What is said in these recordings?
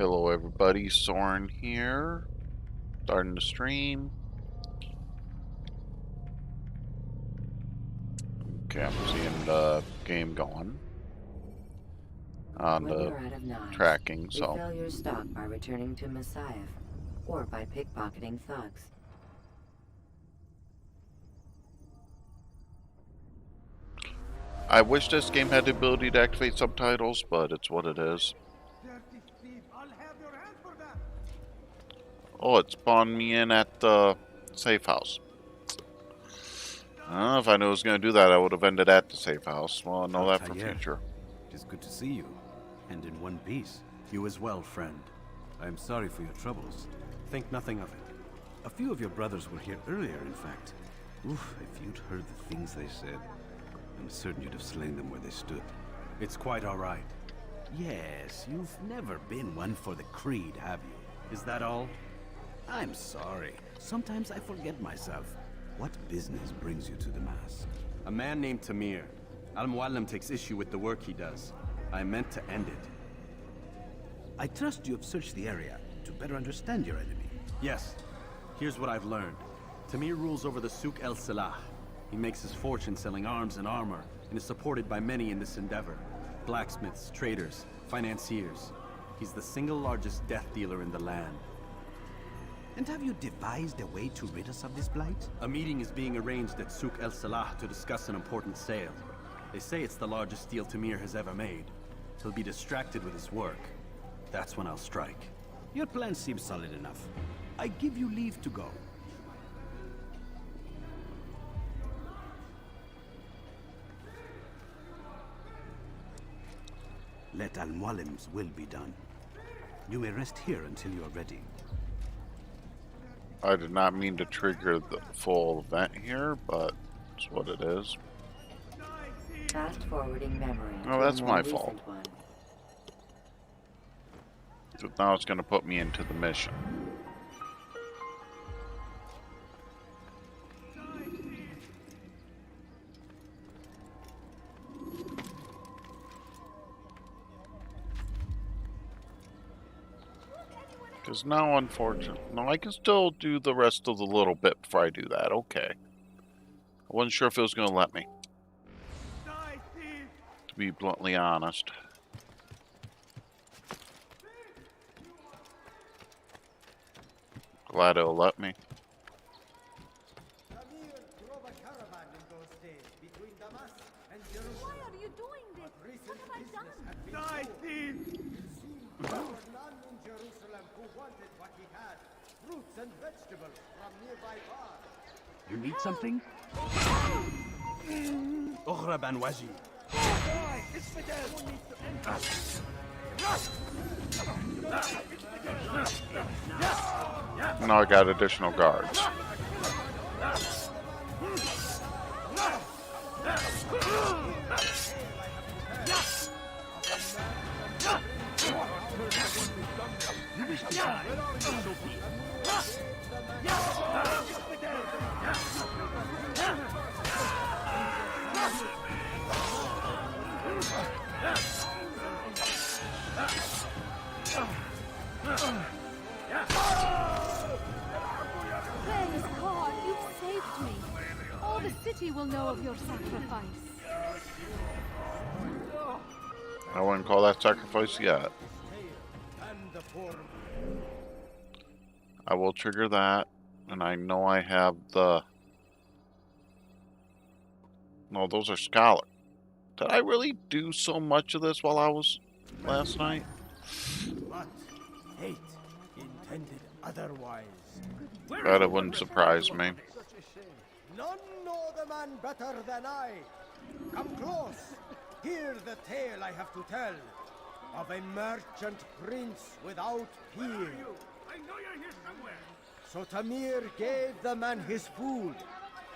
Hello everybody, Soren here, starting the stream. Okay, I'm seeing the game going on When the you're out of knives, tracking, so refill your stock by returning to Messiah, or by pickpocketing thugs. I wish this game had the ability to activate subtitles, but it's what it is. Oh, it spawned me in at the safe house. If I knew it was going to do that, I would have ended at the safe house. Well, I know that for future. It is good to see you, and in one piece. You as well, friend. I am sorry for your troubles. Think nothing of it. A few of your brothers were here earlier, in fact. Oof, if you'd heard the things they said, I'm certain you'd have slain them where they stood. It's quite all right. Yes, you've never been one for the creed, have you? Is that all? I'm sorry. Sometimes I forget myself. What business brings you to the mask? A man named Tamir. Al-Muallim takes issue with the work he does. I meant to end it. I trust you have searched the area to better understand your enemy. Yes. Here's what I've learned. Tamir rules over the Souk el-Salah. He makes his fortune selling arms and armor, and is supported by many in this endeavor. Blacksmiths, traders, financiers. He's the single largest death dealer in the land. And have you devised a way to rid us of this blight? A meeting is being arranged at Souk el-Salah to discuss an important sale. They say it's the largest deal Tamir has ever made. He'll be distracted with his work. That's when I'll strike. Your plan seems solid enough. I give you leave to go. Let Al-Muallim's will be done. You may rest here until you are ready. I did not mean to trigger the full event here, but it's what it is. Fast forwarding memory. Oh, that's to a more my recent fault. one. So now it's going to put me into the mission. Because now, unfortunately, no, I can still do the rest of the little bit before I do that. Okay. I wasn't sure if it was going to let me. To be bluntly honest. Glad it'll let me. Why are you doing this? What have I done? None in Jerusalem who wanted what he had, fruits and vegetables from nearby bars. You need something? Ughra ban waji. Now I got additional guards. Praise God, you've saved me. All the city will know of your sacrifice. I wouldn't call that sacrifice yet. And the poor I will trigger that, and I know I have the... No, those are scholar. Did I really do so much of this while I was last night? but fate intended otherwise. That it wouldn't surprise me. None know the man better than I. Come close. Hear the tale I have to tell of a merchant prince without peer. I know you're here somewhere. So Tamir gave the man his food,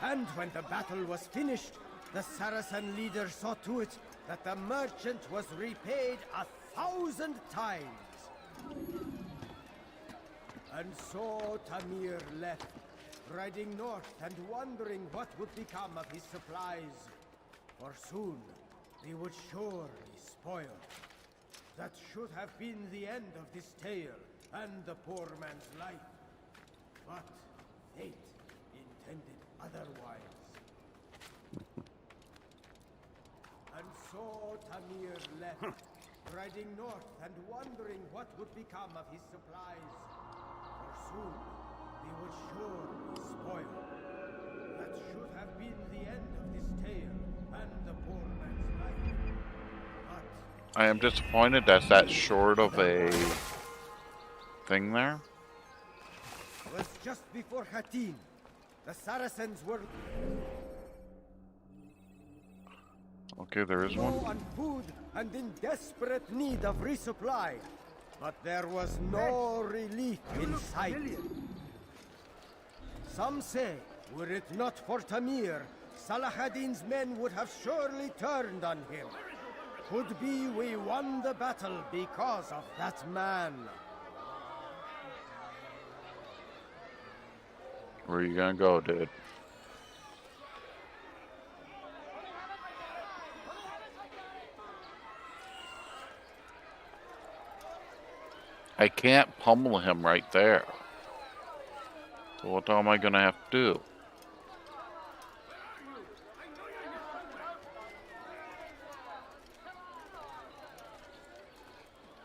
and when the battle was finished, the Saracen leader saw to it that the merchant was repaid 1,000 times. And so Tamir left, riding north and wondering what would become of his supplies. For soon, they would surely spoil. That should have been the end of this tale and the poor man's life. But fate intended otherwise. And so Tamir left, riding north and wondering what would become of his supplies. For soon they would surely be spoiled. That should have been the end of this tale and the poor man's life. But I am disappointed that's that short of a thing there. it was just before Hattin. The Saracens were Okay, there is low one. on food and in desperate need of resupply. But there was no relief in sight. Some say, were it not for Tamir, Saladin's men would have surely turned on him. Could be we won the battle because of that man. Where you gonna go, dude? I can't pummel him right there. So what am I gonna have to do?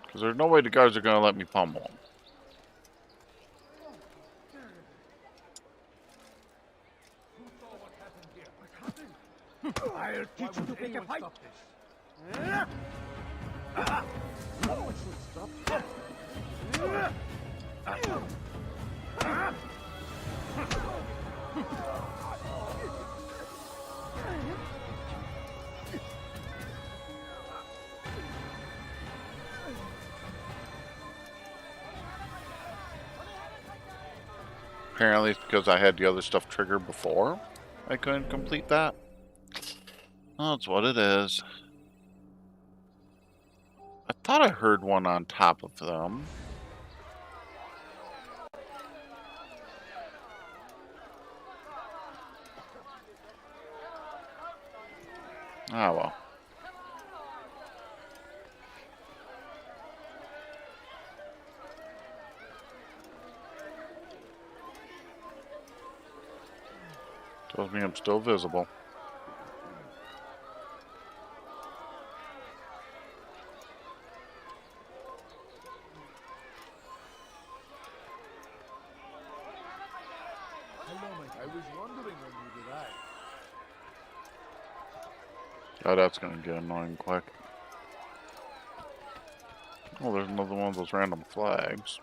Because there's no way the guards are gonna let me pummel him. I'll teach you to pick a fight. Apparently it's because I had the other stuff triggered before. I couldn't complete that. That's what it is. I thought I heard one on top of them. Ah, well. Tells me I'm still visible. I was wondering when you did that. Oh, that's gonna get annoying quick. Oh, there's another one of those random flags.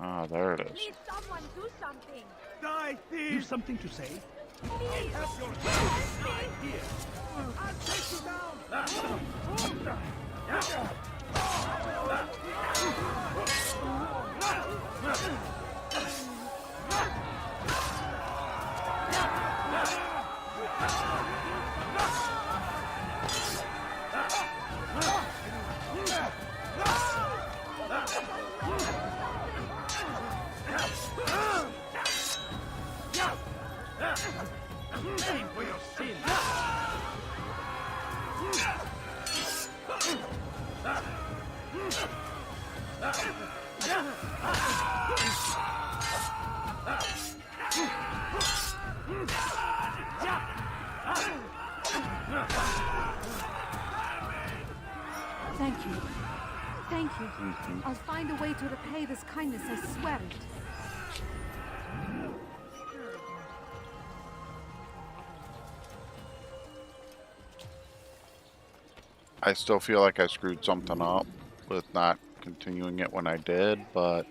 Ah, there it is. Please, someone do something. Die, thief! You've something to say? Please. Have your die here! I'll take you down! Pay for your sins! Thank you. Thank you. I'll find a way to repay this kindness, I swear it. I still feel like I screwed something up with not continuing it when I did, but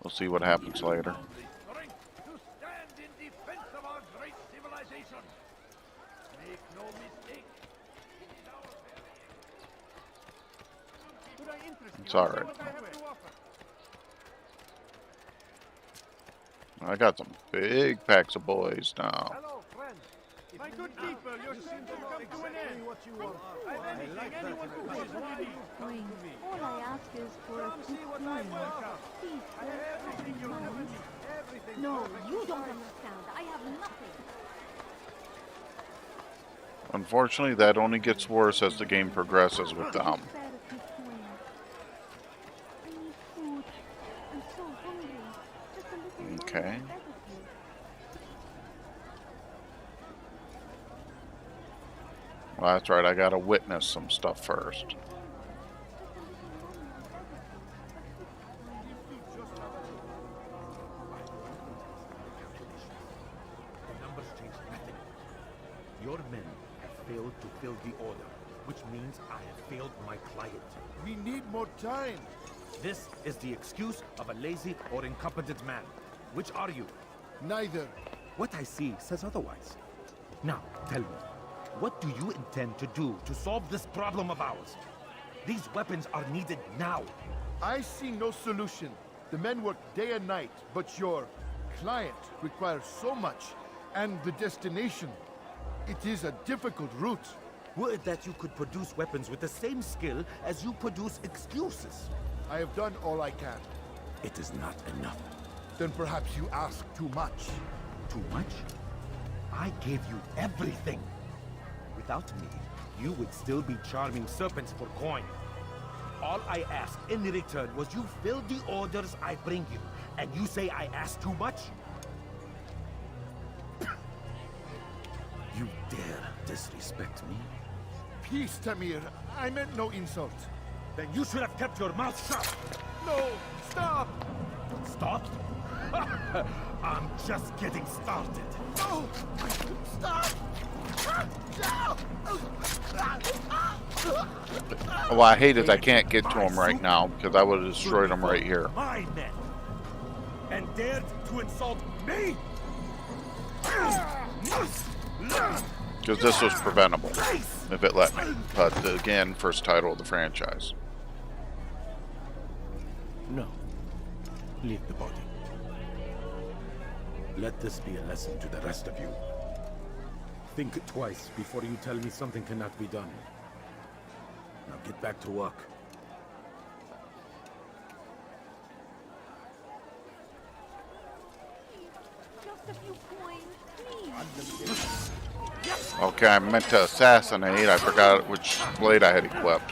we'll see what happens later. Strength to stand in defense of our great civilization. Make no mistake. It is our Could I interest you It's in alright. what I have to offer? I got some big packs of boys now. Hello, friend. My good people, your sins have come to an end. What you want? I've anything anyone could possibly need. Coin. All I ask is for a quick coin. Please, Everything you'll ever need. Everything. no, you don't understand. I have nothing. Unfortunately, that only gets worse as the game progresses with them. Spare a quick coin. I need food. I'm so hungry. Just a little money Okay. will be better for you. Well, that's right, I gotta witness some stuff first. The numbers change nothing. Your men have failed to fill the order, which means I have failed my client. We need more time. This is the excuse of a lazy or incompetent man. Which are you? Neither. What I see says otherwise. Now, tell me, what do you intend to do to solve this problem of ours? These weapons are needed now. I see no solution. The men work day and night, but your client requires so much, and the destination. It is a difficult route. Were it that you could produce weapons with the same skill as you produce excuses. I have done all I can. It is not enough. Then perhaps you ask too much. Too much? I gave you everything. Without me, you would still be charming serpents for coin. All I asked in return was you fill the orders I bring you, and you say I asked too much? You dare disrespect me? Peace, Tamir. I meant no insult. Then you should have kept your mouth shut! No! Stop! Stop? I'm just getting started. No! Stop! Well, I hate it I can't get to him right now, because I would have destroyed him right here. My men! And dared to insult me? Because this was preventable, if it let me. But again, first title of the franchise. No. Leave the body. Let this be a lesson to the rest of you. Think twice before you tell me something cannot be done. Now get back to work. Just a few coins, please. Okay, I meant to assassinate. I forgot which blade I had equipped.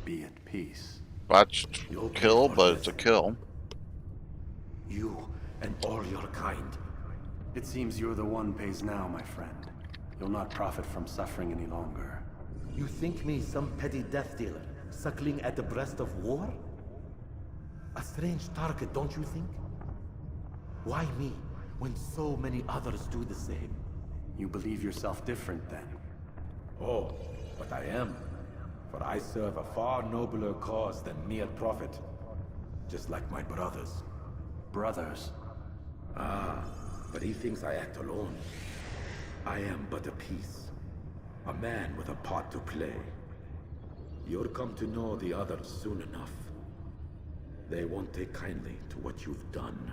Be at peace. Botched kill, but it's a kill. You and all your kind. It seems you're the one pays now, my friend. You'll not profit from suffering any longer. You think me some petty death dealer, suckling at the breast of war? A strange target, don't you think? Why me, when so many others do the same? You believe yourself different, then? Oh, but I am. For I serve a far nobler cause than mere profit. Just like my brothers. Brothers. Ah, but he thinks I act alone. I am but a piece. A man with a part to play. You'll come to know the others soon enough. They won't take kindly to what you've done.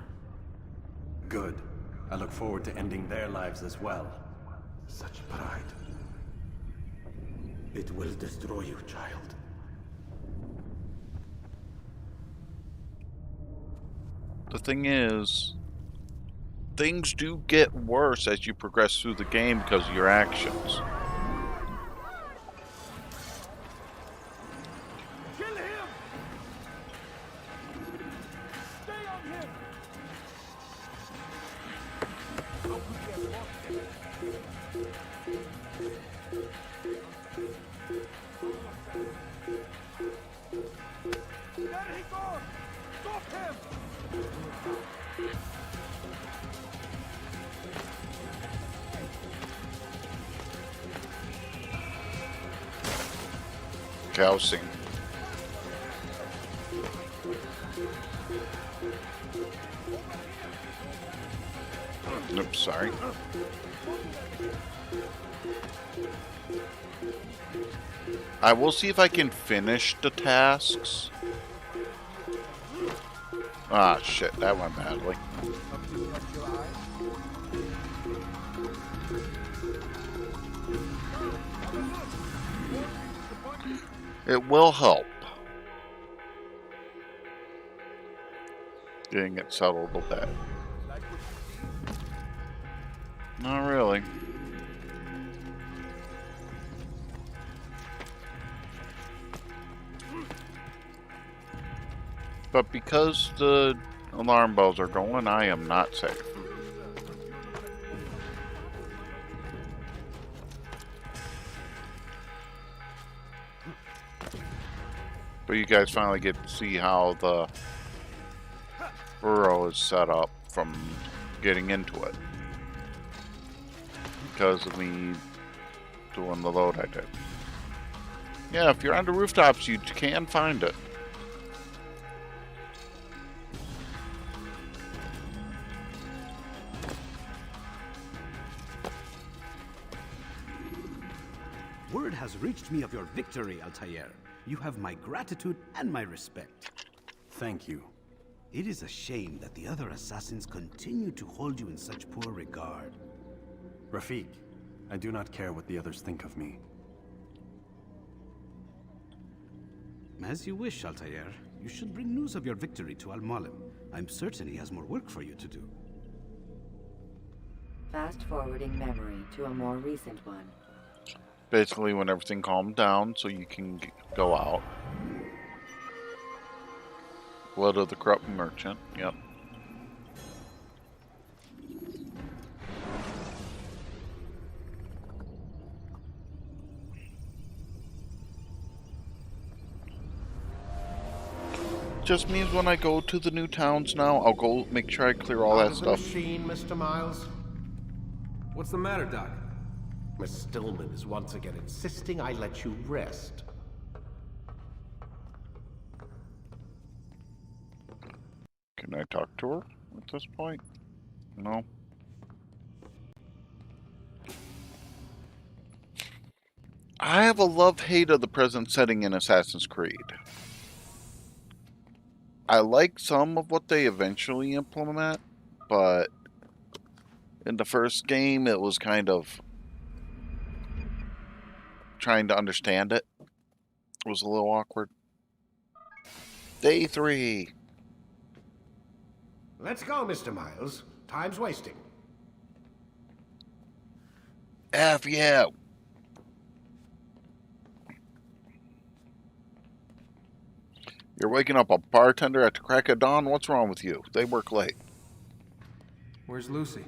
Good. I look forward to ending their lives as well. Such pride. It will destroy you, child. The thing is, things do get worse as you progress through the game because of your actions. Kill him! Stay on him! How could we have lost him? There he goes! Stop him! Jousting. Oops, sorry. I will see if I can finish the tasks. Ah, shit, that went badly. It will help. Getting it settled a bit. Not really. But because the alarm bells are going, I am not safe. But you guys finally get to see how the burrow is set up from getting into it. Because of me doing the load I did. Yeah, if you're on the rooftops, you can find it. Word has reached me of your victory, Altair. You have my gratitude and my respect. Thank you. It is a shame that the other assassins continue to hold you in such poor regard. Rafik, I do not care what the others think of me. As you wish, Altair. You should bring news of your victory to Al-Malim. I'm certain he has more work for you to do. Fast forwarding memory to a more recent one. Basically when everything calmed down so you can go out. Blood of the corrupt merchant, yep. Just means when I go to the new towns now, I'll go make sure I clear all that stuff. Machine, Mr. Miles. What's the matter, Doc? Miss Stillman is once again insisting I let you rest. Can I talk to her at this point? No. I have a love-hate of the present setting in Assassin's Creed. I like some of what they eventually implement, but in the first game it was kind of trying to understand it. It was a little awkward. Day 3. Let's go, Mr. Miles. Time's wasting. F you. You're waking up a bartender at the crack of dawn? What's wrong with you? They work late. Where's Lucy?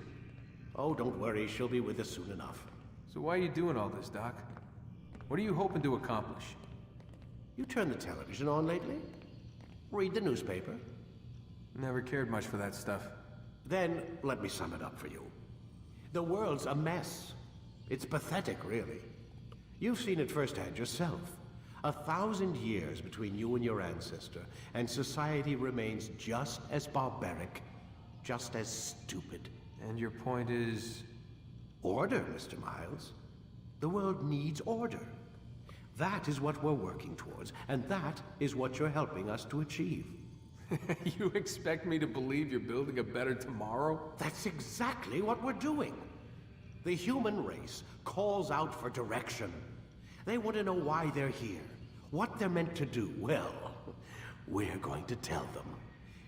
Oh, don't worry. She'll be with us soon enough. So why are you doing all this, Doc? What are you hoping to accomplish? You turned the television on lately? Read the newspaper? Never cared much for that stuff. Then, let me sum it up for you. The world's a mess. It's pathetic, really. You've seen it firsthand yourself. 1,000 years between you and your ancestor, and society remains just as barbaric, just as stupid. And your point is? Order, Mr. Miles. The world needs order. That is what we're working towards, and that is what you're helping us to achieve. You expect me to believe you're building a better tomorrow? That's exactly what we're doing. The human race calls out for direction. They want to know why they're here, what they're meant to do. Well, we're going to tell them.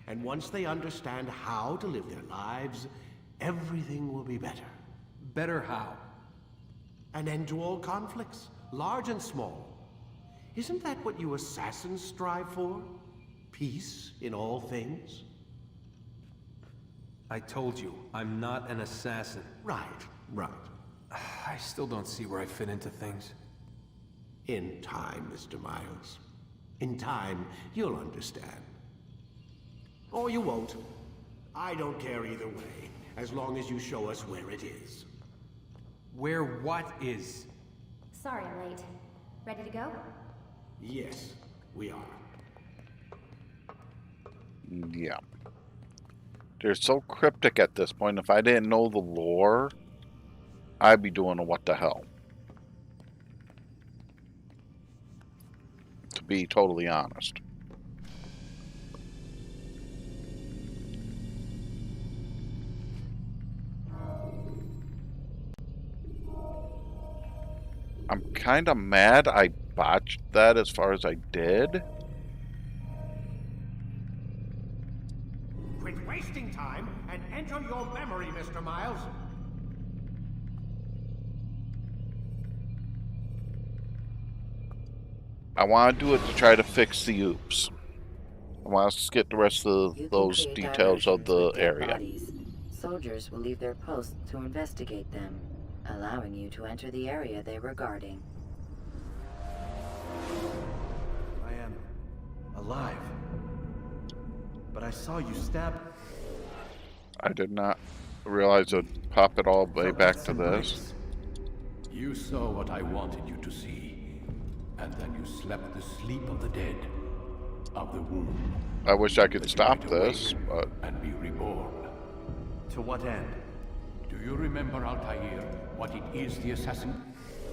And once they understand how to live their lives, everything will be better. Better how? An end to all conflicts, large and small. Isn't that what you assassins strive for? Peace in all things? I told you, I'm not an assassin. Right. I still don't see where I fit into things. In time, Mr. Miles. In time, you'll understand. Or you won't. I don't care either way, as long as you show us where it is. Where what is? Sorry I'm late. Ready to go? Yes, we are. Yeah. They're so cryptic at this point. If I didn't know the lore, I'd be doing a what the hell. To be totally honest. I'm kind of mad I botched that as far as I did. Quit wasting time and enter your memory, Mr. Miles. I want to do it to try to fix the oops. I want us to get the rest of those details of the area. Bodies. Soldiers will leave their posts to investigate them, allowing you to enter the area they were guarding. I am alive. But I saw you stab. I did not realize it'd pop it all the way back to this. You saw what I wanted you to see, and then you slept the sleep of the dead, of the womb. I wish I could stop this, but... And be reborn. To what end? Do you remember, Altair, what it is the assassin?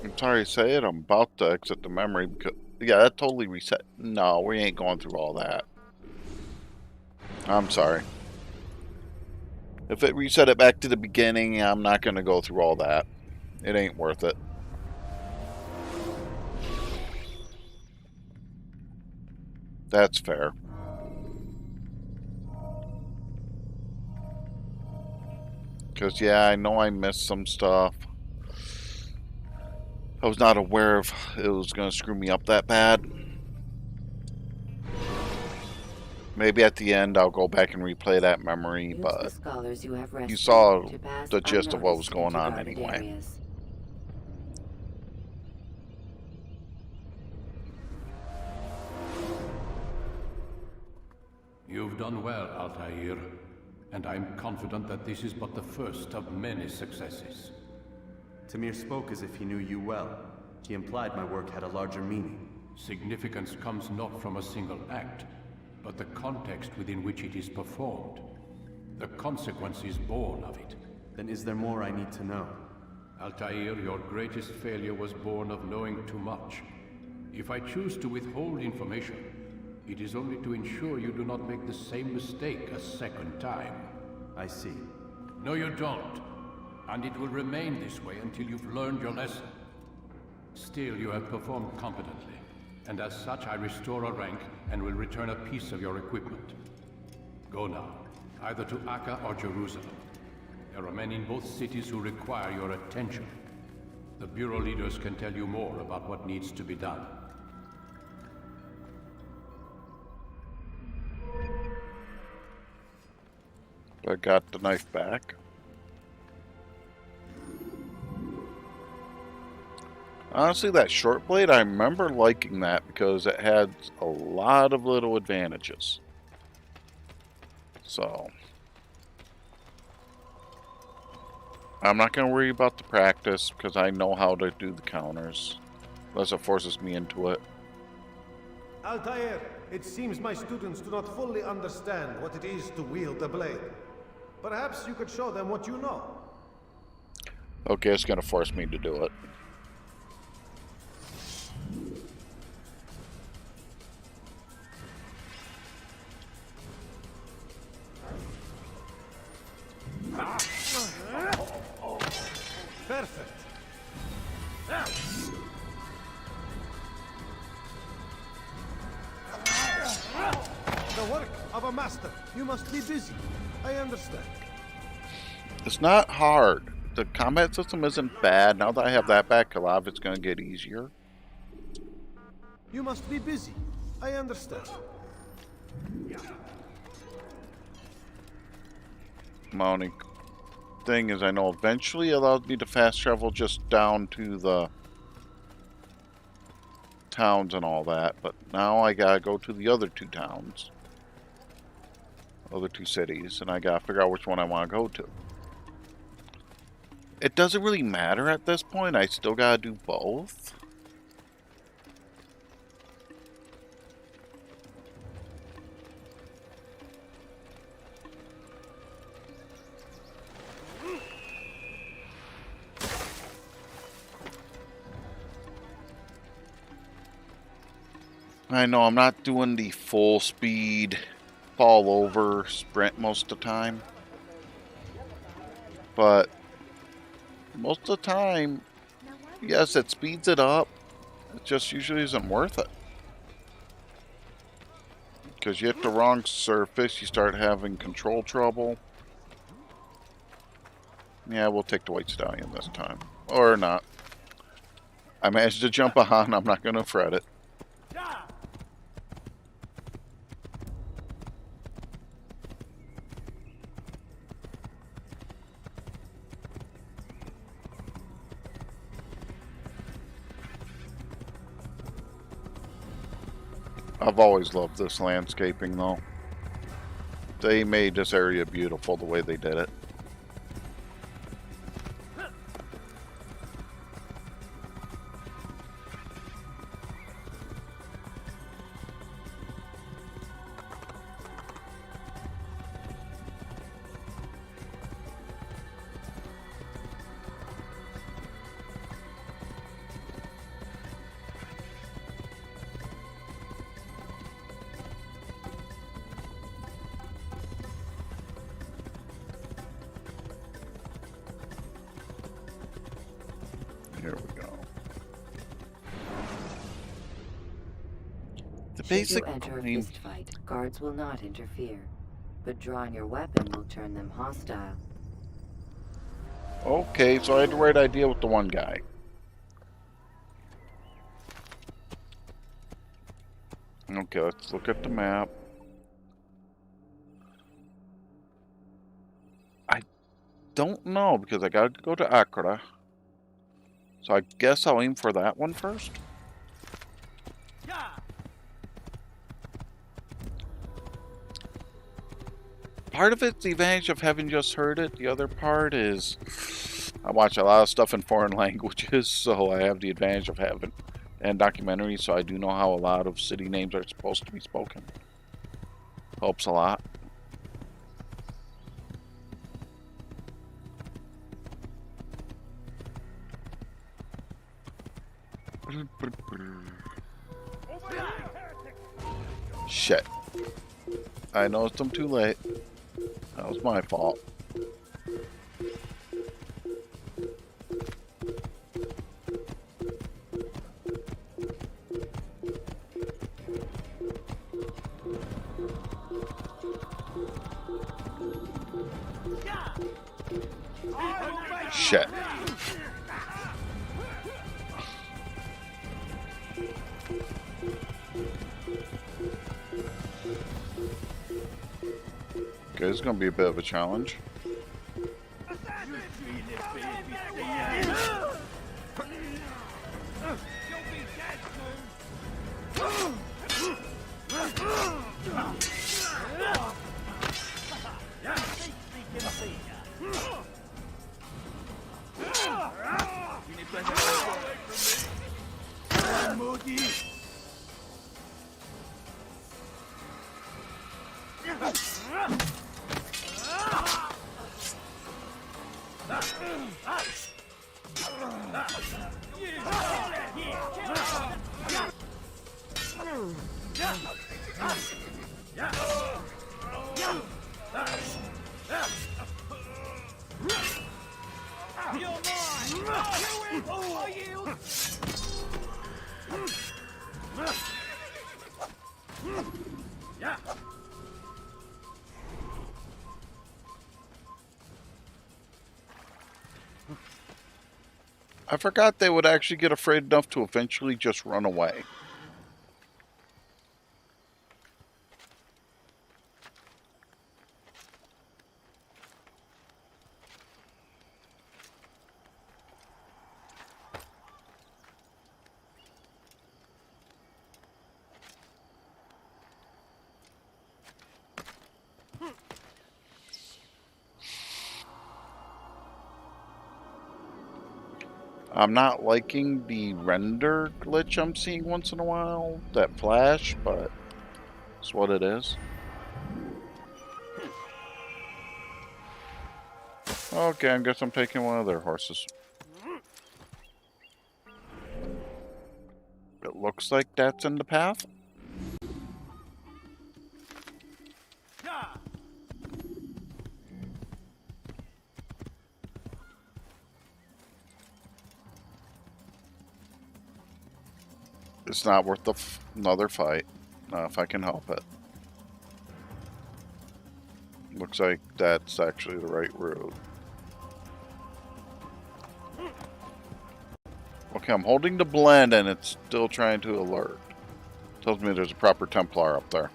I'm sorry to say it, I'm about to exit the memory because... Yeah, that totally reset. No, we ain't going through all that. I'm sorry. If it reset it back to the beginning, I'm not going to go through all that. It ain't worth it. That's fair. Because, yeah, I know I missed some stuff. I was not aware of it was going to screw me up that bad. Maybe at the end I'll go back and replay that memory, but you saw the gist of what was going on anyway. You've done well, Altair, and I'm confident that this is but the first of many successes. Tamir spoke as if he knew you well. He implied my work had a larger meaning. Significance comes not from a single act, but the context within which it is performed. The consequence is born of it. Then is there more I need to know? Altair, your greatest failure was born of knowing too much. If I choose to withhold information, it is only to ensure you do not make the same mistake a second time. I see. No, you don't. And it will remain this way until you've learned your lesson. Still, you have performed competently, and as such I restore a rank and will return a piece of your equipment. Go now, either to Akka or Jerusalem. There are men in both cities who require your attention. The Bureau leaders can tell you more about what needs to be done. I got the knife back. Honestly, that short blade, I remember liking that because it had a lot of little advantages. So, I'm not going to worry about the practice because I know how to do the counters. Unless it forces me into it. Altair, it seems my students do not fully understand what it is to wield the blade. Perhaps you could show them what you know. Okay, it's going to force me to do it. Perfect. The work of a master. You must be busy. I understand. It's not hard. The combat system isn't bad. Now that I have that back, a lot of it's going to get easier. You must be busy. I understand. My only thing is I know eventually it allows me to fast travel just down to the towns and all that, but now I gotta go to the other two towns. Other two cities, and I gotta figure out which one I want to go to. It doesn't really matter at this point. I still gotta do both. I know I'm not doing the full speed fall over sprint most of the time, but most of the time, yes, it speeds it up. It just usually isn't worth it. Because you hit the wrong surface, you start having control trouble. Yeah, we'll take the White Stallion this time. Or not. I managed to jump on, I'm not going to fret it. I've always loved this landscaping, though. They made this area beautiful the way they did it. Here we go. The basic Should you enter a fist fight, guards will not interfere, but drawing your weapon will turn them hostile. Okay, so I had the right idea with the one guy. Okay, let's look at the map. I don't know, because I gotta go to Accra. So I guess I'll aim for that one first. Part of it's the advantage of having just heard it. The other part is I watch a lot of stuff in foreign languages, so I have the advantage of having and documentaries, so I do know how a lot of city names are supposed to be spoken. Helps a lot. Shit. I noticed them too late. That was my fault. Shit. Okay, this is going to be a bit of a challenge. I forgot they would actually get afraid enough to eventually just run away. I'm not liking the render glitch I'm seeing once in a while, that flash, but it's what it is. Okay, I guess I'm taking one of their horses. It looks like that's in the path. It's not worth another fight. Not if I can help it. Looks like that's actually the right route. Okay, I'm holding the blend and it's still trying to alert. Tells me there's a proper Templar up there.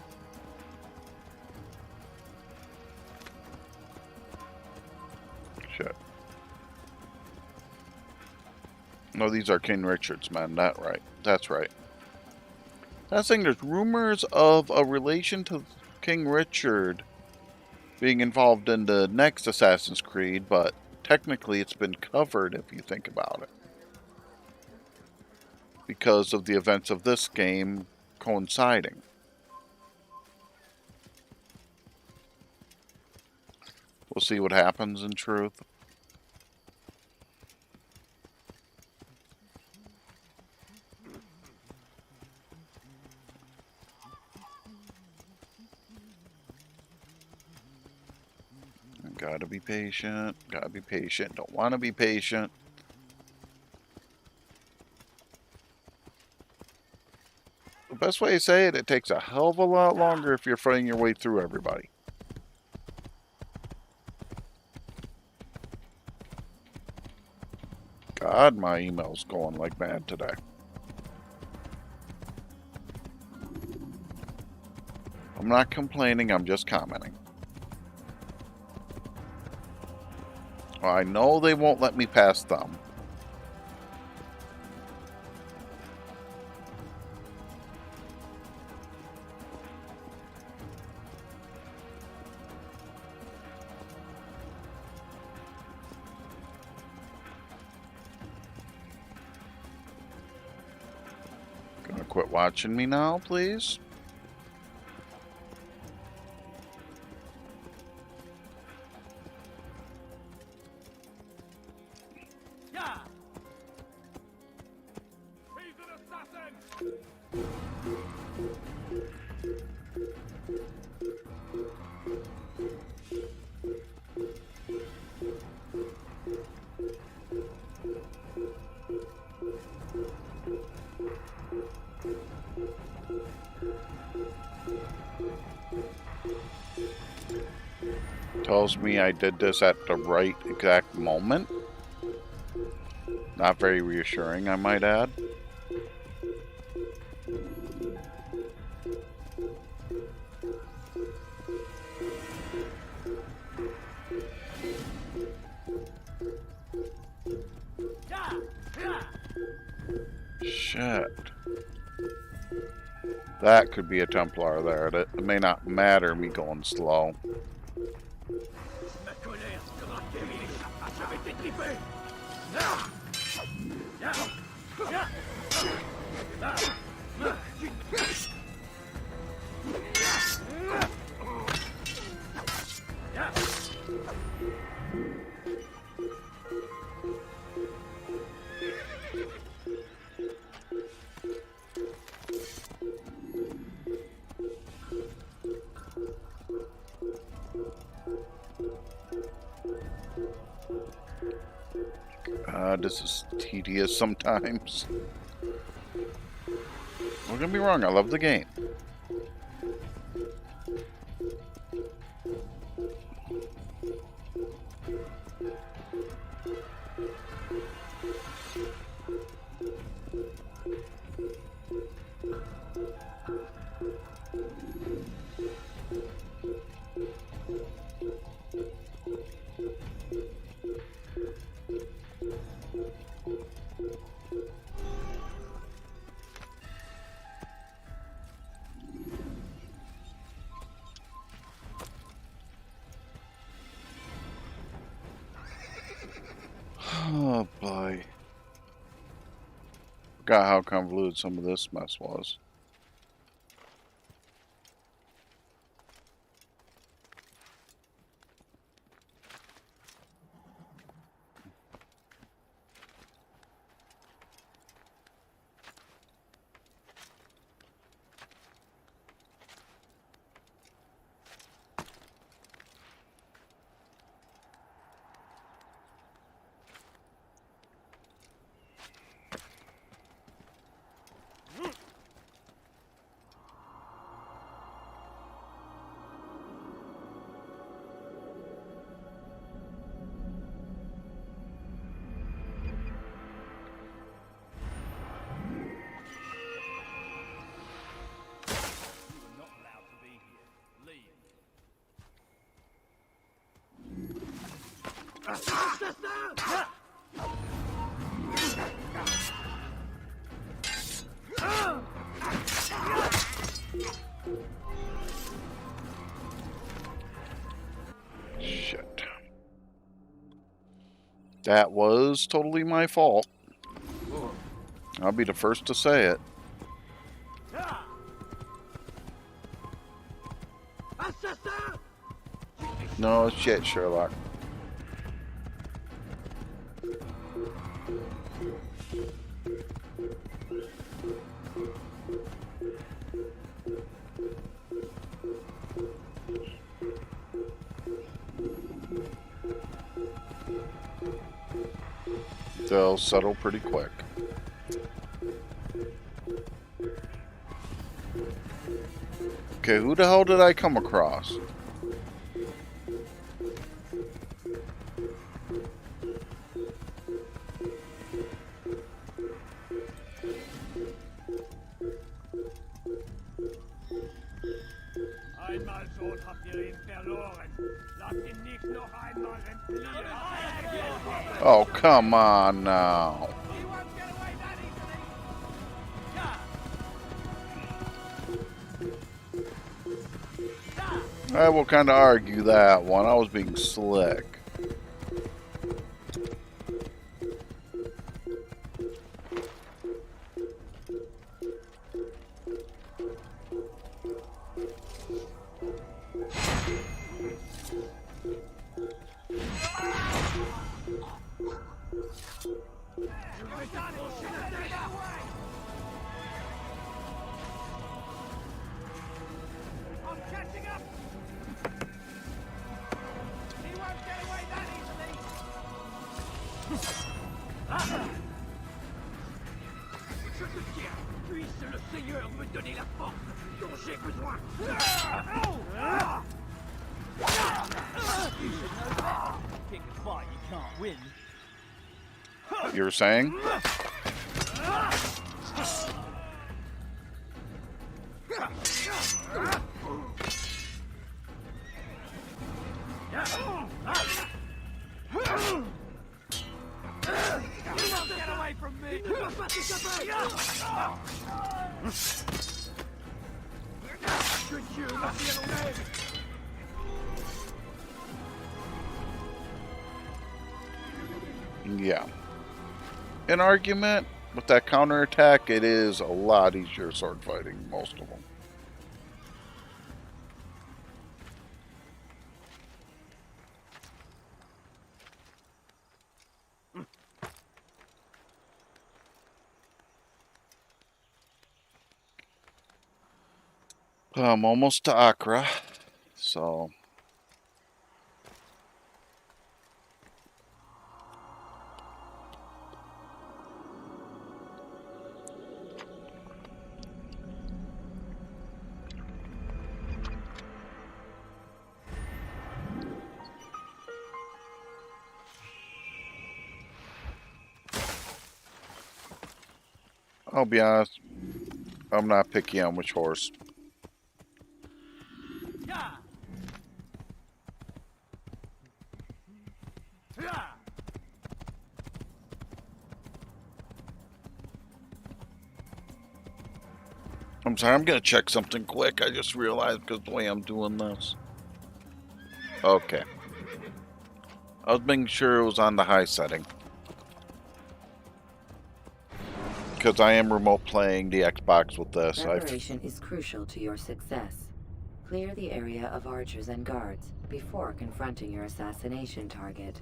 Shit. No, these are King Richard's men. That's right. That's saying there's rumors of a relation to King Richard being involved in the next Assassin's Creed, but technically it's been covered if you think about it. Because of the events of this game coinciding. We'll see what happens in truth. Gotta be patient. Gotta be patient. Don't want to be patient. The best way to say it, it takes a hell of a lot longer if you're fighting your way through everybody. God, my email's going like mad today. I'm not complaining, I'm just commenting. I know they won't let me pass them. Gonna quit watching me now, please? Tells me I did this at the right exact moment. Not very reassuring, I might add. Shit. That could be a Templar there. It may not matter me going slow. This is tedious sometimes. Don't get me wrong, I love the game. Oh boy. Forgot how convoluted some of this mess was. Shit. That was totally my fault. I'll be the first to say it. No shit, Sherlock. They'll settle pretty quick. Okay, who the hell did I come across? Oh, come on now. I will kind of argue that one. I was being slick. You were saying? Yeah. An argument with that counterattack, it is a lot easier sword fighting, most of them. I'm almost to Accra, so... I'll be honest, I'm not picky on which horse. I'm sorry, I'm gonna check something quick. I just realized because the way I'm doing this. Okay. I was making sure it was on the high setting. Because I am remote playing the Xbox with this. Preparation is crucial to your success. Clear the area of archers and guards before confronting your assassination target.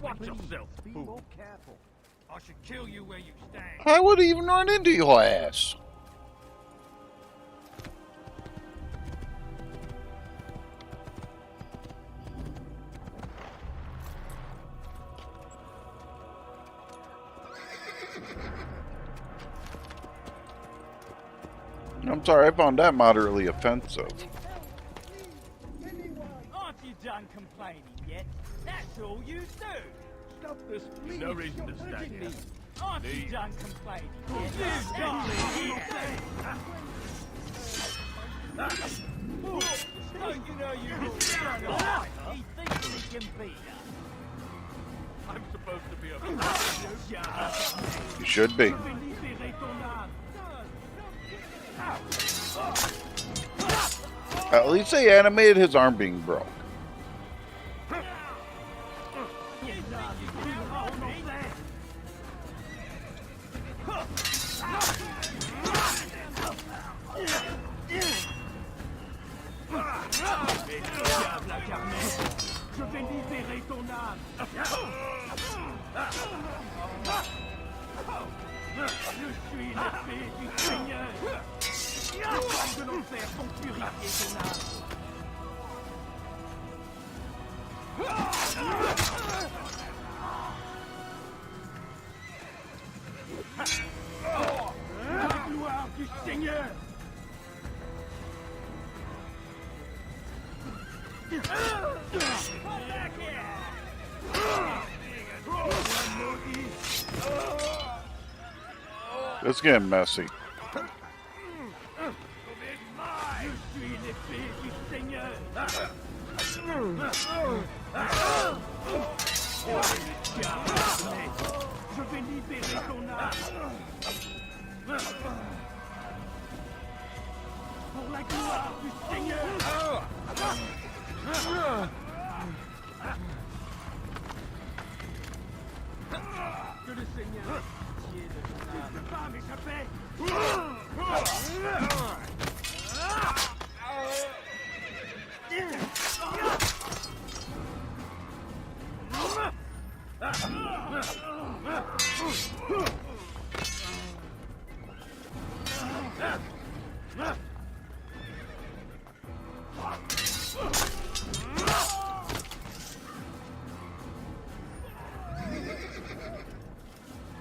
Watch yourself. Be more careful. I should kill you where you stand. I would even run into your ass. I'm sorry, I found that moderately offensive. Aren't you done complaining yet? That's all you do. Stop this, please. No reason to stand here. I'm done complaining. You got me. Don't you know you he thinks he can beat us. I'm supposed to be a You should be. At least they animated his arm being broke. Je vais libérer ton âme. Je suis l'épée du Seigneur. De l'enfer pour purifier ton âme. La gloire du Seigneur. It's getting messy. Je vais libérer ton âme. Pour la gloire du Seigneur. Que le Seigneur pitié de ton âme. Tu ne peux pas m'échapper.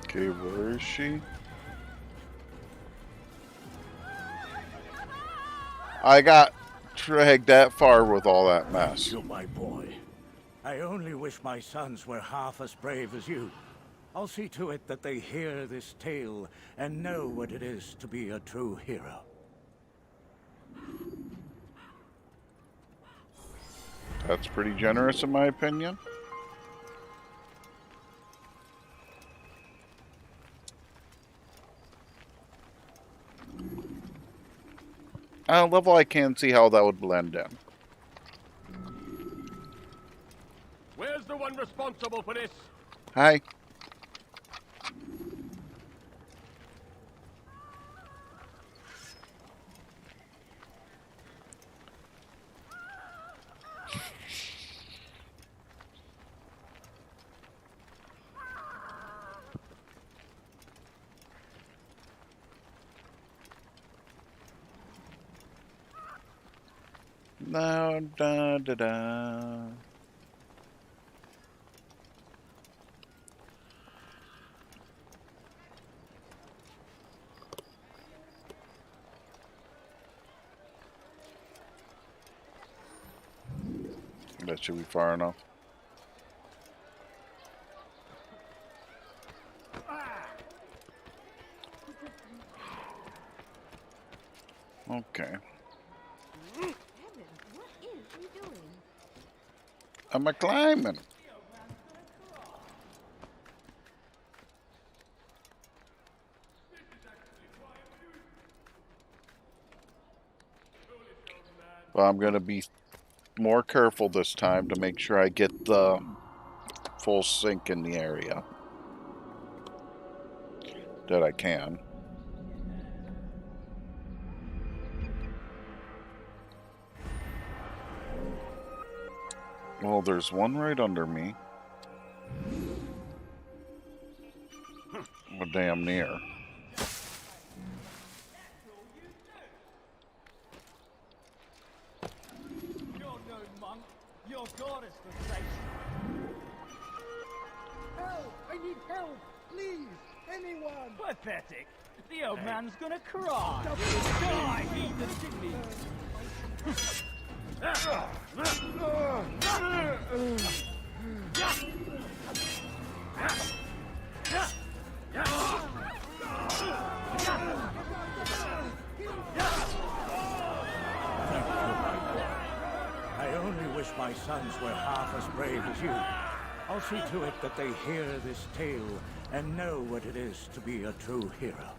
Okay, where is she? I got dragged that far with all that mess. You, my boy. I only wish my sons were half as brave as you. I'll see to it that they hear this tale and know what it is to be a true hero. That's pretty generous in my opinion. At a level I can't see how that would blend in. Where's the one responsible for this? Hi. No, da da da. That should be far enough. Okay. I'm a climbing. Well, I'm going to be more careful this time to make sure I get the full sync in the area that I can. Well, there's one right under me. Well, damn near. You're no monk. Your god is the station. Help! I need help! Please! Anyone! Pathetic. The old man's gonna cry. Die, heathen dignity. wish my sons were half as brave as you. I'll see to it that they hear this tale and know what it is to be a true hero.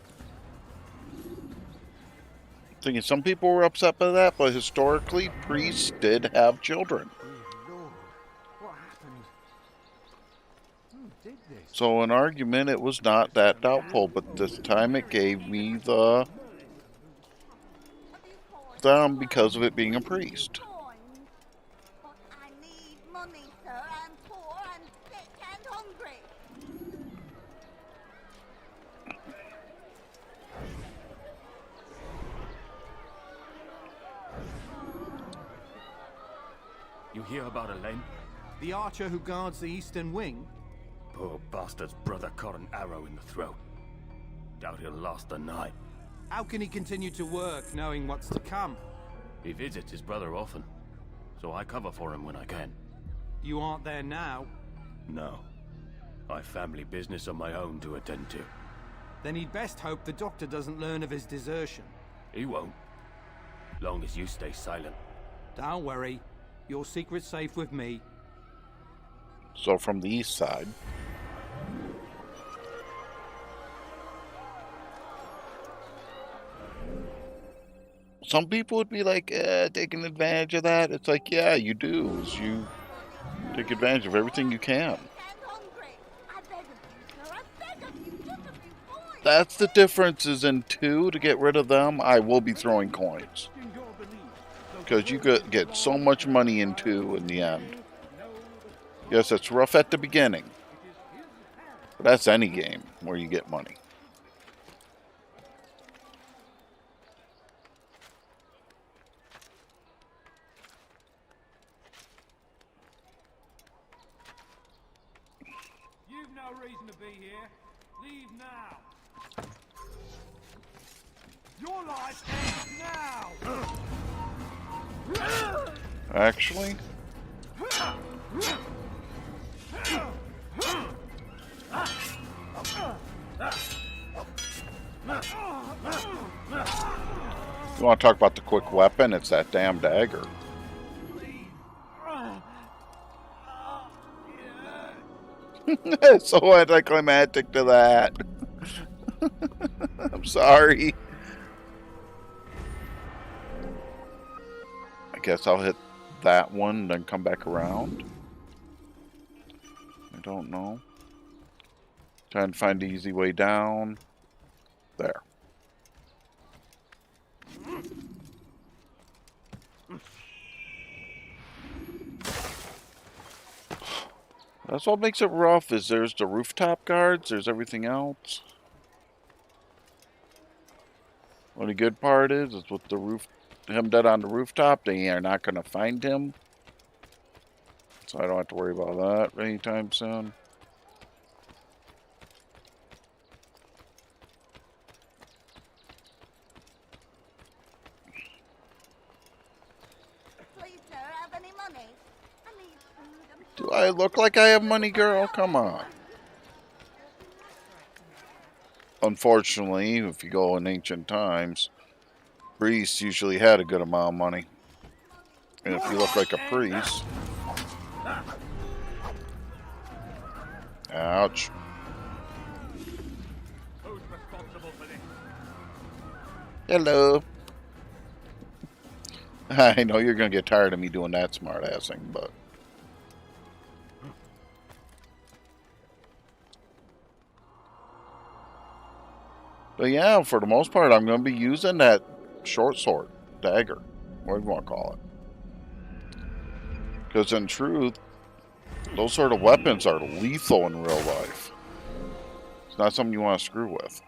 Thinking some people were upset by that, but historically, priests did have children. So an argument, it was not that doubtful, but this time it gave me the them because of it being a priest. I need money, sir. I'm poor and sick and hungry. You hear about Elaine? The archer who guards the eastern wing? Poor bastard's brother caught an arrow in the throat. Doubt he'll last the night. How can he continue to work, knowing what's to come? He visits his brother often, so I cover for him when I can. You aren't there now? No. I've family business of my own to attend to. Then he'd best hope the doctor doesn't learn of his desertion. He won't. Long as you stay silent. Don't worry. Your secret's safe with me. So from the east side. Some people would be like, taking advantage of that. It's like, yeah, you do. You take advantage of everything you can. That's the difference is in 2, to get rid of them, I will be throwing coins. Because you get so much money in 2 in the end. Yes, it's rough at the beginning. But that's any game where you get money. You've no reason to be here. Leave now. Your life ends now. Actually, you want to talk about the quick weapon? It's that damn dagger. So anticlimactic to that. I'm sorry. I guess I'll hit that one, then come back around. I don't know. Trying to find the easy way down. There. That's what makes it rough, is there's the rooftop guards, there's everything else. Well, the good part is with the him dead on the rooftop, they are not going to find him. So I don't have to worry about that anytime soon. Please, sir, have any money? I need food. Do I look like I have money, girl? Come on. Unfortunately, if you go in ancient times, priests usually had a good amount of money. And if you look like a priest... Ouch. Who's responsible for this? Hello. I know you're going to get tired of me doing that smart-assing, but... But yeah, for the most part, I'm going to be using that short sword, dagger, whatever you want to call it. Because in truth, those sort of weapons are lethal in real life. It's not something you want to screw with.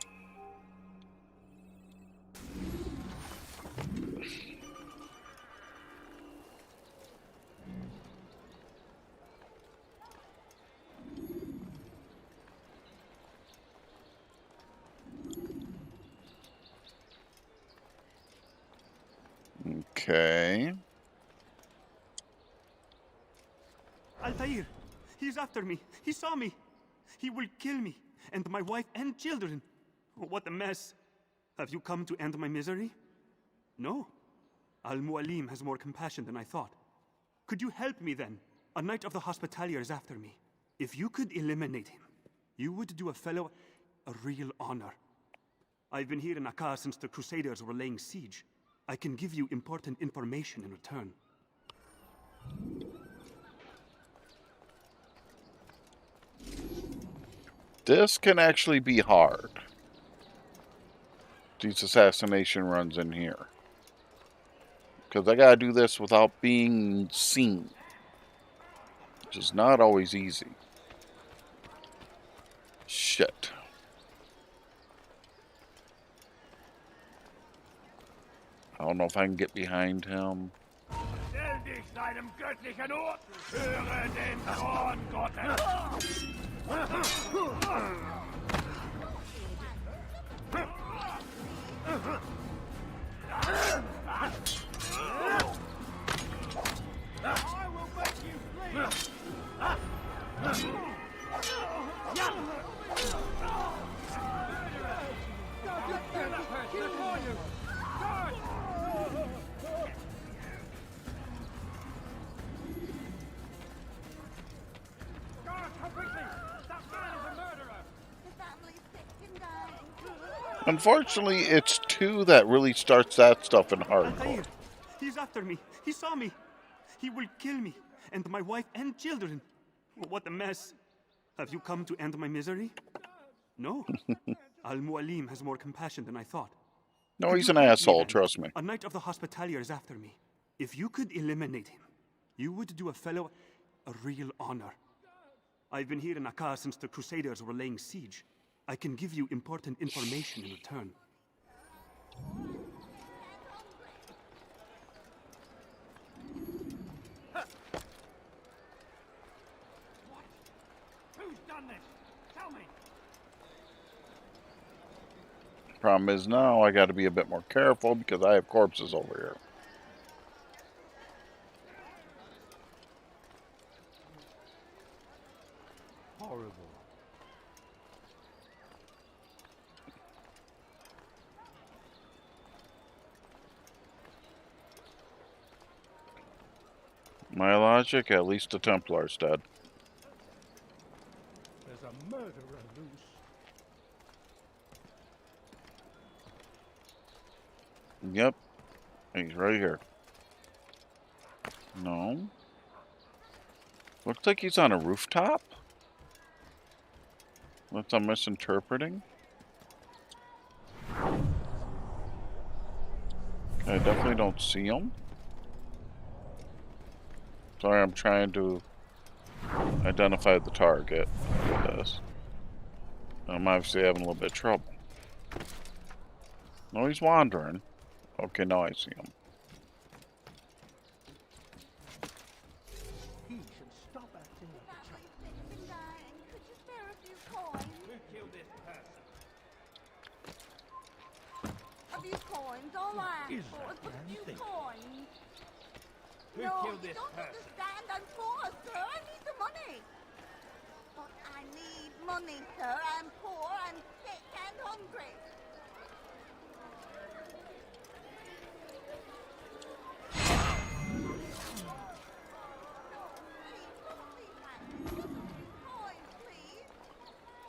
Okay. Altair! He's after me! He saw me! He will kill me, and my wife and children! What a mess! Have you come to end my misery? No. Al-Mualim has more compassion than I thought. Could you help me then? A knight of the Hospitalier is after me. If you could eliminate him, you would do a fellow a real honor. I've been here in Akkar since the Crusaders were laying siege. I can give you important information in return. This can actually be hard. These assassination runs in here. Because I gotta do this without being seen. Which is not always easy. Shit. I don't know if I can get behind him. Stell dich deinem göttlichen Ort! Höre den Thron Gottes! I will make you flee! Unfortunately, it's 2 that really starts that stuff in hardcore. He's after me. He saw me. He will kill me, and my wife and children. What a mess. Have you come to end my misery? No. Al-Mualim has more compassion than I thought. No, he's an asshole, trust me. A knight of the Hospitalier is after me. If you could eliminate him, you would do a fellow a real honor. I've been here in Akkar since the Crusaders were laying siege. I can give you important information in return. Who's done this? Tell me! Problem is now I gotta be a bit more careful because I have corpses over here. Horrible. My logic, at least the Templar's dead. There's a murderer loose. Yep. He's right here. No. Looks like he's on a rooftop. Unless I'm misinterpreting. I definitely don't see him. Sorry, I'm trying to identify the target for this. I'm obviously having a little bit of trouble. No, he's wandering. Okay, now I see him. He should stop acting like a child. Could you spare a few coins? Who killed this person? A few coins, all I ask Is for that is a damn few thing? coins. Who No, killed you this don't person? understand. I'm poor, sir. I need the money. But I need money, sir. I'm poor, I'm sick and hungry.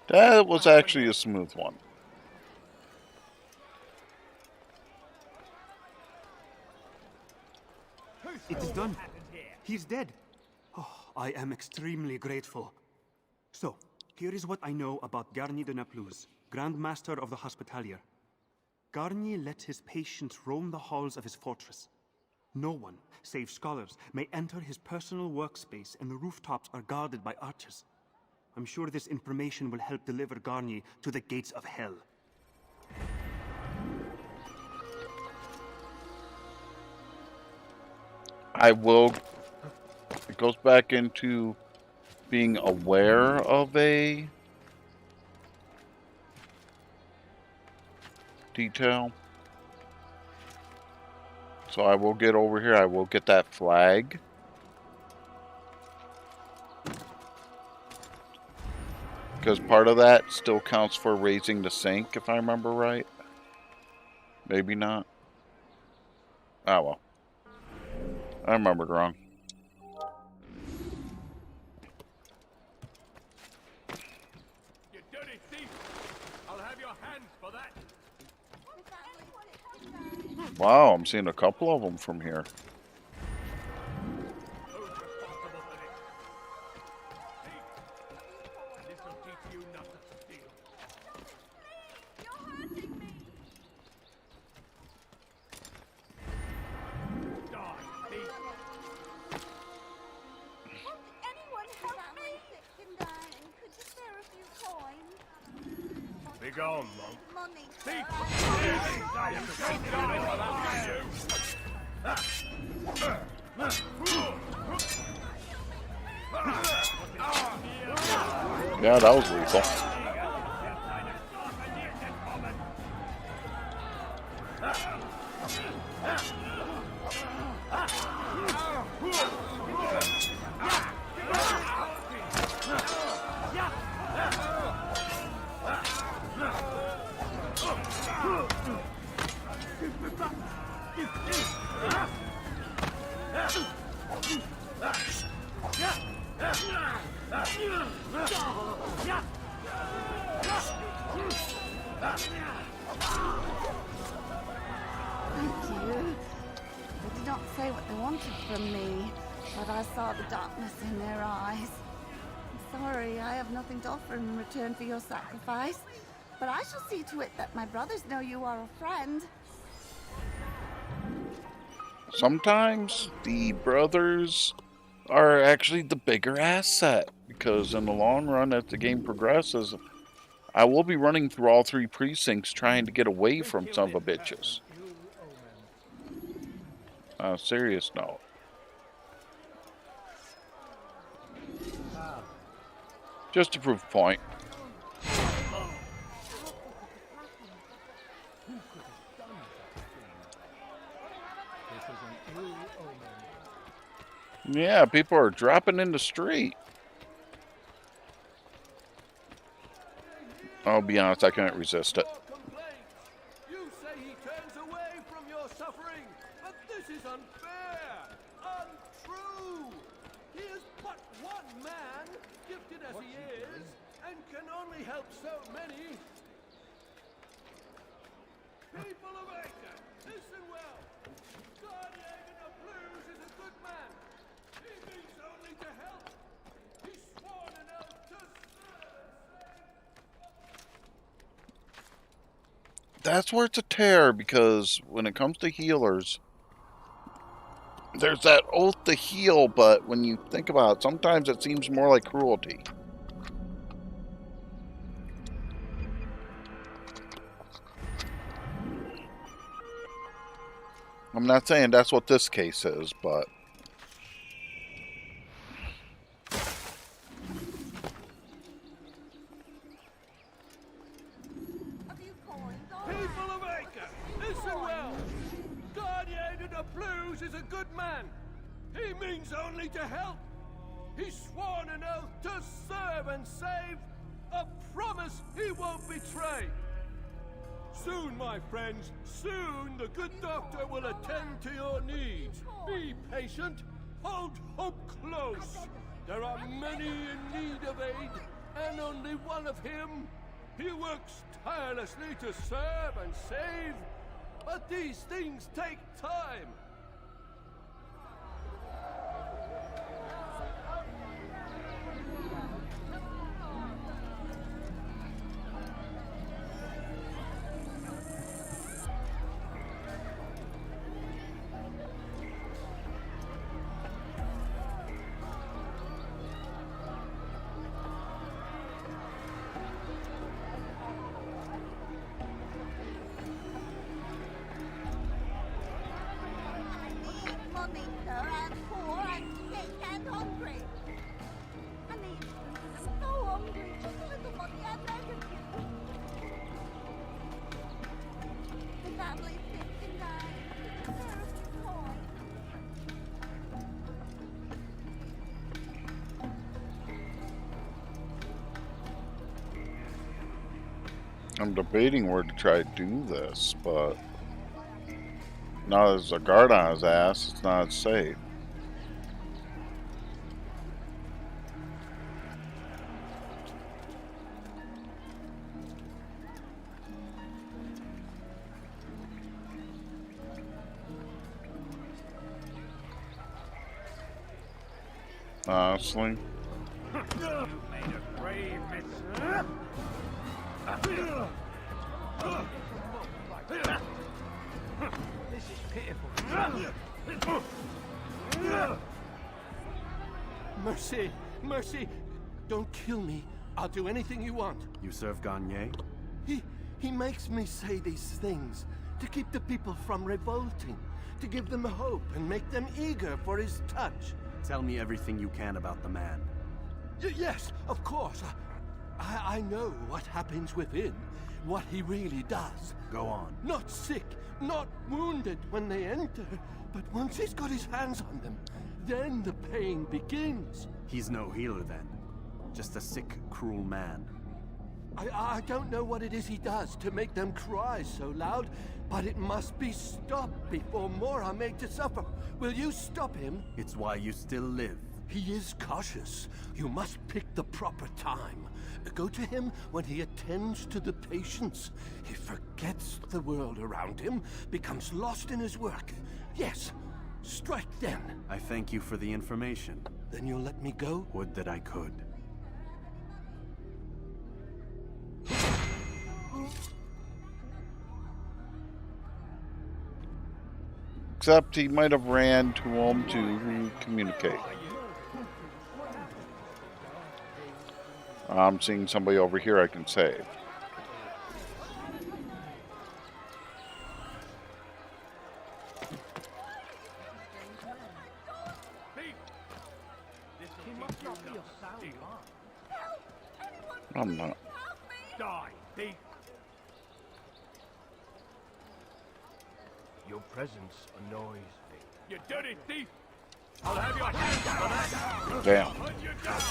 That was actually a smooth one. It is done. He's dead. Oh, I am extremely grateful. So, here is what I know about Garnier de Naplouse, Grand Master of the Hospitalier. Garnier lets his patients roam the halls of his fortress. No one, save scholars, may enter his personal workspace, and the rooftops are guarded by archers. I'm sure this information will help deliver Garnier to the gates of hell. I will. It goes back into being aware of a detail. So I will get over here. I will get that flag. Because part of that still counts for raising the sink, if I remember right. Maybe not. Oh well. I remembered wrong. Wow, I'm seeing a couple of them from here. Be gone, monk. Money. Yeah, that was lethal. Thank you. They did not say what they wanted from me, but I saw the darkness in their eyes. I'm sorry, I have nothing to offer in return for your sacrifice, but I shall see to it that my brothers know you are a friend. Sometimes the brothers are actually the bigger asset, because in the long run, as the game progresses, I will be running through all 3 precincts trying to get away from some of the bitches. On a serious note. Just to prove a point. Yeah, people are dropping in the street. I'll be honest, I couldn't resist it. You say he turns away from your suffering, but this is unfair, untrue. He is but one man, gifted as he is, and can only help so many. People of Acre, listen well. Guardian of Blues is a good man. He means only to help. He's sworn an oath to serve. That's where it's a tear, because when it comes to healers, there's that oath to heal, but when you think about it, sometimes it seems more like cruelty. I'm not saying that's what this case is, but... People of Acre, listen well. Guardian of Blues is a good man. He means only to help. He's sworn an oath to serve and save. A promise he won't betray. Soon, my friends, soon the good doctor will attend to your needs. Be patient. Hold hope close. There are many in need of aid, and only one of him. He works tirelessly to serve and save, but these things take time. Money, sir. I'm poor and sick and hungry. I need I'm so hungry. Just a little money, I beg of you. The family's sick and dying. Could you spare a few coins? I'm debating where to try to do this, but... now there's a guard on his ass, it's not safe. Honestly. You made a brave miss. This is pitiful. Mercy! Mercy! Don't kill me. I'll do anything you want. You serve Garnier? He makes me say these things to keep the people from revolting, to give them hope and make them eager for his touch. Tell me everything you can about the man. Yes, of course. I know what happens within, what he really does. Go on. Not sick, not wounded when they enter, but once he's got his hands on them, then the pain begins. He's no healer then. Just a sick, cruel man. I don't know what it is he does to make them cry so loud, but it must be stopped before more are made to suffer. Will you stop him? It's why you still live. He is cautious. You must pick the proper time. Go to him when he attends to the patients. He forgets the world around him, becomes lost in his work. Yes, strike then. I thank you for the information. Then you'll let me go? Would that I could. Except he might have ran to him to communicate. I'm seeing somebody over here I can save. I'm not. Die, thief! Your presence annoys me. You dirty thief! I'll have your hands on that! Damn. Hunt you down!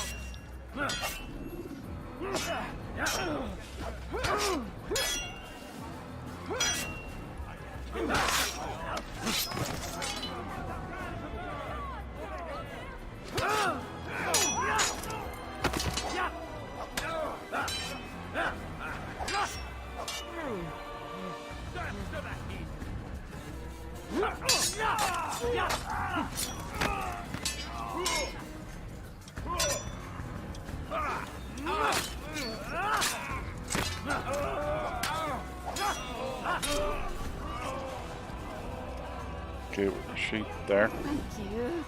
Okay, was she there? Thank you.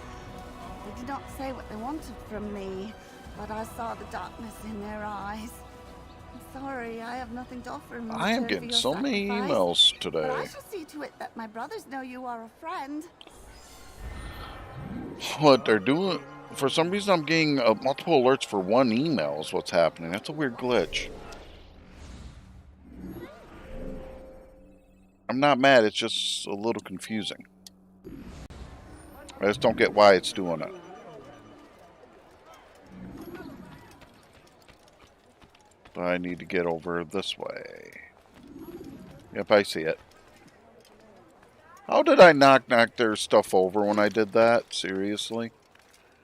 They did not say what they wanted from me, but I saw the darkness in their eyes. I'm sorry, I have nothing to offer in I am return for getting your so many sacrifice, emails but I today. shall see to it that my brothers know you are a friend. What they're doing, for some reason I'm getting multiple alerts for one email is what's happening. That's a weird glitch. I'm not mad, it's just a little confusing. I just don't get why it's doing it. But I need to get over this way. Yep, I see it. How did I knock their stuff over when I did that? Seriously?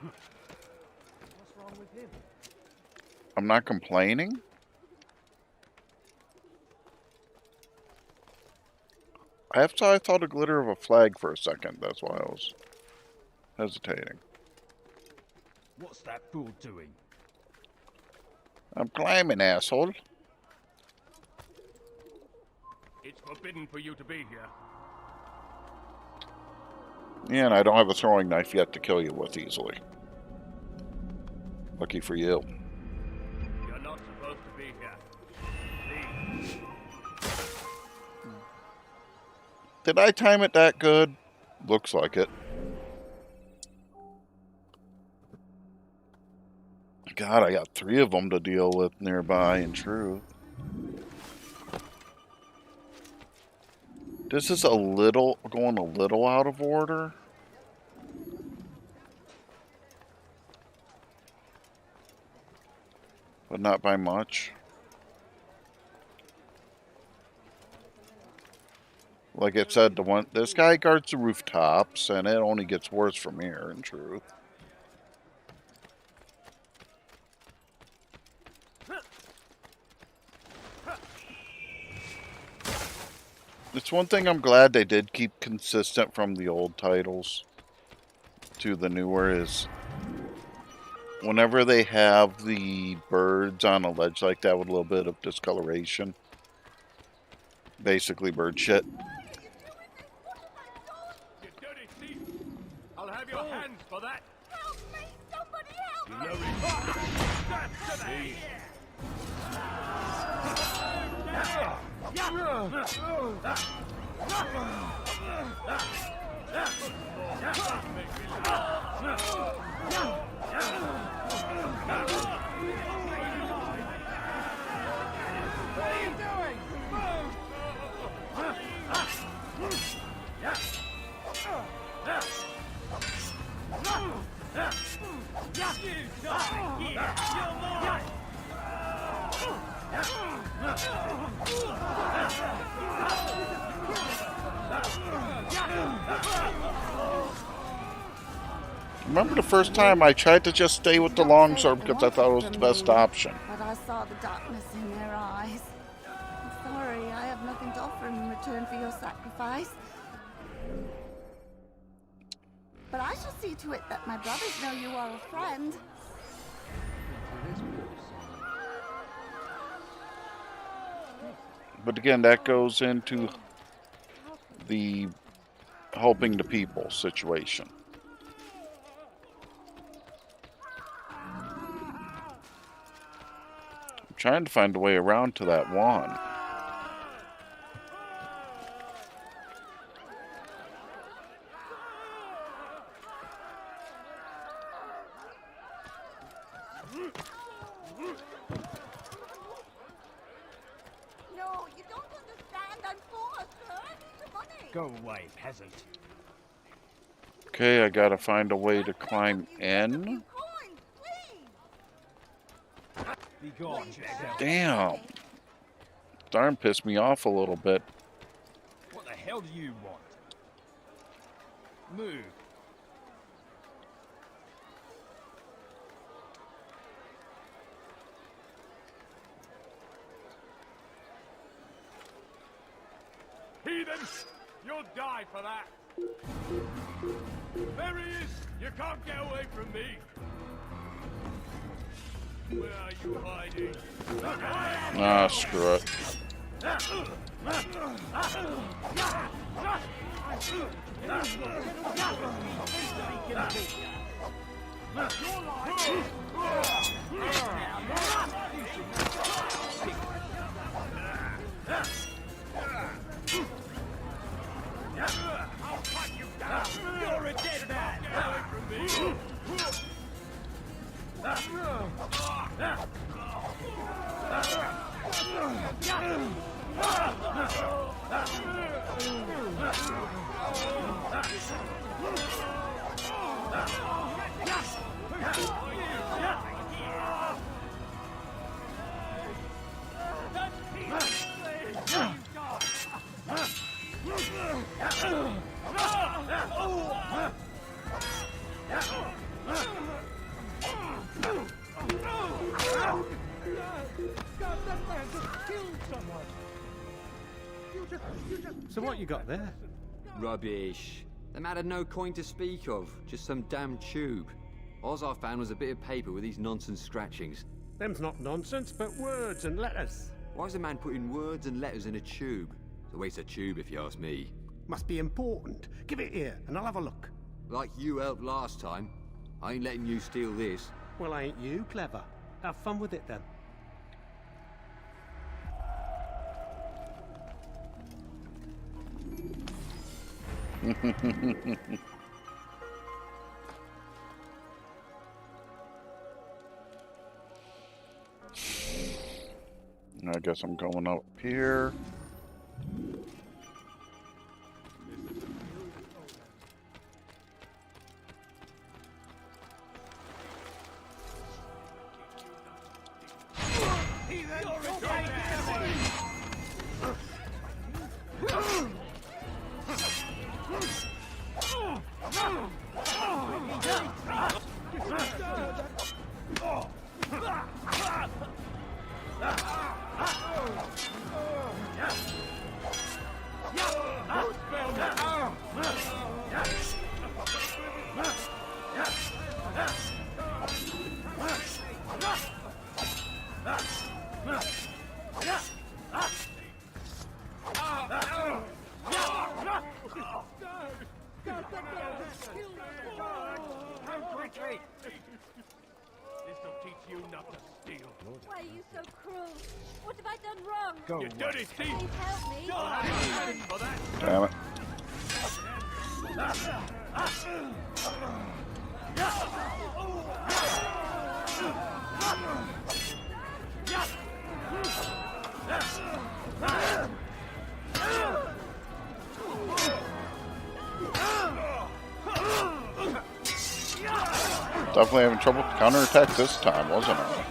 What's wrong with him? I'm not complaining? I thought a glitter of a flag for a second. That's why I was hesitating. What's that fool doing? I'm climbing, asshole. It's forbidden for you to be here. Yeah, and I don't have a throwing knife yet to kill you with easily. Lucky for you. You're not supposed to be here. Leave. Did I time it that good? Looks like it. God, I got 3 of them to deal with nearby, in truth. This is going a little out of order. But not by much. Like it said, this guy guards the rooftops, and it only gets worse from here, in truth. It's one thing I'm glad they did keep consistent from the old titles to the newer is whenever they have the birds on a ledge like that with a little bit of discoloration, basically bird shit. You dirty thief! I'll have your hands for that! Help me! Somebody help You know it. That's to the head. What are you doing? Remember the first time I tried to just stay with the longsword because I thought it was the best option. But I saw the darkness in their eyes. I'm sorry, I have nothing to offer in return for your sacrifice. But I shall see to it that my brothers know you are a friend. But again, that goes into the helping the people situation. I'm trying to find a way around to that wand. No, you don't understand. I'm poor, sir. I need the money. Go away, peasant. Okay, I gotta find a way to climb in. Be gone, beggar. Damn. Darn pissed me off a little bit. What the hell do you want? Move. Heathen! You'll die for that! There he is! You can't get away from me! Where are you hiding? Ah, screw it. I'll cut you down. You're a dead man. Get away from me. So what you got there? Rubbish. The man had no coin to speak of, just some damn tube. All I found was a bit of paper with these nonsense scratchings. Them's not nonsense, but words and letters. Why is a man putting words and letters in a tube? It's a waste of tube, if you ask me. Must be important. Give it here, and I'll have a look. Like you helped last time. I ain't letting you steal this. Well, ain't you clever? Have fun with it, then. I guess I'm going up here. Why are you so cruel? What have I done wrong? Go you dirty thief! Please help me. For that. Damn it. Definitely having trouble with counterattack this time, wasn't I?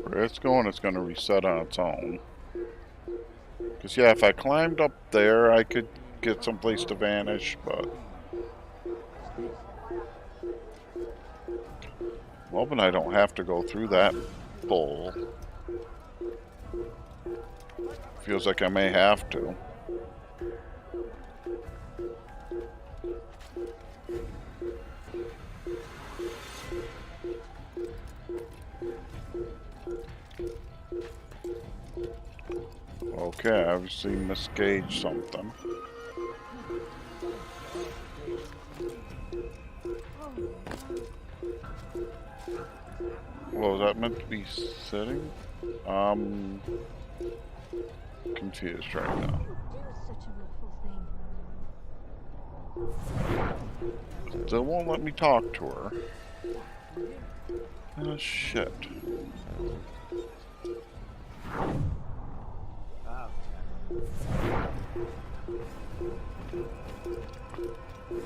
Where it's going to reset on its own. Because, yeah, if I climbed up there, I could get someplace to vanish, but... I'm hoping I don't have to go through that bowl. Feels like I may have to. Okay, obviously misgauged something. What was that meant to be sitting? Confused right now. Still won't let me talk to her. Oh shit.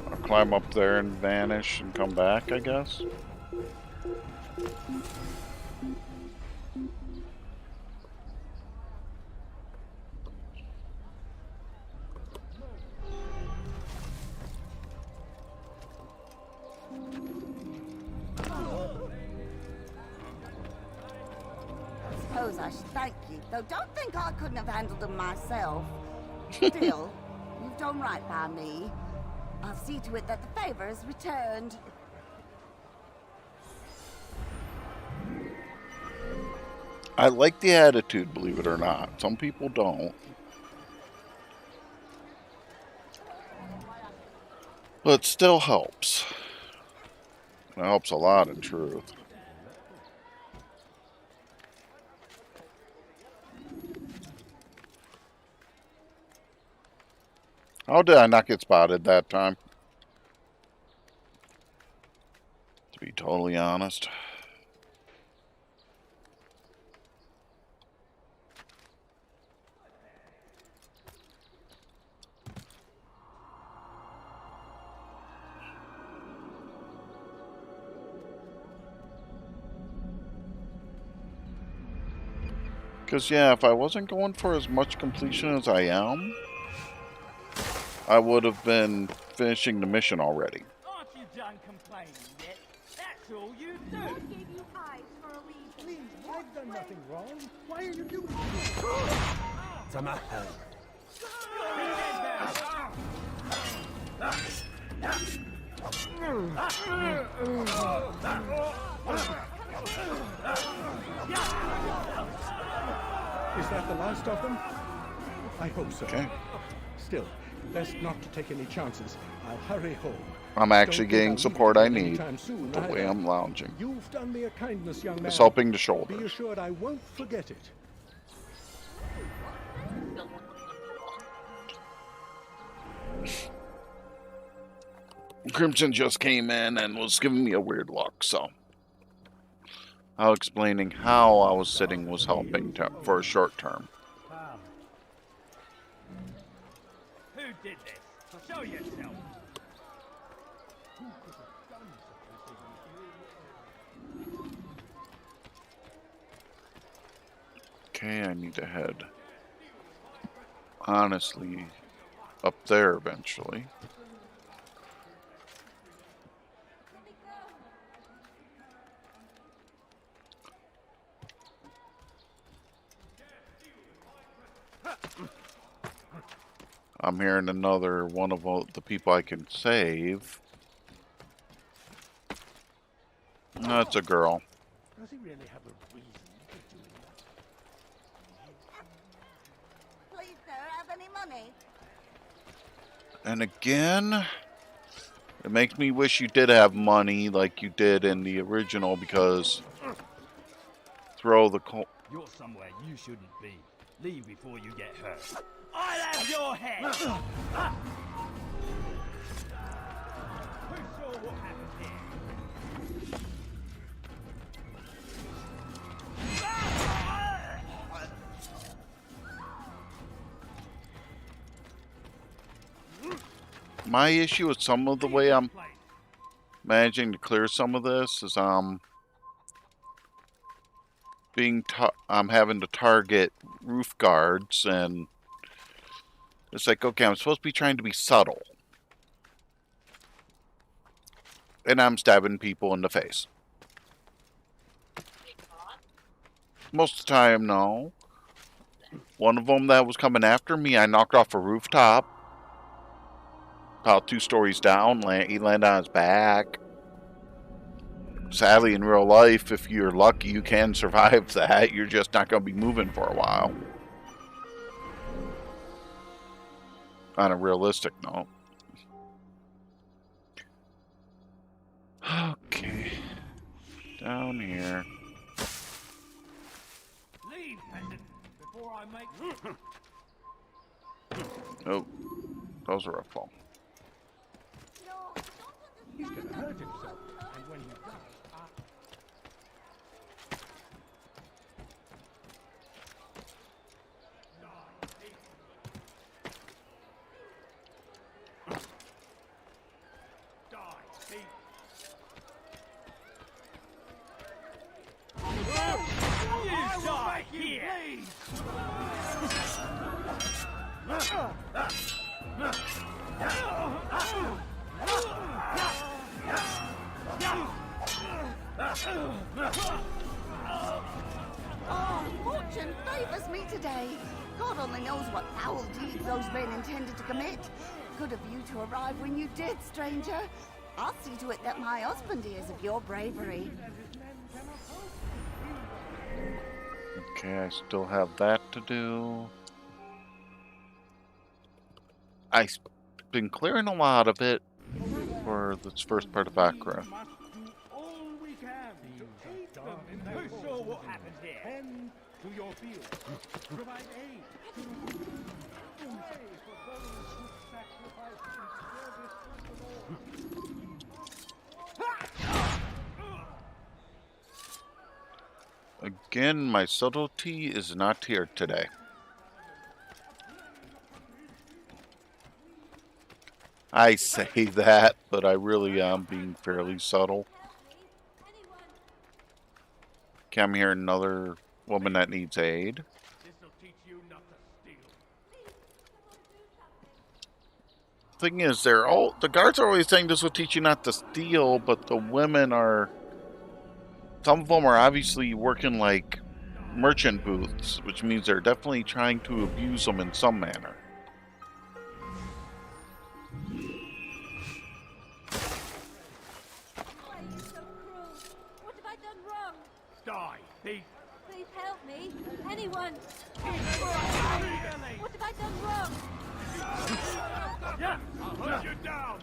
I'll climb up there and vanish and come back, I guess. Suppose I should thank you, though don't think I couldn't have handled them myself. Still, you've done right by me. I'll see to it that the favor is returned. I like the attitude, believe it or not. Some people don't. But it still helps. It helps a lot, in truth. How did I not get spotted that time? To be totally honest. Because, yeah, if I wasn't going for as much completion as I am, I would have been finishing the mission already. Aren't you done complaining yet? That's all you do. I gave you eyes for a reason. Please, I've done nothing wrong. Why are you doing Is that the last of them? I hope so. Okay. Still, best not to take any chances. I'll hurry home. I'm actually Don't think getting I'll support leave I you need anytime soon, the way either. I'm lounging. You've done me a kindness, young man. It's helping the Be shoulders. assured I won't forget it. Crimson just came in and was giving me a weird look, so how explaining how I was sitting was helping for a short term. Who did this? Show yourself. Okay, I need to head honestly up there eventually. I'm hearing another one of the people I can save. No, it's a girl. Does he really have a reason for doing that? Please, sir, have any money? And again, it makes me wish you did have money like you did in the original, because throw the coal. You're somewhere you shouldn't be. Leave before you get hurt. I'll have your head! Who's sure what happened here? My issue with some of the way I'm managing to clear some of this is I'm having to target roof guards, and it's like, okay, I'm supposed to be trying to be subtle, and I'm stabbing people in the face. Most of the time, no. One of them that was coming after me, I knocked off a rooftop. About 2 stories down, he landed on his back. Sadly, in real life, if you're lucky, you can survive that. You're just not going to be moving for a while. On a realistic note. Okay. Down here. Leave, peasant, before I make... Oh, those are a fall. He's gonna hurt himself, and when he does, Oh, fortune favors me today. God only knows what foul deeds those men intended to commit. Good of you to arrive when you did, stranger. I'll see to it that my husband hears of your bravery. Okay, I still have that to do. I've been clearing a lot of it for this first part of Accra. who's sure what happened here? Tend to your field. Provide aid. Pray for those who sacrifice in service of the Lord. Again, my subtlety is not here today. I say that, but I really am being fairly subtle. Okay, I'm hearing another woman that needs aid. This'll teach you not to steal. Thing is, the guards are always saying this will teach you not to steal, but the women are, some of them are obviously working like merchant booths, which means they're definitely trying to abuse them in some manner. What have I done wrong? Die, thief! Please help me. Anyone. What have I done wrong? Yeah, I'll hunt you down!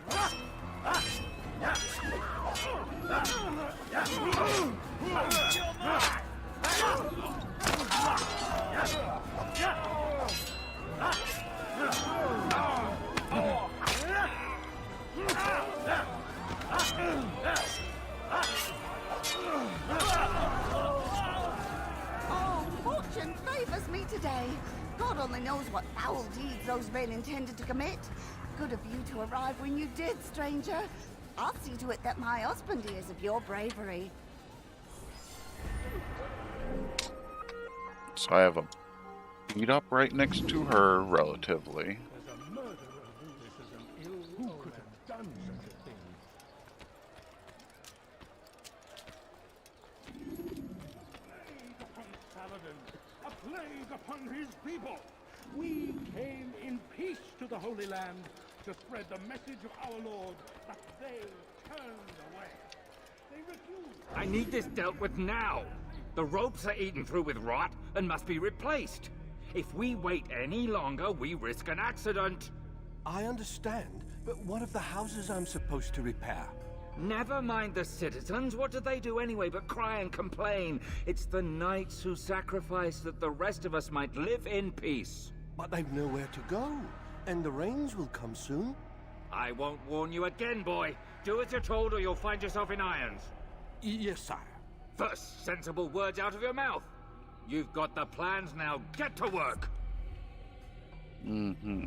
Oh, fortune favors me today. God only knows what foul deeds those men intended to commit. Good of you to arrive when you did, stranger. I'll see to it that my husband hears of your bravery. So I have a beat up right next to her, relatively. There's a murderer plague upon his people. We came in peace to the Holy Land to spread the message of our Lord, but they turned away. They refused. I need this dealt with now. The ropes are eaten through with rot and must be replaced. If we wait any longer, we risk an accident. I understand, but what of the houses I'm supposed to repair? Never mind the citizens. What do they do anyway but cry and complain? It's the knights who sacrifice that the rest of us might live in peace. But they've nowhere to go, and the rains will come soon. I won't warn you again, boy. Do as you're told or you'll find yourself in irons. Yes, sire. First, sensible words out of your mouth. You've got the plans, now get to work. Mm-hmm.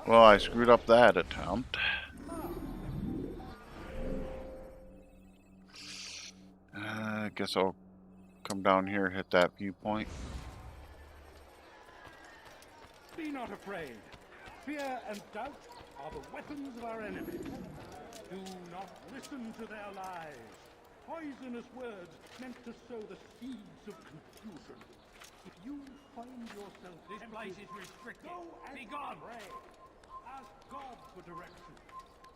Well, I screwed up that attempt. I guess I'll come down here, hit that viewpoint. Be not afraid. Fear and doubt are the weapons of our enemies. Do not listen to their lies. Poisonous words meant to sow the seeds of confusion. If you find yourself this place is restricted. Go and be gone. Pray. Ask God for direction.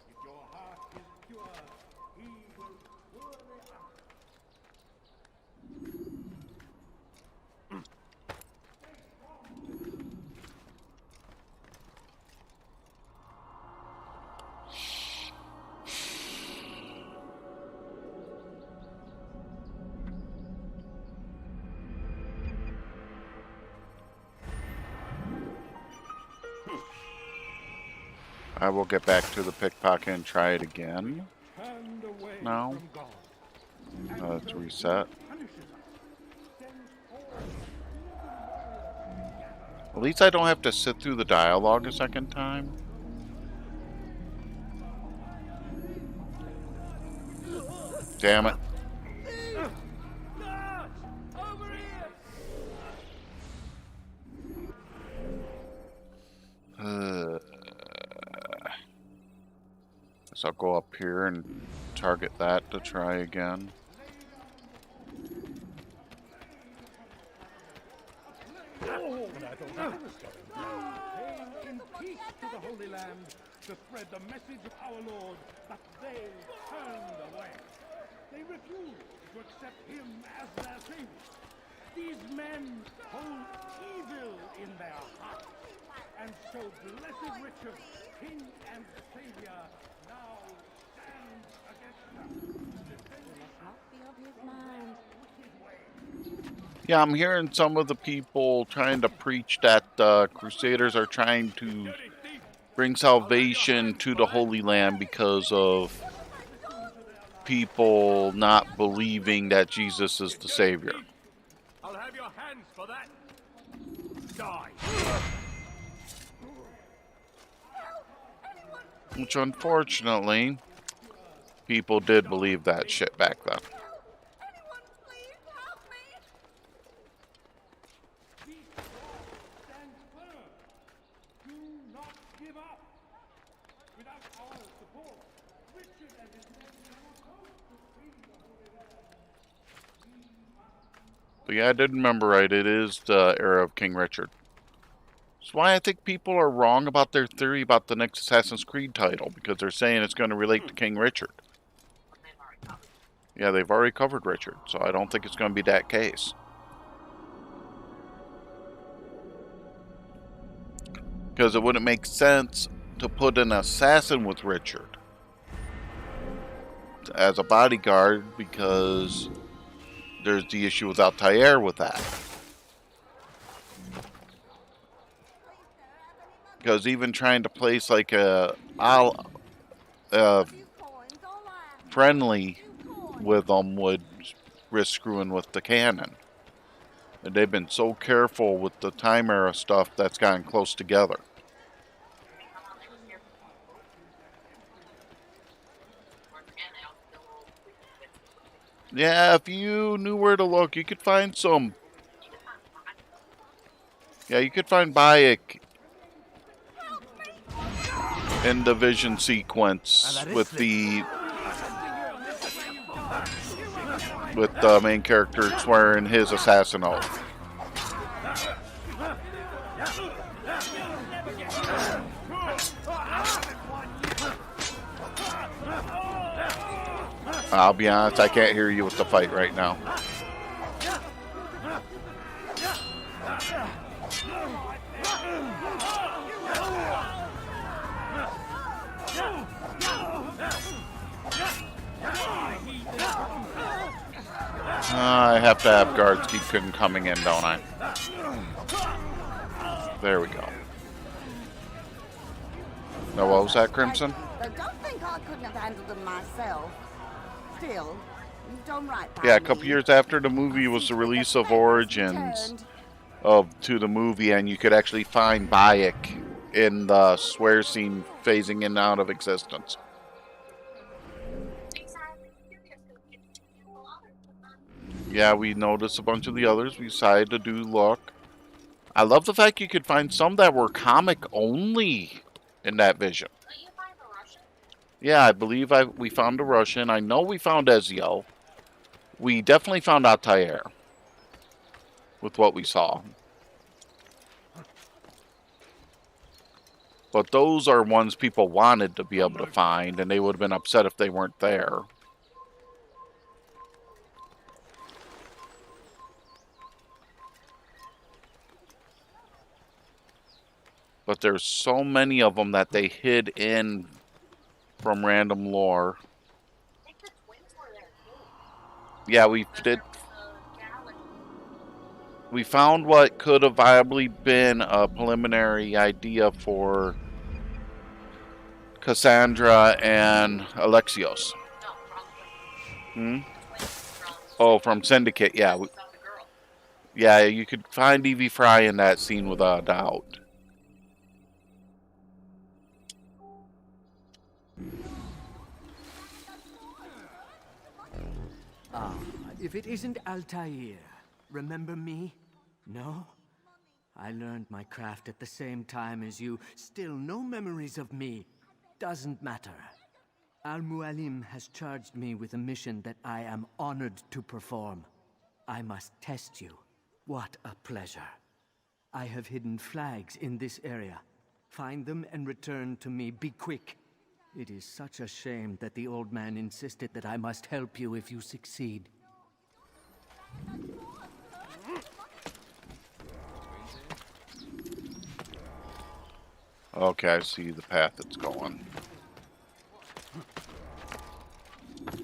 If your heart is pure, He will surely act. I will get back to the pickpocket and try it again. Now, let's reset. At least I don't have to sit through the dialogue a second time. Damn it. Guess I'll go up here and target that to try again. In peace to the Holy Land to spread the message of our Lord, but they turned away. They refused to accept him as their savior. These men hold evil in their hearts, and so blessed Richard, King and Savior, now stands against them. Yeah, I'm hearing some of the people trying to preach that Crusaders are trying to bring salvation to the Holy Land because of people not believing that Jesus is the Savior. I'll have your hands for that. Die. Which, unfortunately, people did believe that shit back then. But yeah, I did remember right, it is the era of King Richard. That's why I think people are wrong about their theory about the next Assassin's Creed title, because they're saying it's going to relate to King Richard. Yeah, they've already covered Richard, so I don't think it's going to be that case. Because it wouldn't make sense to put an assassin with Richard as a bodyguard, because there's the issue with Altair with that. Because even trying to place like a friendly with them would risk screwing with the canon. And they've been so careful with the time era stuff that's gotten close together. Yeah, if you knew where to look, you could find some. Yeah, you could find Bayek in the vision sequence with the main character swearing his assassin oath. I'll be honest, I can't hear you with the fight right now. I have to have guards keep coming in, don't I? There we go. Now, what was that, Crimson? I don't think I couldn't have handled them myself. Still, you've done right by Yeah, a couple years after the movie was the release of Origins to the movie, and you could actually find Bayek in the swear scene phasing in and out of existence. Yeah, we noticed a bunch of the others. We decided to do luck. I love the fact you could find some that were comic only in that vision. Yeah, I believe we found a Russian. I know we found Ezio. We definitely found Altair with what we saw. But those are ones people wanted to be able to find, and they would have been upset if they weren't there. But there's so many of them that they hid in from random lore. Yeah, we did. We found what could have viably been a preliminary idea for Cassandra and Alexios. Oh, from Syndicate, yeah. Yeah, you could find Evie Fry in that scene without a doubt. Ah, if it isn't Altair, remember me? No? I learned my craft at the same time as you. Still no memories of me. Doesn't matter. Al-Mualim has charged me with a mission that I am honored to perform. I must test you. What a pleasure. I have hidden flags in this area. Find them and return to me. Be quick. It is such a shame that the old man insisted that I must help you if you succeed. Okay, I see the path it's going.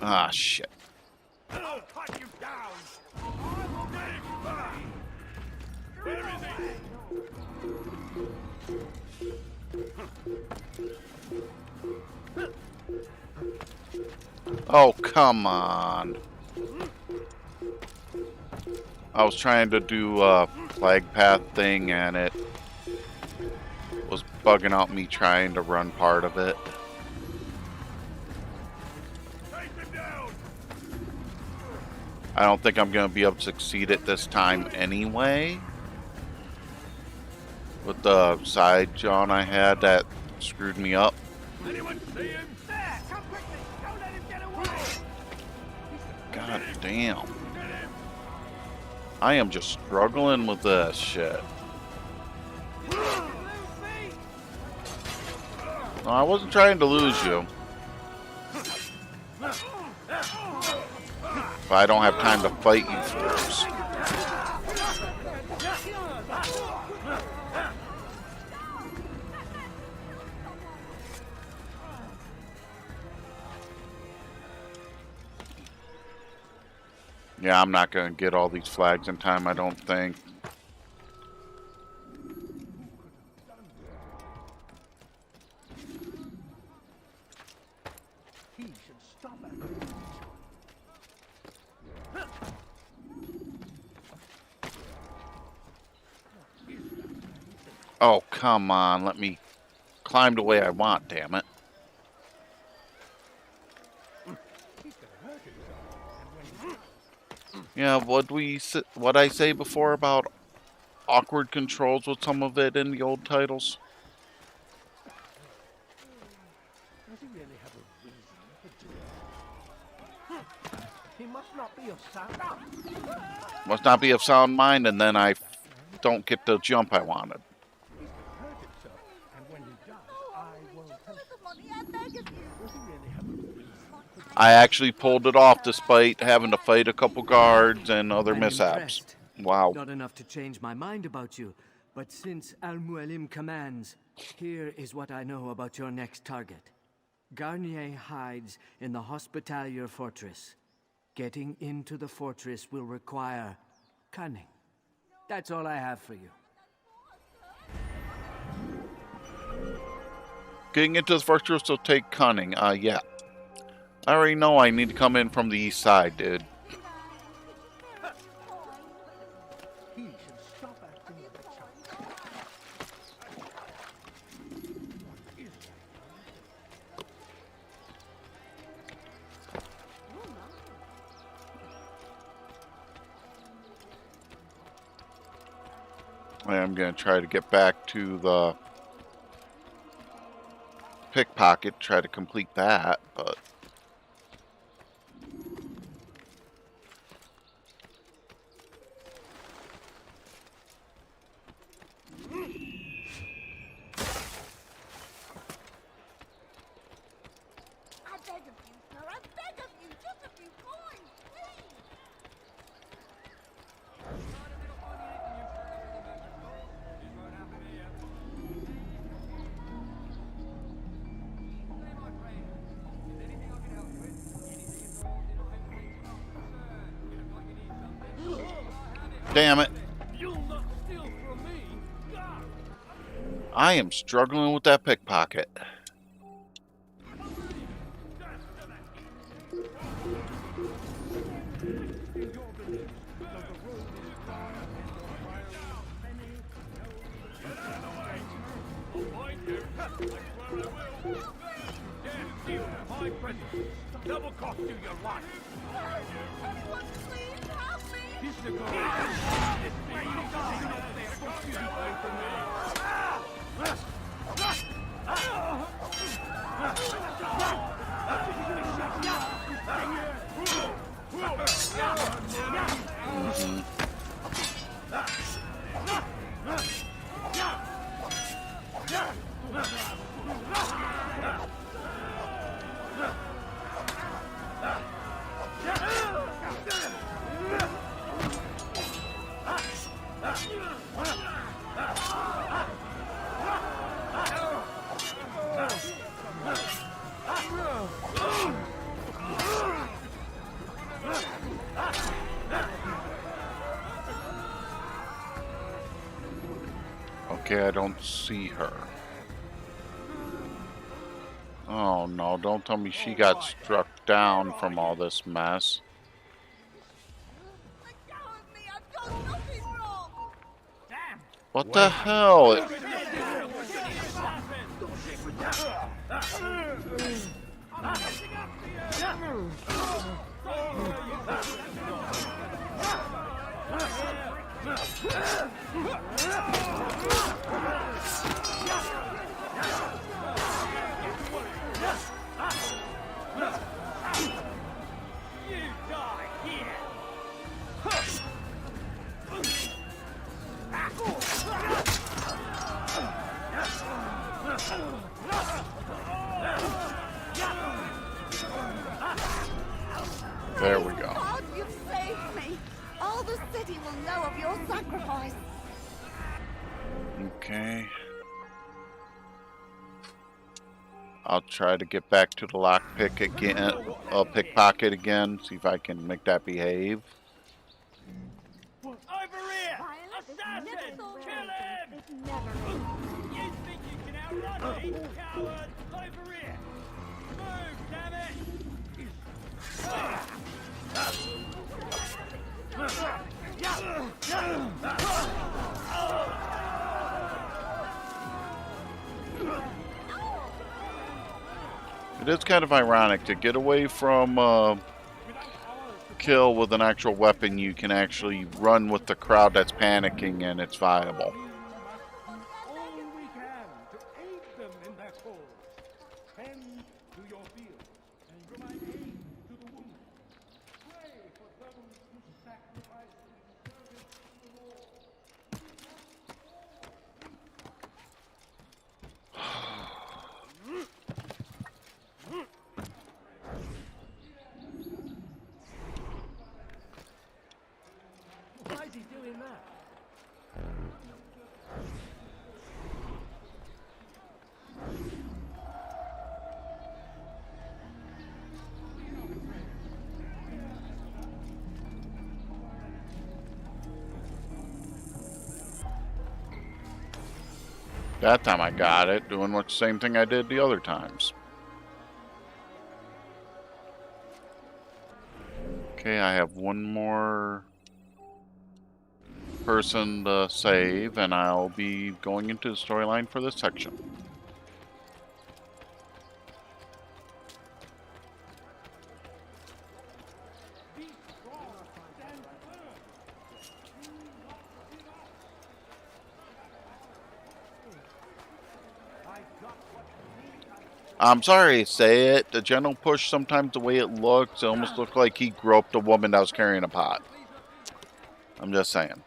Ah, shit. I'll cut you down. Where is he? Oh, come on. I was trying to do a flag path thing and it was bugging out me trying to run part of it. I don't think I'm going to be able to succeed it this time anyway. With the side John I had that screwed me up. Anyone see him? There, come quickly. Don't let him get away. God damn. I am just struggling with this shit. No, I wasn't trying to lose you. But I don't have time to fight you fools. Yeah, I'm not going to get all these flags in time, I don't think. Oh, come on. Let me climb the way I want, damn it. Yeah, what I say before about awkward controls with some of it in the old titles? He must not be of sound. Must not be of sound mind, and then I don't get the jump I wanted. He's hurt himself, and when he does, I won't help. Does he really have a reason? I actually pulled it off despite having to fight a couple guards and other I'm mishaps. impressed. Wow. Not enough to change my mind about you, but since Al-Mualim commands, here is what I know about your next target. Garnier hides in the Hospitalier Fortress. Getting into the fortress will require cunning. That's all I have for you. Getting into the fortress will take cunning. Yeah. I already know I need to come in from the east side, dude. He should stop acting like a child. What is I'm going to try to get back to the pickpocket, try to complete that, but... Damn it. I am struggling with that pickpocket. Double cost you your life. Anyone please help me? He's the guy. Okay, I don't see her. Oh no, don't tell me she got struck down from all this mess. What the hell? There we go. God, you've saved me. All the city will know of your sacrifice. Okay. I'll try to get back to the lockpick again, pickpocket again, see if I can make that behave. Over here! Assassin! Kill him! You think you can outrun me, coward? Over here! Move, damn it! It is kind of ironic to get away from kill with an actual weapon. You can actually run with the crowd that's panicking, and it's viable. All we can to aid them in that cause. Tend to your field. provide aid to the wounded. Pray for those who sacrifice in service to the Lord. Why is he doing that? That time I got it, doing the same thing I did the other times. Okay, I have one more person to save, and I'll be going into the storyline for this section. I'm sorry to say it, the gentle push, sometimes the way it looks, it almost looked like he groped a woman that was carrying a pot. I'm just saying.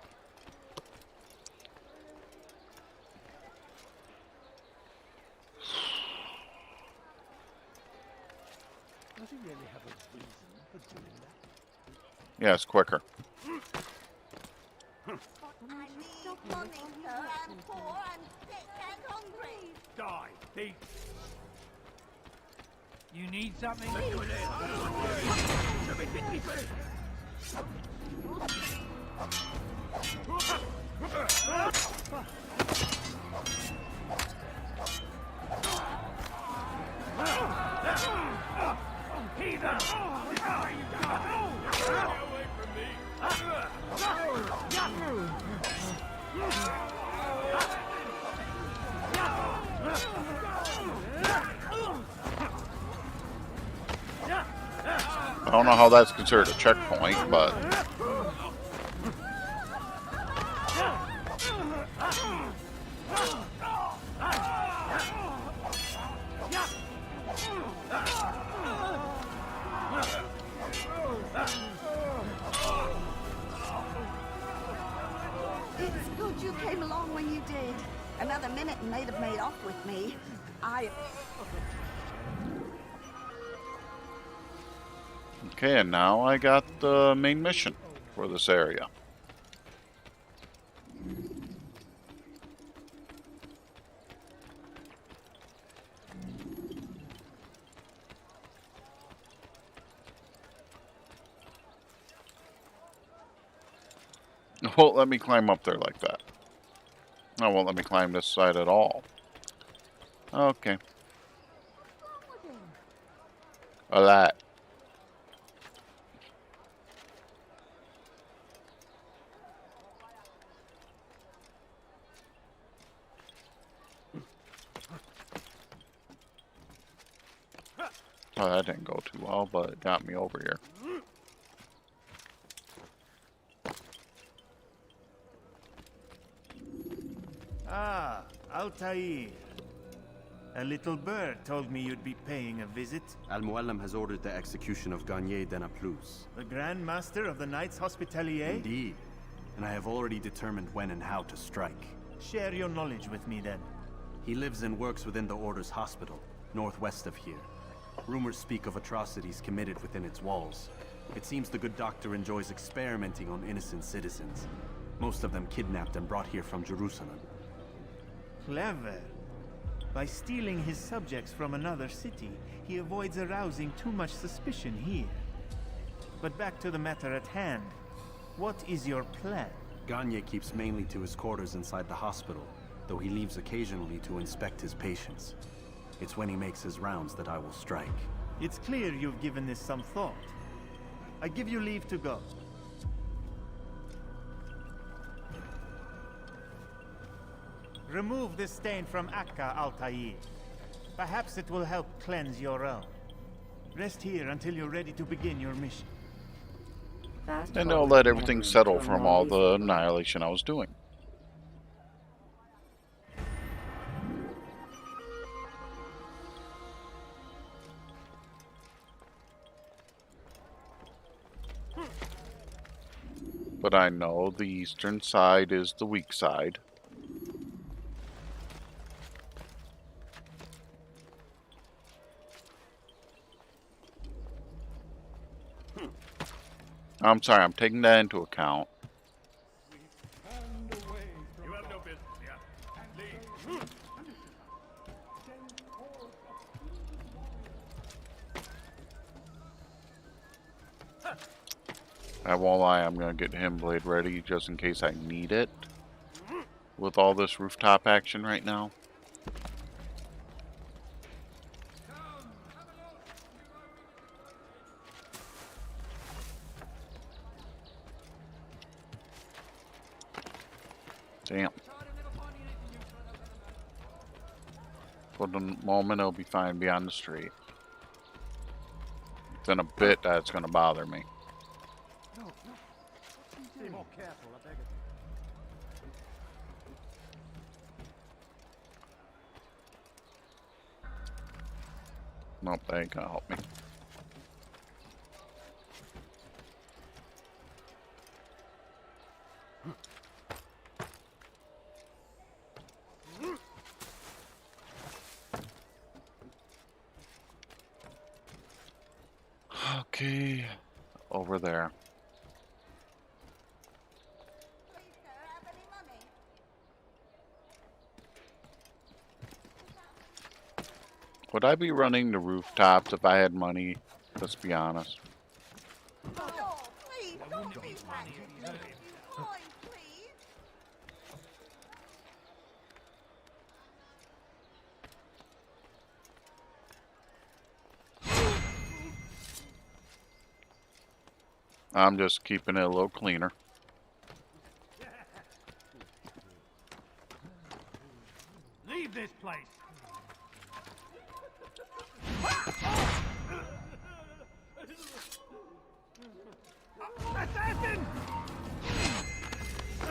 Does he really have a reason for doing that? Yeah, it's quicker. I need money, sir. I'm poor, I'm sick and hungry. Die, thief! You need something? I don't know how that's considered a checkpoint, but... It's good you came along when you did. Another minute and they'd have made off with me. Okay, and now I got the main mission for this area. It won't let me climb up there like that. It won't let me climb this side at all. Okay. A lot. Oh, that didn't go too well, but it got me over here. Ah, Altair. A little bird told me you'd be paying a visit. Al-Muallim has ordered the execution of Garnier de Naplouse. The Grand Master of the Knights Hospitalier? Indeed. And I have already determined when and how to strike. Share your knowledge with me, then. He lives and works within the Order's hospital, northwest of here. Rumors speak of atrocities committed within its walls. It seems the good doctor enjoys experimenting on innocent citizens. Most of them kidnapped and brought here from Jerusalem. Clever. By stealing his subjects from another city, he avoids arousing too much suspicion here. But back to the matter at hand. What is your plan? Garnier keeps mainly to his quarters inside the hospital, though he leaves occasionally to inspect his patients. It's when he makes his rounds that I will strike. It's clear you've given this some thought. I give you leave to go. Remove this stain from Akka, Altair. Perhaps it will help cleanse your own. Rest here until you're ready to begin your mission. And I'll let everything settle from all the annihilation I was doing. But I know the eastern side is the weak side. I'm sorry, I'm taking that into account. You have no business here. Leave. I won't lie, I'm gonna get him blade ready just in case I need it. With all this rooftop action right now. Damn. For the moment, it'll be fine beyond the street. Then a bit that's gonna bother me. Be more careful, I beg of you. Nope, that ain't gonna help me. Okay, over there. Would I be running the rooftops if I had money? Let's be honest. Oh, please, don't be frantic. Fine, please. I'm just keeping it a little cleaner. Leave this place. Assassin!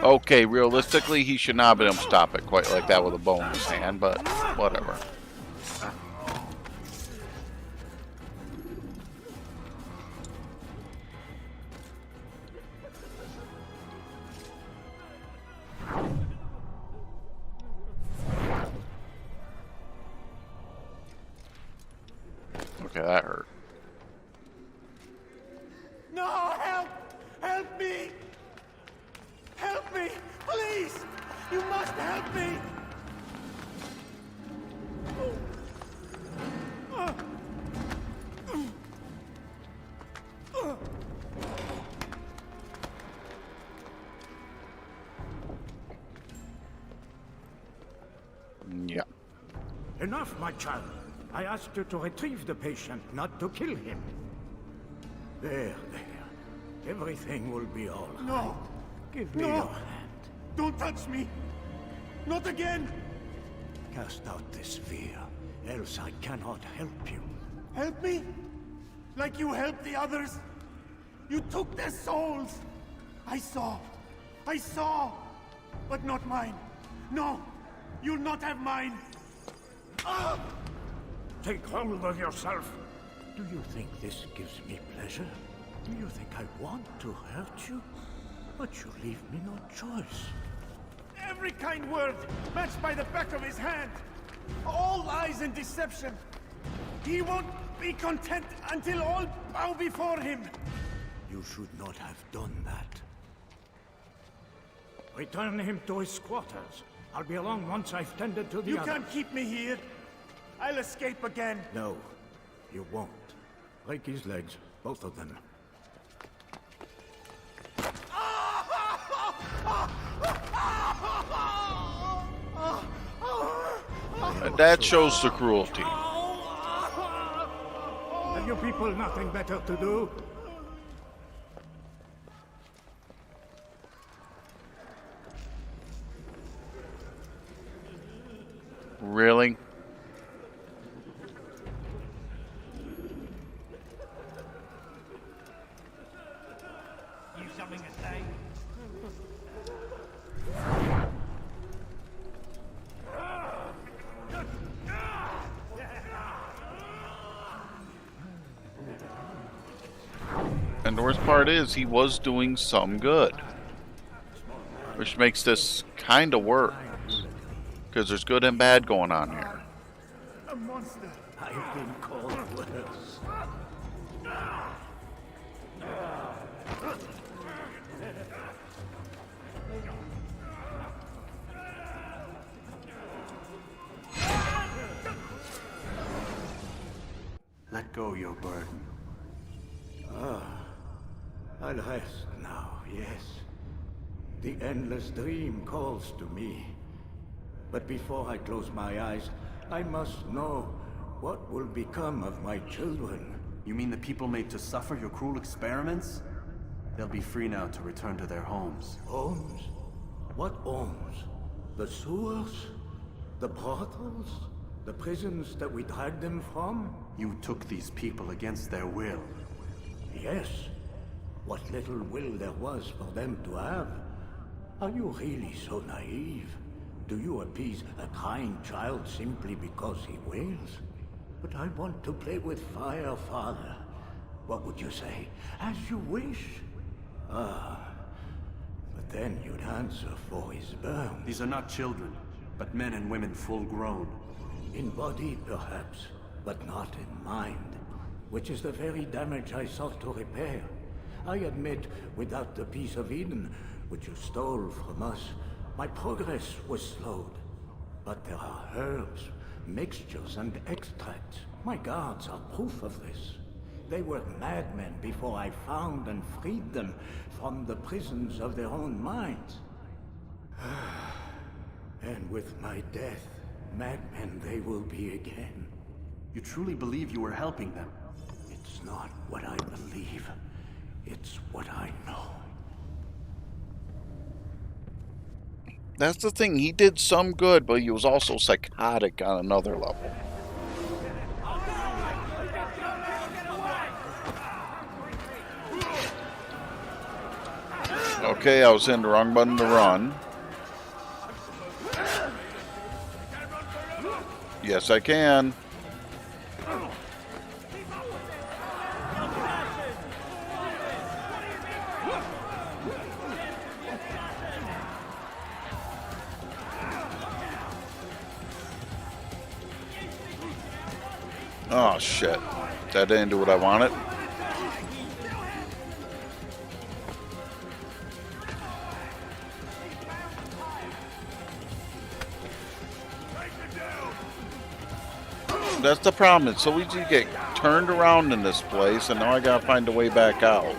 Okay, realistically, he should not have been able to stop it quite like that with a bow in his hand, but whatever. Okay, that hurt. No, help! Help me! Help me! Please! You must help me! Yeah. Enough, my child. I asked you to retrieve the patient, not to kill him. There. Everything will be all right. No! Give me No! your hand. Don't touch me! Not again! Cast out this fear, else I cannot help you. Help me? Like you helped the others? You took their souls! I saw! But not mine! No! You'll not have mine! Ah! Take hold of yourself. Do you think this gives me pleasure? Do you think I want to hurt you? But you leave me no choice. Every kind word matched by the back of his hand! All lies and deception! He won't be content until all bow before him! You should not have done that. Return him to his quarters. I'll be along once I've tended to the You others. can't keep me here! I'll escape again! No, you won't. Break his legs, both of them. That shows the cruelty. Have you people nothing better to do? Really? You something to say? And the worst part is, he was doing some good. Which makes this kind of work. Because there's good and bad going on here. A monster. I've been called worse. Let go your burden. I'll rest now, yes. The endless dream calls to me. But before I close my eyes, I must know what will become of my children. You mean the people made to suffer your cruel experiments? They'll be free now to return to their homes. Homes? What homes? The sewers? The brothels? The prisons that we dragged them from? You took these people against their will. Yes. What little will there was for them to have. Are you really so naive? Do you appease a kind child simply because he wails? But I want to play with fire, Father. What would you say? As you wish. But then you'd answer for his burn. These are not children, but men and women full grown. In body, perhaps, but not in mind. Which is the very damage I sought to repair. I admit, without the piece of Eden, which you stole from us, my progress was slowed. But there are herbs, mixtures, and extracts. My guards are proof of this. They were madmen before I found and freed them from the prisons of their own minds. And with my death, madmen they will be again. You truly believe you were helping them? It's not what I believe. It's what I know. That's the thing. He did some good, but he was also psychotic on another level. Okay, I was hitting the wrong button to run. Yes, I can. Oh, shit. That didn't do what I wanted. That's the problem. It's so easy to get turned around in this place, and now I gotta find a way back out.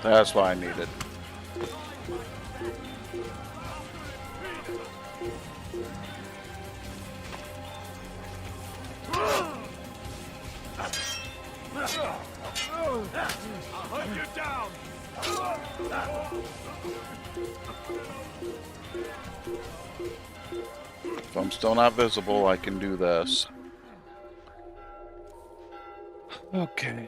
That's what I needed. I'll hunt you down. If I'm still not visible, I can do this. Okay.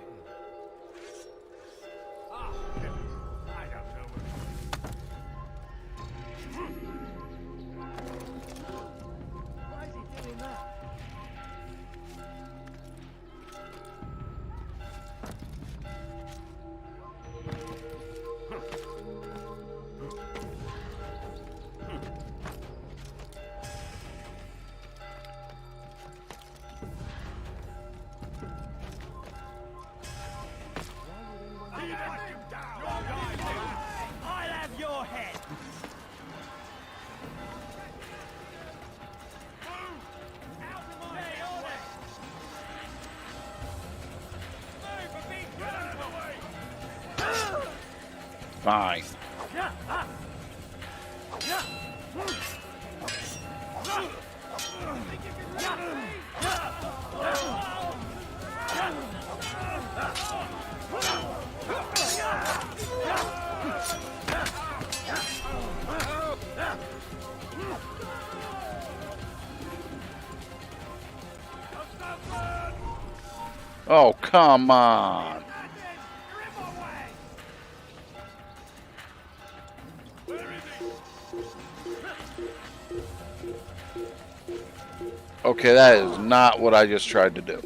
I'll have your head. Fine. Oh, come on. Okay, that is not what I just tried to do.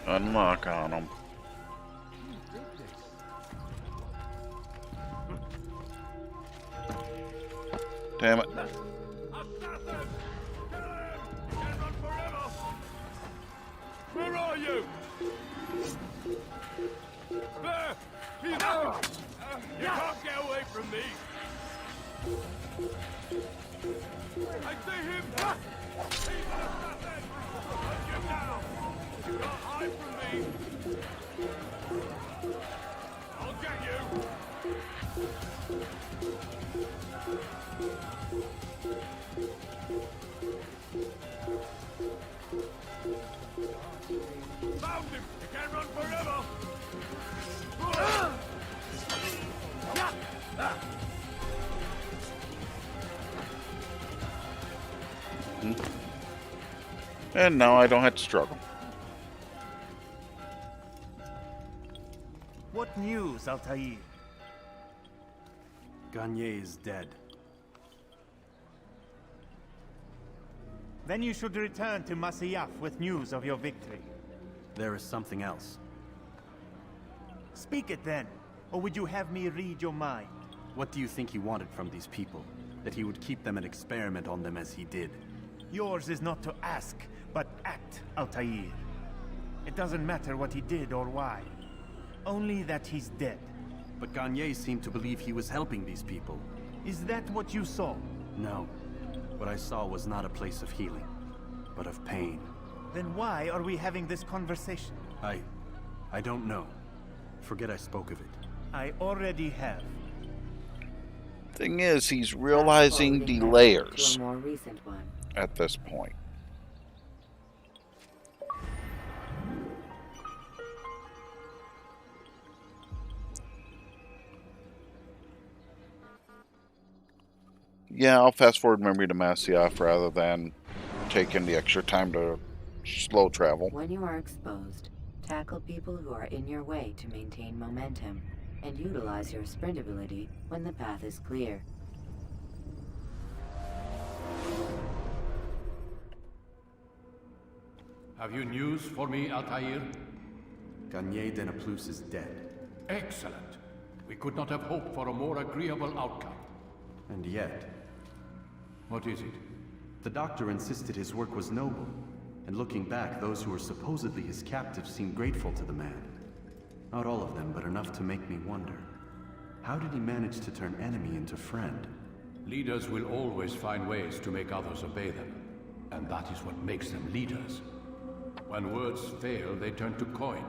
Unlock on them. Damn it. Where are you? There! You can't get away from me! I see him! He's an assassin! Hunt you down! You can't hide from me! I'll get you! Found him! You can't run forever! And now I don't have to struggle. What news, Altair? Garnier is dead. Then you should return to Masyaf with news of your victory. There is something else. Speak it then, or would you have me read your mind? What do you think he wanted from these people? That he would keep them and experiment on them as he did? Yours is not to ask, but act, Altair. It doesn't matter what he did or why. Only that he's dead. But Garnier seemed to believe he was helping these people. Is that what you saw? No. What I saw was not a place of healing, but of pain. Then why are we having this conversation? I don't know. Forget I spoke of it. I already have. Thing is, he's realizing the layers to a more recent one. At this point. Yeah, I'll fast forward memory to Masyaf rather than taking the extra time to slow travel. When you are exposed, tackle people who are in your way to maintain momentum, and utilize your sprint ability when the path is clear. Have you news for me, Altair? Garnier de Naplouse is dead. Excellent. We could not have hoped for a more agreeable outcome. And yet... What is it? The doctor insisted his work was noble. And looking back, those who were supposedly his captives seemed grateful to the man. Not all of them, but enough to make me wonder. How did he manage to turn enemy into friend? Leaders will always find ways to make others obey them. And that is what makes them leaders. When words fail, they turn to coin.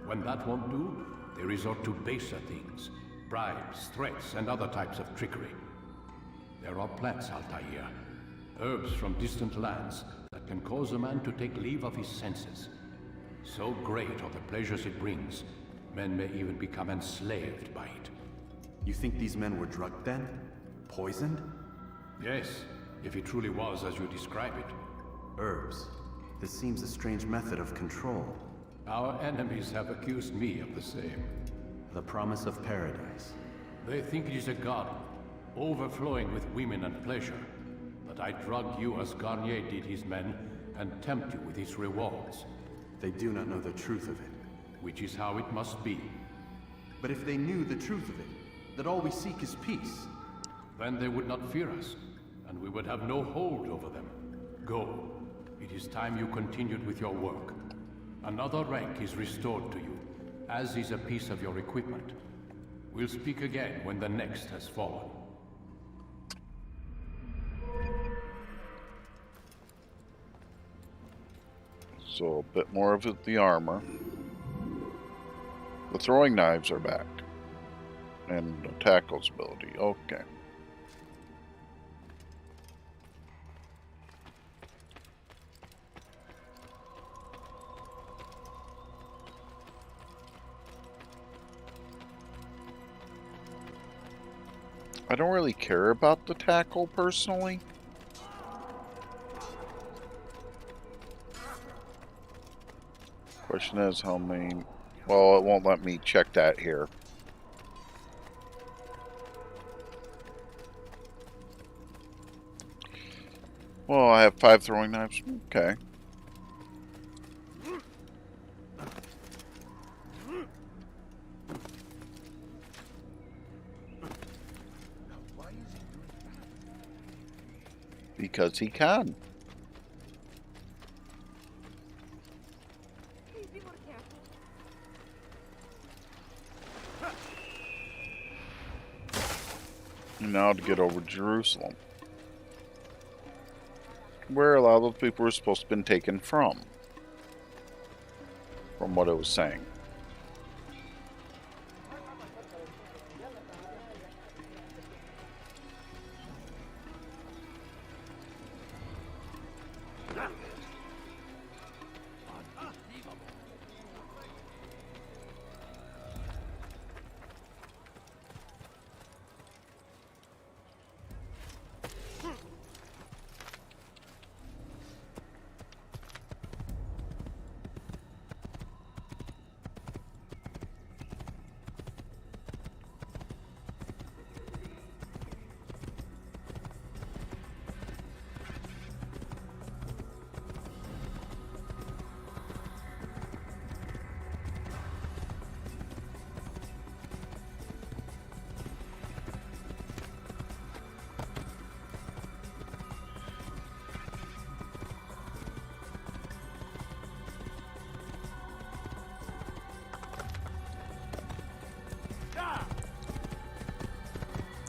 When that won't do, they resort to baser things. Bribes, threats, and other types of trickery. There are plants, Altair. Herbs from distant lands that can cause a man to take leave of his senses. So great are the pleasures it brings, men may even become enslaved by it. You think these men were drugged then? Poisoned? Yes, if it truly was as you describe it. Herbs. This seems a strange method of control. Our enemies have accused me of the same. The promise of paradise. They think it is a god, overflowing with women and pleasure. That I drug you as Garnier did his men, and tempt you with his rewards. They do not know the truth of it. Which is how it must be. But if they knew the truth of it, that all we seek is peace... Then they would not fear us, and we would have no hold over them. Go. It is time you continued with your work. Another rank is restored to you, as is a piece of your equipment. We'll speak again when the next has fallen. So a bit more of the armor. The throwing knives are back. And the tackles ability. Okay. I don't really care about the tackle personally. Question is how many... Well, it won't let me check that here. Well, I have 5 throwing knives. Okay. Because he can. Please be more careful. And now to get over Jerusalem. Where a lot of those people were supposed to have been taken from. From what it was saying.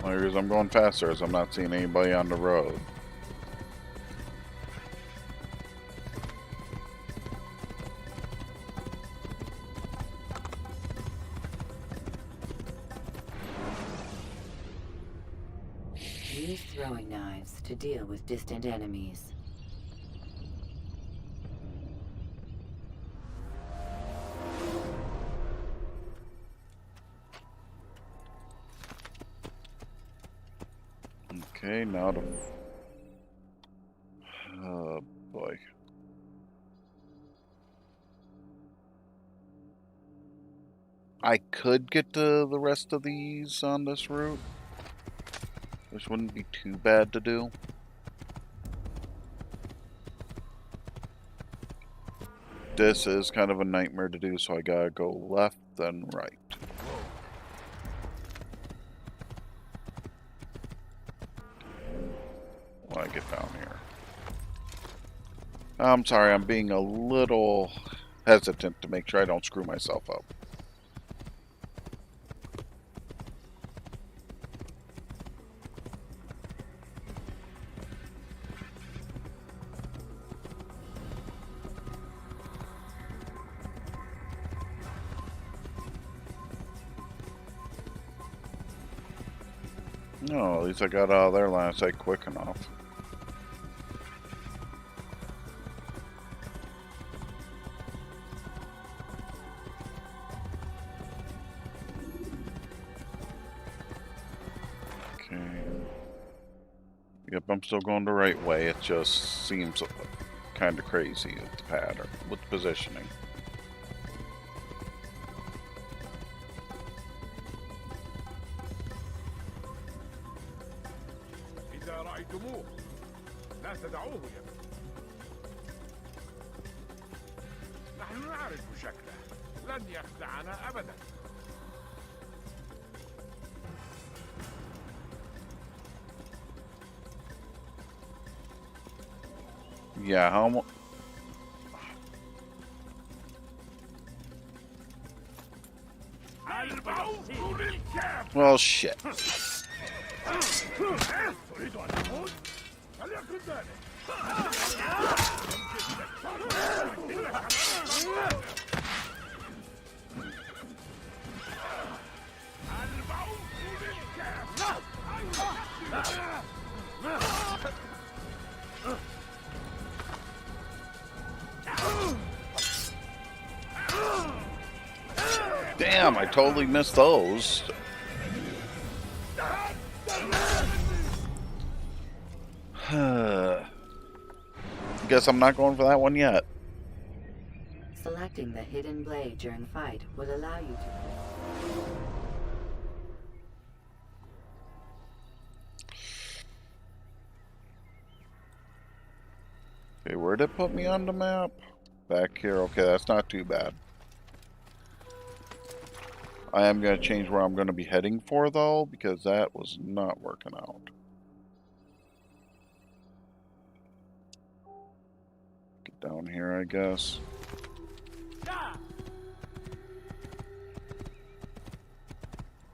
Only reason I'm going faster is I'm not seeing anybody on the road. Use throwing knives to deal with distant enemies. Okay, now to... Oh, boy. I could get to the rest of these on this route. This wouldn't be too bad to do. This is kind of a nightmare to do, so I gotta go left, then right. When I get down here. I'm sorry, I'm being a little hesitant to make sure I don't screw myself up. No, at least I got out of there last night quick enough. Okay. Yep, I'm still going the right way. It just seems kind of crazy with the pattern, with the positioning. إذا رأيتموه لا تدعوه يبكي. نحن نعرف شكله، لن يخدعنا أبدا. Yeah, how Well, shit. Damn, I totally missed those. Guess I'm not going for that one yet. Selecting the hidden blade during fight will allow you to... Okay, where'd it put me on the map? Back here. Okay, that's not too bad. I am going to change where I'm going to be heading for, though, because that was not working out. Get down here, I guess.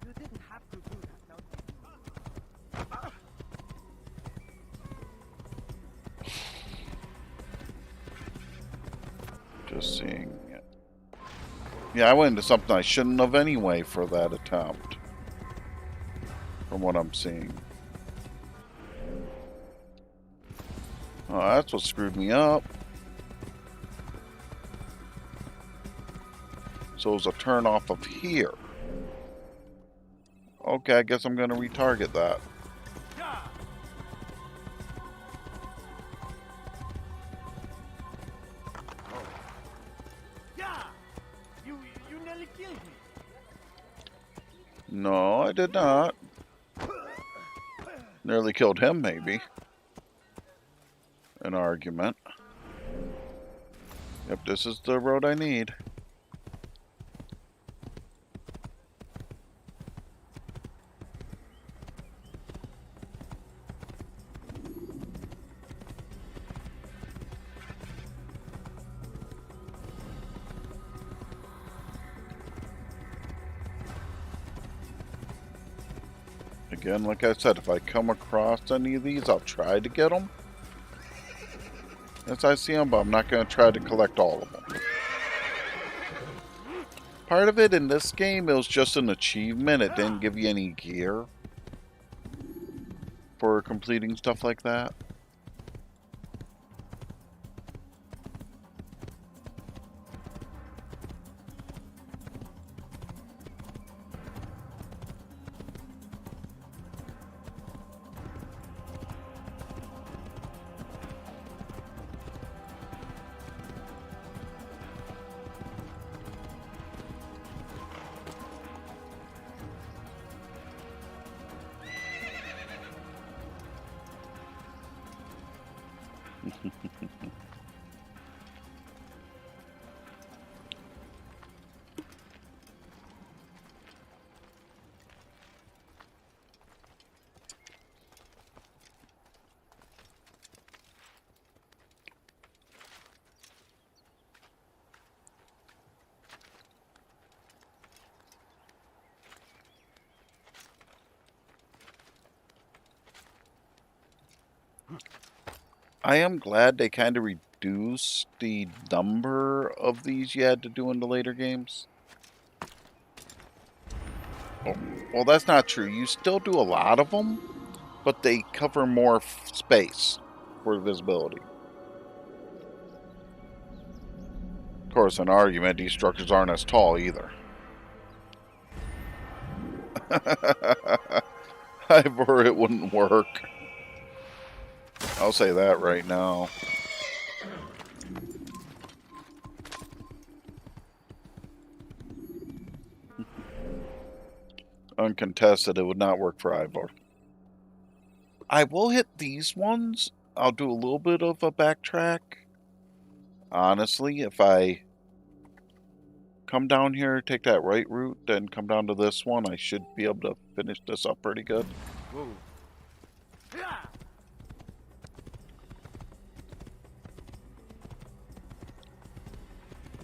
You didn't have to do that, don't you? Just seeing it. Yeah, I went into something I shouldn't have anyway for that attempt. From what I'm seeing. Oh, that's what screwed me up. So it was a turn off of here. Okay, I guess I'm going to retarget that. You nearly killed me. No, I did not. Nearly killed him, maybe. An argument. Yep, this is the road I need. Again, like I said, if I come across any of these, I'll try to get them. As I see them, but I'm not going to try to collect all of them. Part of it in this game, it was just an achievement. It didn't give you any gear for completing stuff like that. I am glad they kind of reduced the number of these you had to do in the later games. Oh, well, that's not true. You still do a lot of them, but they cover more space for visibility. Of course, an argument, these structures aren't as tall either. However, it wouldn't work. I'll say that right now. Uncontested, it would not work for Ivor. I will hit these ones. I'll do a little bit of a backtrack. Honestly, if I come down here, take that right route, then come down to this one, I should be able to finish this up pretty good. Whoa.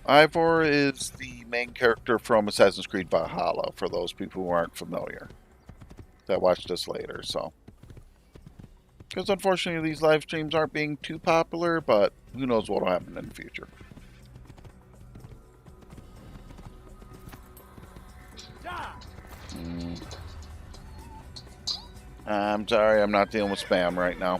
Ivor is the main character from Assassin's Creed Valhalla, for those people who aren't familiar that watch this later, so. Because unfortunately these live streams aren't being too popular, but who knows what will happen in the future. I'm sorry, I'm not dealing with spam right now.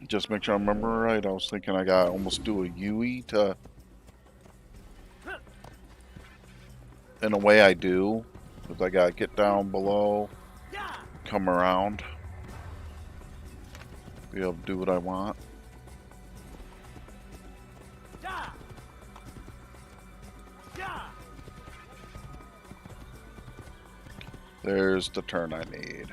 Just make sure I remember right. I was thinking I got almost do a UE to... In a way I do. Because I gotta get down below. Come around. Be able to do what I want. There's the turn I need.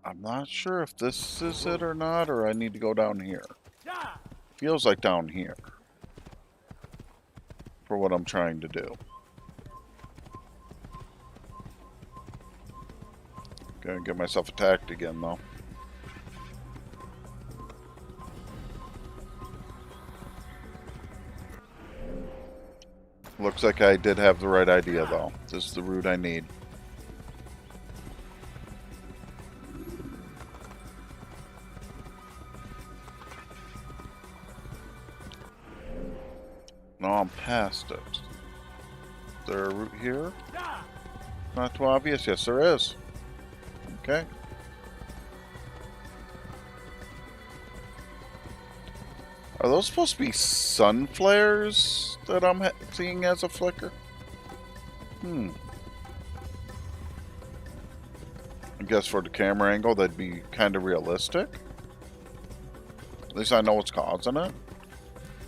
I'm not sure if this is it or not, or I need to go down here. Feels like down here. For what I'm trying to do. Gonna get myself attacked again, though. Looks like I did have the right idea, though. This is the route I need. No, I'm past it. Is there a route here? Not too obvious? Yes, there is. Okay. Are those supposed to be sun flares that I'm seeing as a flicker? I guess for the camera angle, that'd be kind of realistic. At least I know what's causing it.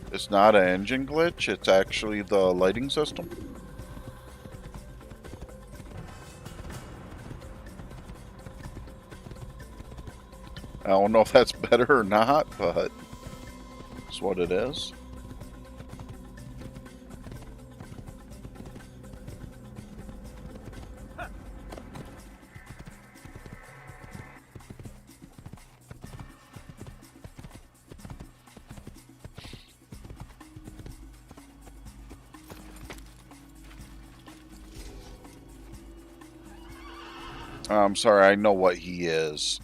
It's not an engine glitch, it's actually the lighting system. I don't know if that's better or not, but it's what it is. I'm sorry, I know what he is.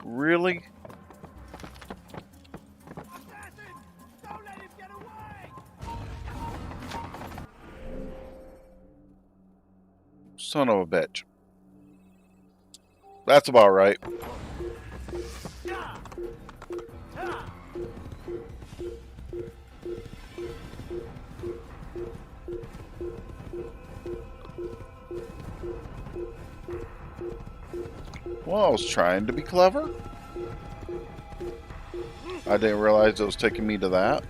Really? Son of a bitch. That's about right. Well, I was trying to be clever. I didn't realize it was taking me to that.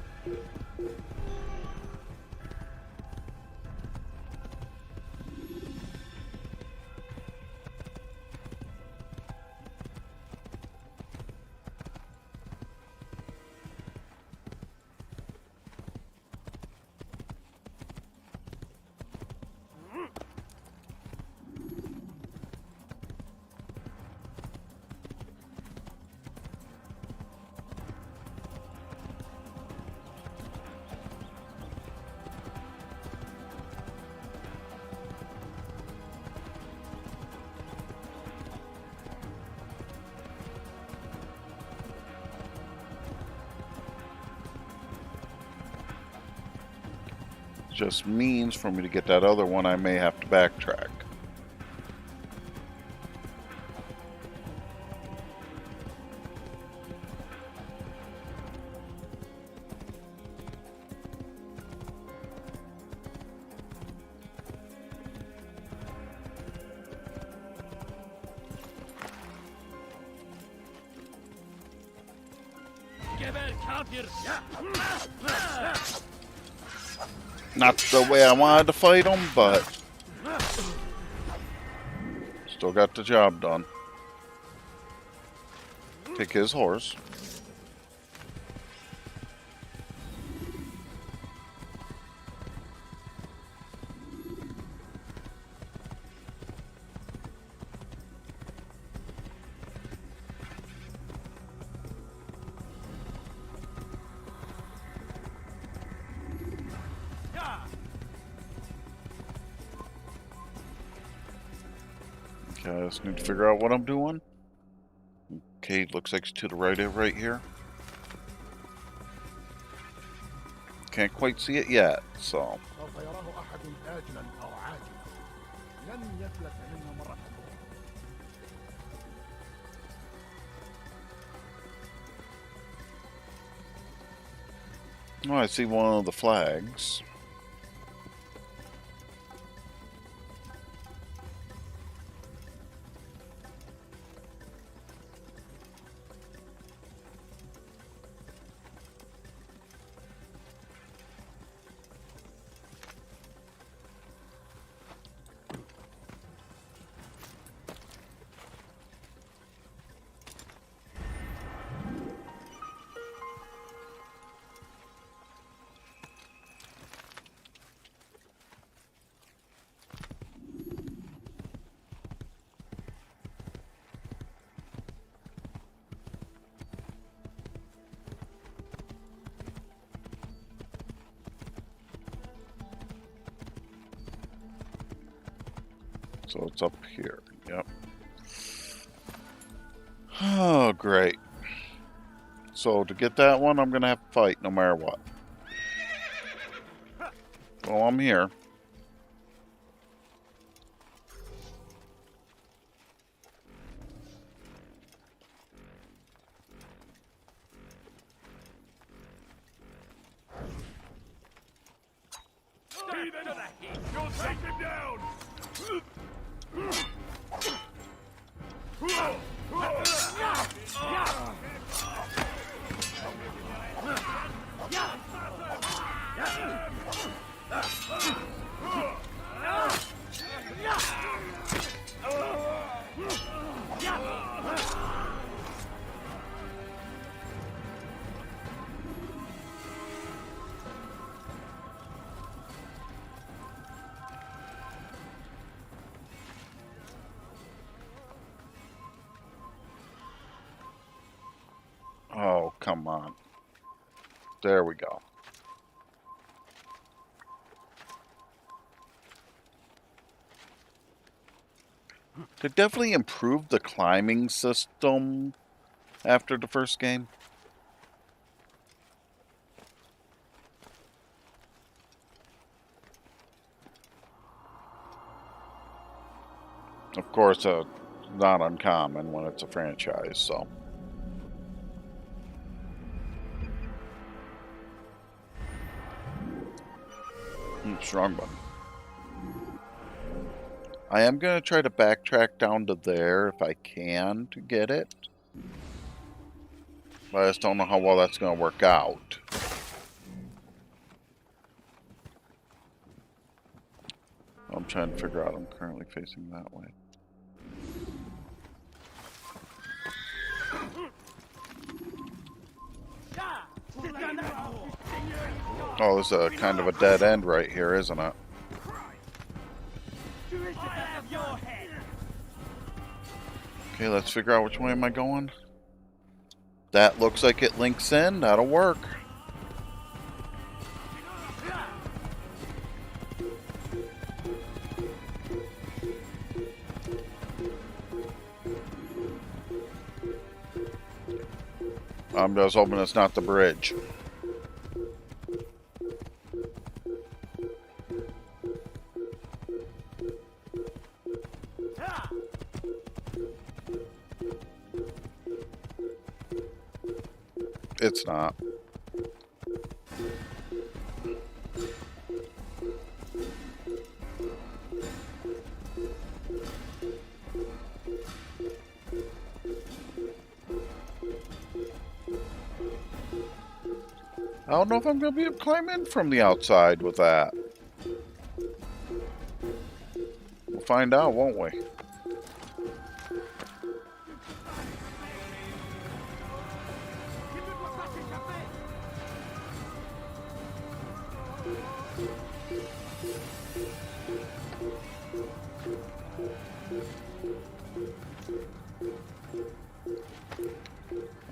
Just means for me to get that other one, I may have to backtrack. Not the way I wanted to fight him, but still got the job done. Take his horse. Okay, I just need to figure out what I'm doing. Okay, looks like it's to the right of right here. Can't quite see it yet, so. Oh, I see one of the flags. So it's up here. Yep. Oh, great. So to get that one, I'm going to have to fight no matter what. Well, I'm here. You'll take him down! Oh, come on. There we go. They definitely improved the climbing system after the first game. Of course, not uncommon when it's a franchise, so. Strong button. I am going to try to backtrack down to there if I can to get it. But I just don't know how well that's going to work out. I'm trying to figure out I'm currently facing that way. Oh, this is a kind of a dead end right here, isn't it? Okay, let's figure out which way am I going. That looks like it links in. That'll work. I'm just hoping it's not the bridge. It's not. I don't know if I'm going to be able to climb in from the outside with that. We'll find out, won't we?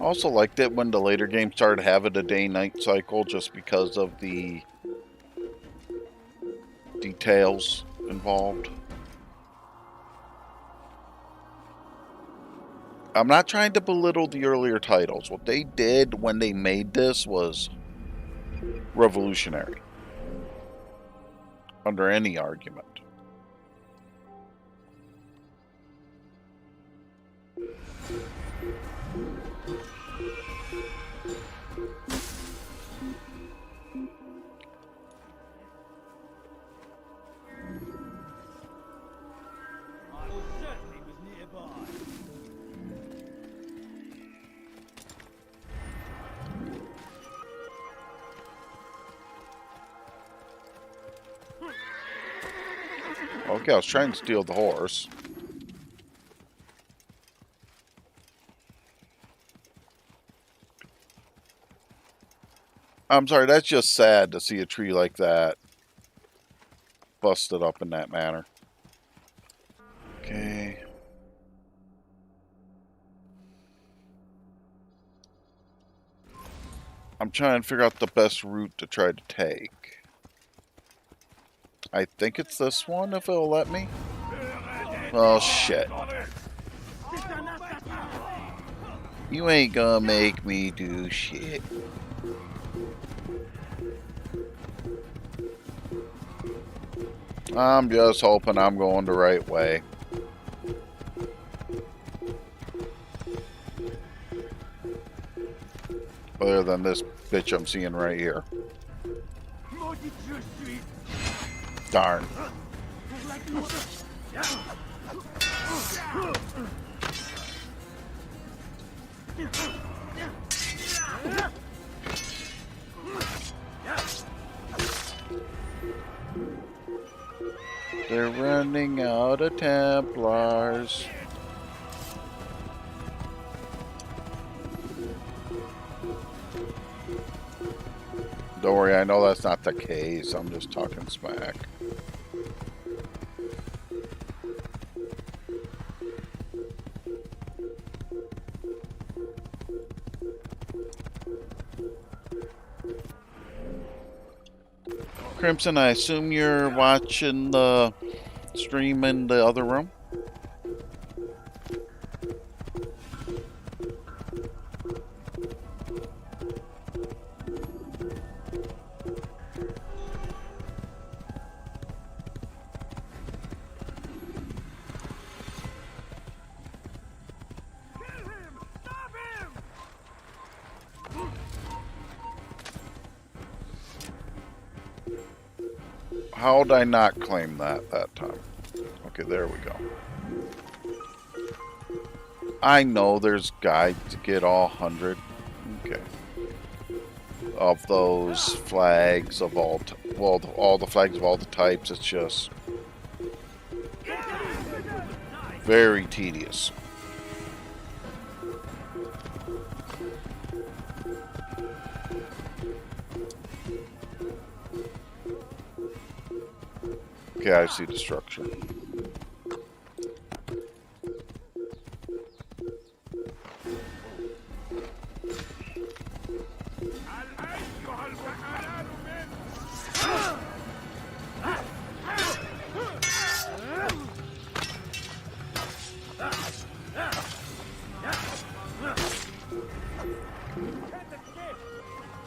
Also liked it when the later games started having a day-night cycle just because of the details involved. I'm not trying to belittle the earlier titles. What they did when they made this was revolutionary. Under any argument. Okay, I was trying to steal the horse. I'm sorry, that's just sad to see a tree like that busted up in that manner. Okay. I'm trying to figure out the best route to try to take. I think it's this one, if it'll let me. Oh, shit. You ain't gonna make me do shit. I'm just hoping I'm going the right way. Other than this bitch I'm seeing right here. Darn. They're running out of Templars. Don't worry, I know that's not the case. I'm just talking smack. Crimson, I assume you're watching the stream in the other room? How would I not claim that time? Okay, there we go. I know there's guides to get all 100. Okay. Of those flags of all, all the flags of all the types. It's just very tedious. Okay, I see the structure.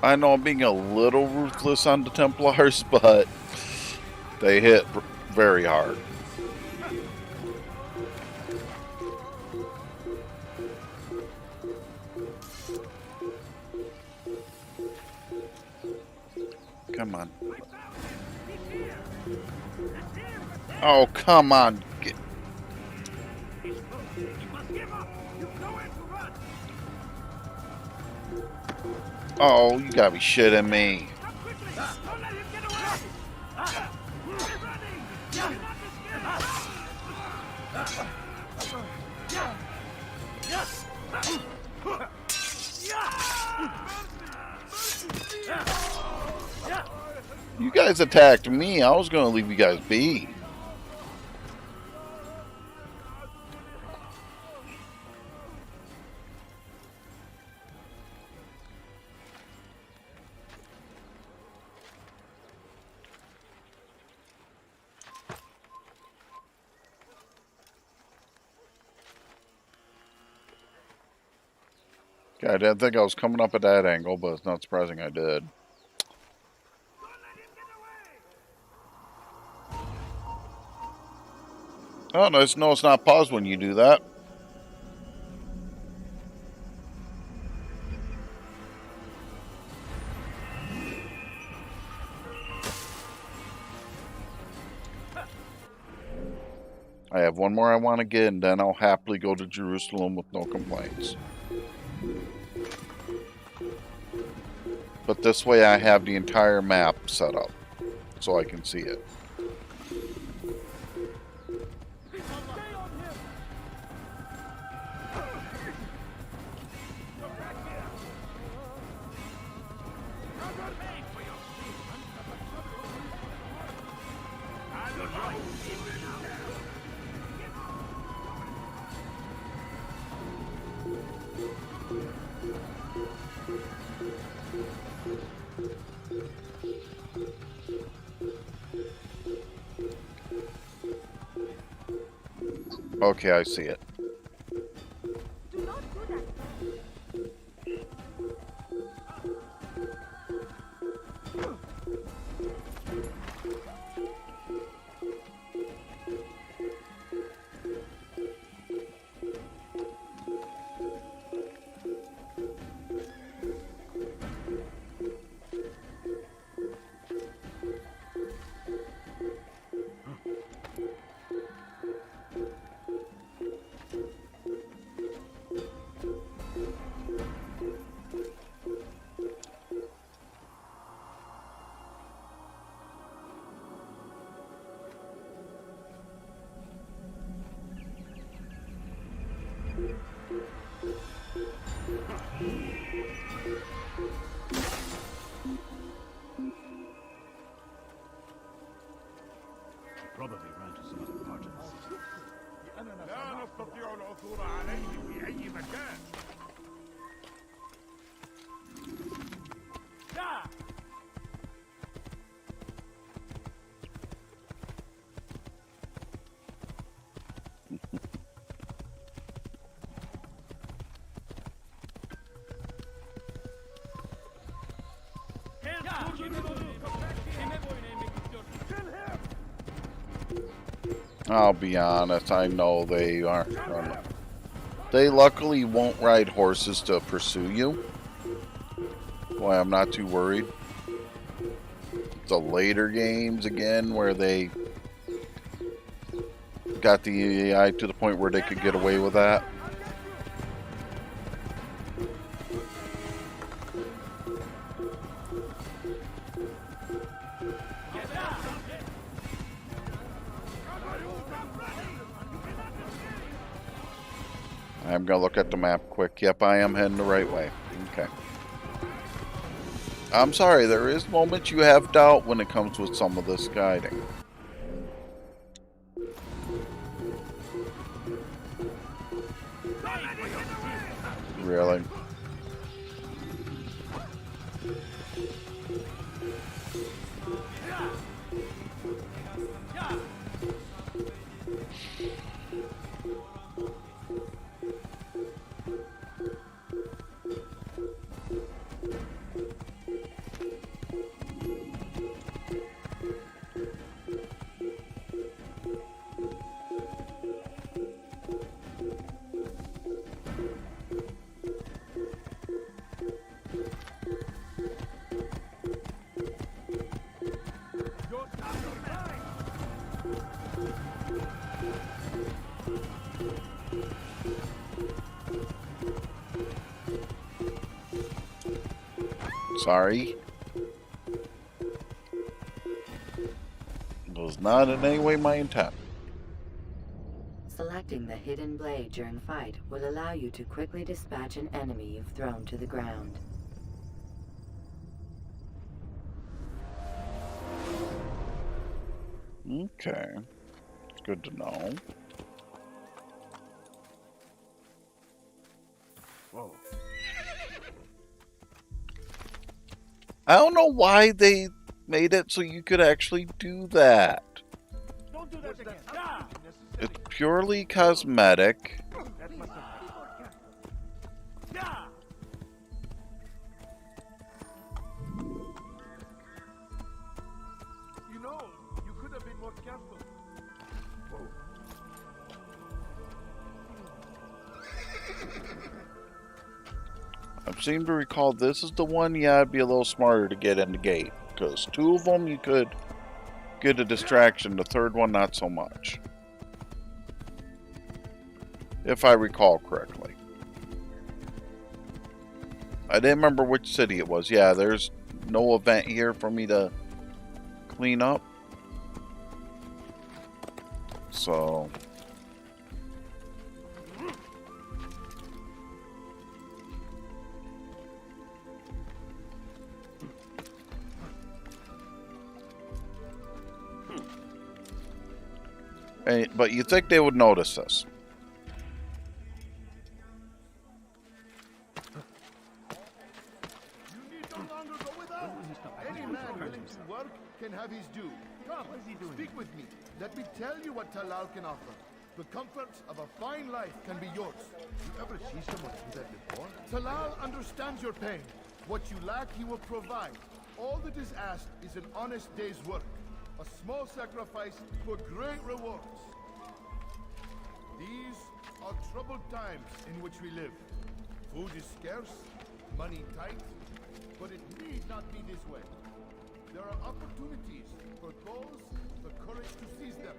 I know I'm being a little ruthless on the Templars, but they hit very hard. Come on. Oh, come on. Oh, you gotta be shitting me. You guys attacked me. I was gonna leave you guys be. Okay, I didn't think I was coming up at that angle, but it's not surprising I did. Oh, no, it's not paused when you do that. I have one more I want to get, and then I'll happily go to Jerusalem with no complaints. But this way I have the entire map set up, so I can see it. Okay, I see it. Probably ran to some other part of the city. لا نستطيع العثور عليه في أي مكان. I'll be honest, I know they aren't running. They luckily won't ride horses to pursue you. Boy, I'm not too worried. The later games again where they got the AI to the point where they could get away with that. I'm gonna look at the map quick. Yep, I am heading the right way. Okay. I'm sorry, there is moments you have doubt when it comes with some of this guiding. Really? Sorry. It was not in any way my intent. Selecting the hidden blade during fight will allow you to quickly dispatch an enemy you've thrown to the ground. Okay. It's good to know. Whoa. I don't know why they made it so you could actually do that. Don't do that again. It's purely cosmetic. You know, you could have been more careful. I seem to recall this is the one, yeah, I'd be a little smarter to get in the gate. Because two of them you could get a distraction, the third one not so much. If I recall correctly. I didn't remember which city it was. Yeah, there's no event here for me to clean up. So... But you think they would notice this? Any man willing to work can have his due. Come, speak with me. Let me tell you what Talal can offer. The comforts of a fine life can be yours. You ever see someone do that before? Talal understands your pain. What you lack, he will provide. All that is asked is an honest day's work. A small sacrifice for great rewards. These are troubled times in which we live. Food is scarce, money tight, but it need not be this way. There are opportunities for those with the courage to seize them.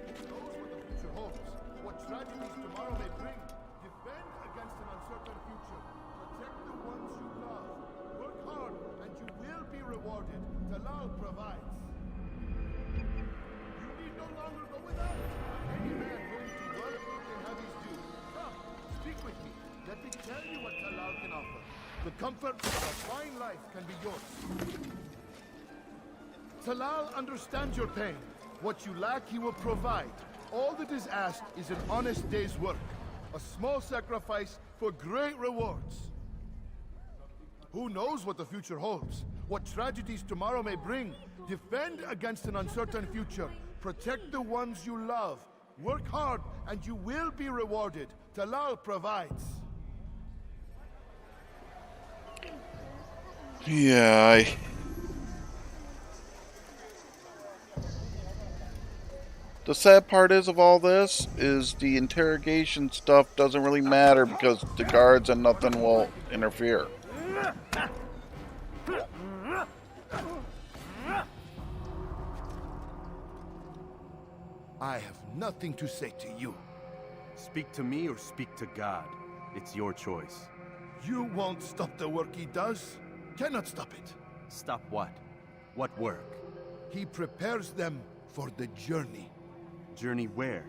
Who knows what the future holds? What tragedies tomorrow may bring? Defend against an uncertain future. Protect the ones you love. Work hard and you will be rewarded. Talal provides. You need no longer go without. Any man willing to work can have his due. Come, speak with me. Let me tell you what Talal can offer. The comfort of a fine life can be yours. Talal understands your pain. What you lack, he will provide. All that is asked is an honest day's work. A small sacrifice for great rewards. Who knows what the future holds? What tragedies tomorrow may bring? Defend against an uncertain future. Protect the ones you love. Work hard and you will be rewarded. Talal provides. Yeah, The sad part is of all this is the interrogation stuff doesn't really matter because the guards and nothing will interfere. I have nothing to say to you. Speak to me or speak to God. It's your choice. You won't stop the work he does. Cannot stop it. Stop what? What work? He prepares them for the journey. Journey where?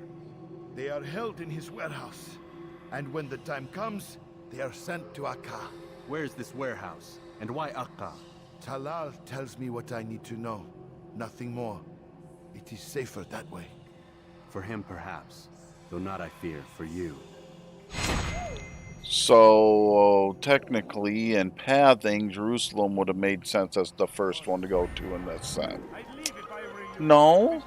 They are held in his warehouse. And when the time comes, they are sent to Akka. Where's this warehouse? And why Akka? Talal tells me what I need to know. Nothing more. It is safer that way. For him, perhaps. Though not, I fear, for you. So, technically, in pathing, Jerusalem would have made sense as the first one to go to in this set. No?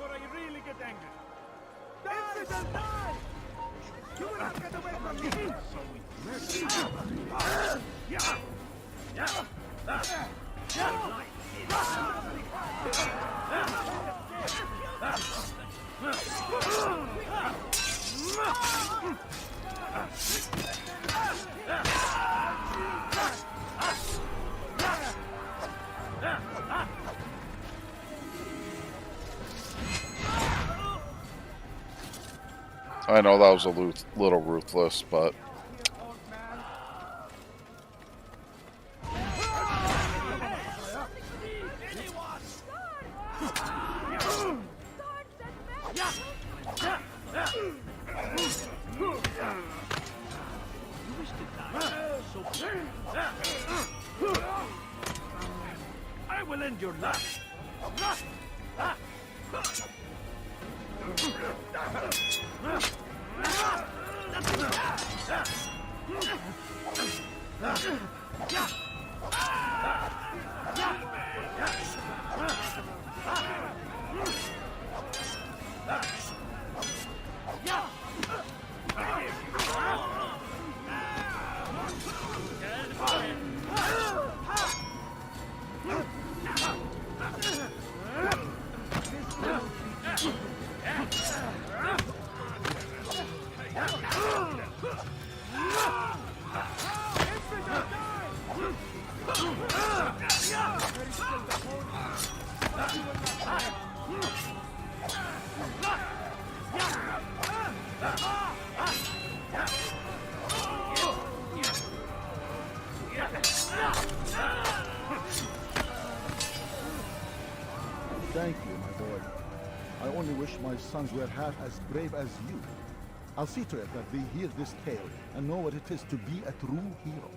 I know that was a little ruthless, but... I will end your life. Thank you, my boy. I only wish my sons were half as brave as you. I'll see to it that they hear this tale and know what it is to be a true hero.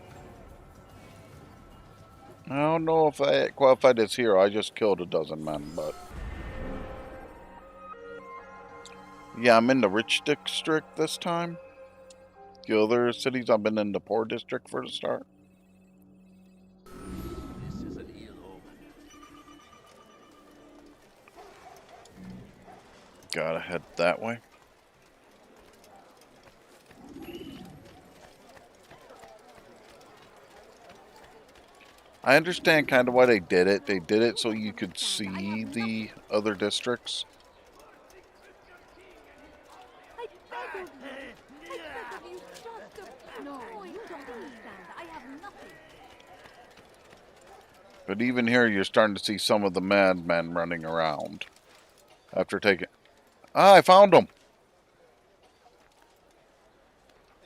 I don't know if I qualified as hero. I just killed a dozen men, but... Yeah, I'm in the rich district this time. The other cities, I've been in the poor district for the start. Gotta head that way. I understand kind of why they did it. They did it so you could see the other districts. I beg of you, just a... No, you don't understand. I have nothing. But even here, you're starting to see some of the madmen running around. After taking... Ah, I found them!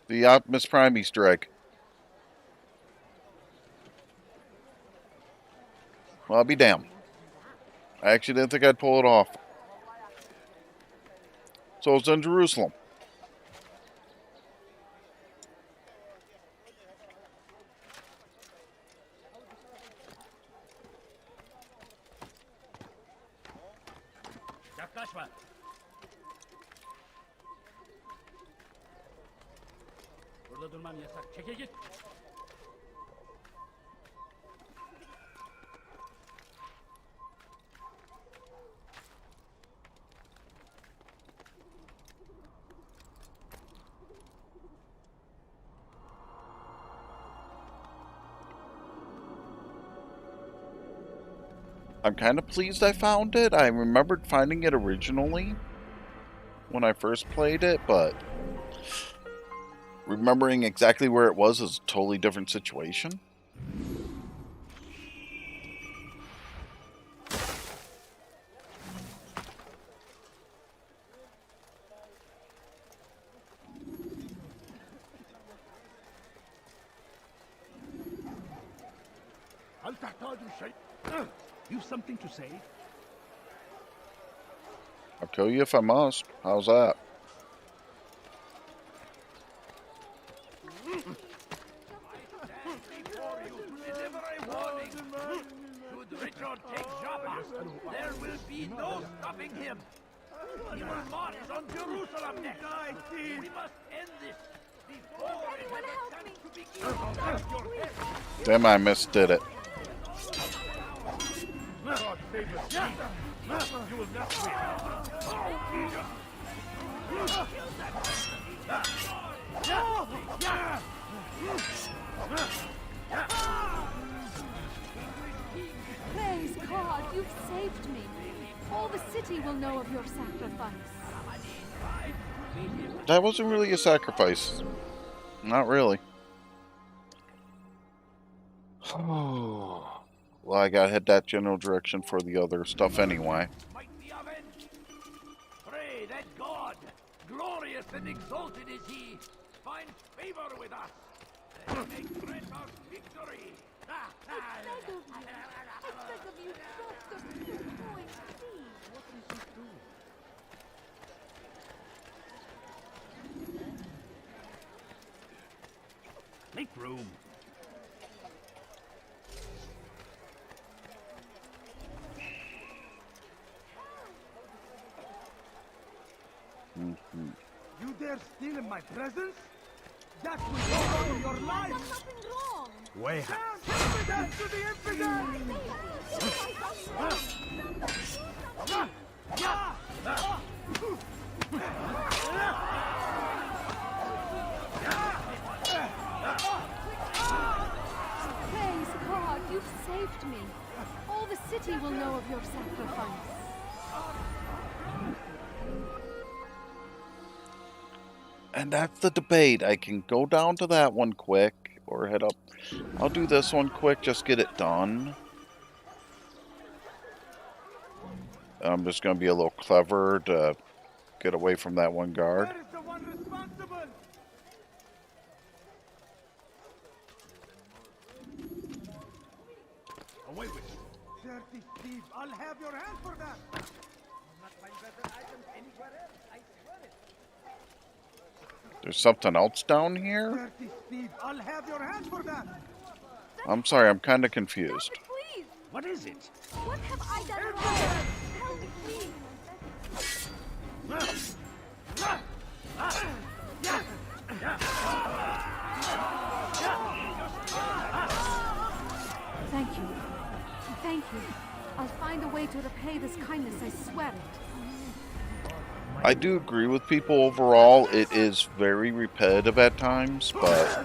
The Optimus Prime Easter egg. Well, I'll be damned. I actually didn't think I'd pull it off. So it's in Jerusalem. Yaklaşma. Burada durman yasak. Çekil git. I'm kind of pleased I found it. I remembered finding it originally when I first played it, but remembering exactly where it was is a totally different situation. You've something to say? I'll kill you if I must. How's that? Should Richard take Joppa, there will be no stopping him. He will march on Jerusalem next. We must end this before it has a chance to begin. Damn, I misdid it. God save us. You will not Praise God, you've saved me. All the city will know of your sacrifice. That wasn't really a sacrifice. Not really. Well, I gotta head that general direction for the other stuff anyway. pray that God, glorious and exalted is He, finds favor with us and make grant us victory. I beg of you, just a few points, please. Make room. You dare steal in my presence? That will cost your life! Nothing wrong! Way Infidel to the infidel! Praise God, you've saved me. All the city will know of your sacrifice. And that's the debate. I can go down to that one quick or head up. I'll do this one quick, just get it done. I'm just going to be a little clever to get away from that one guard. Where is the one responsible? Away with you. Dirty thief, I'll have your hand for that! I'll not find better items anywhere else, I swear it. There's something else down here? Dirty thief, I'll have your hand for that! I'm sorry, I'm kind of confused. Please! What is it? What have I done wrong? Help me, please! Thank you. Thank you. I'll find a way to repay this kindness, I swear it. I do agree with people overall. It is very repetitive at times, but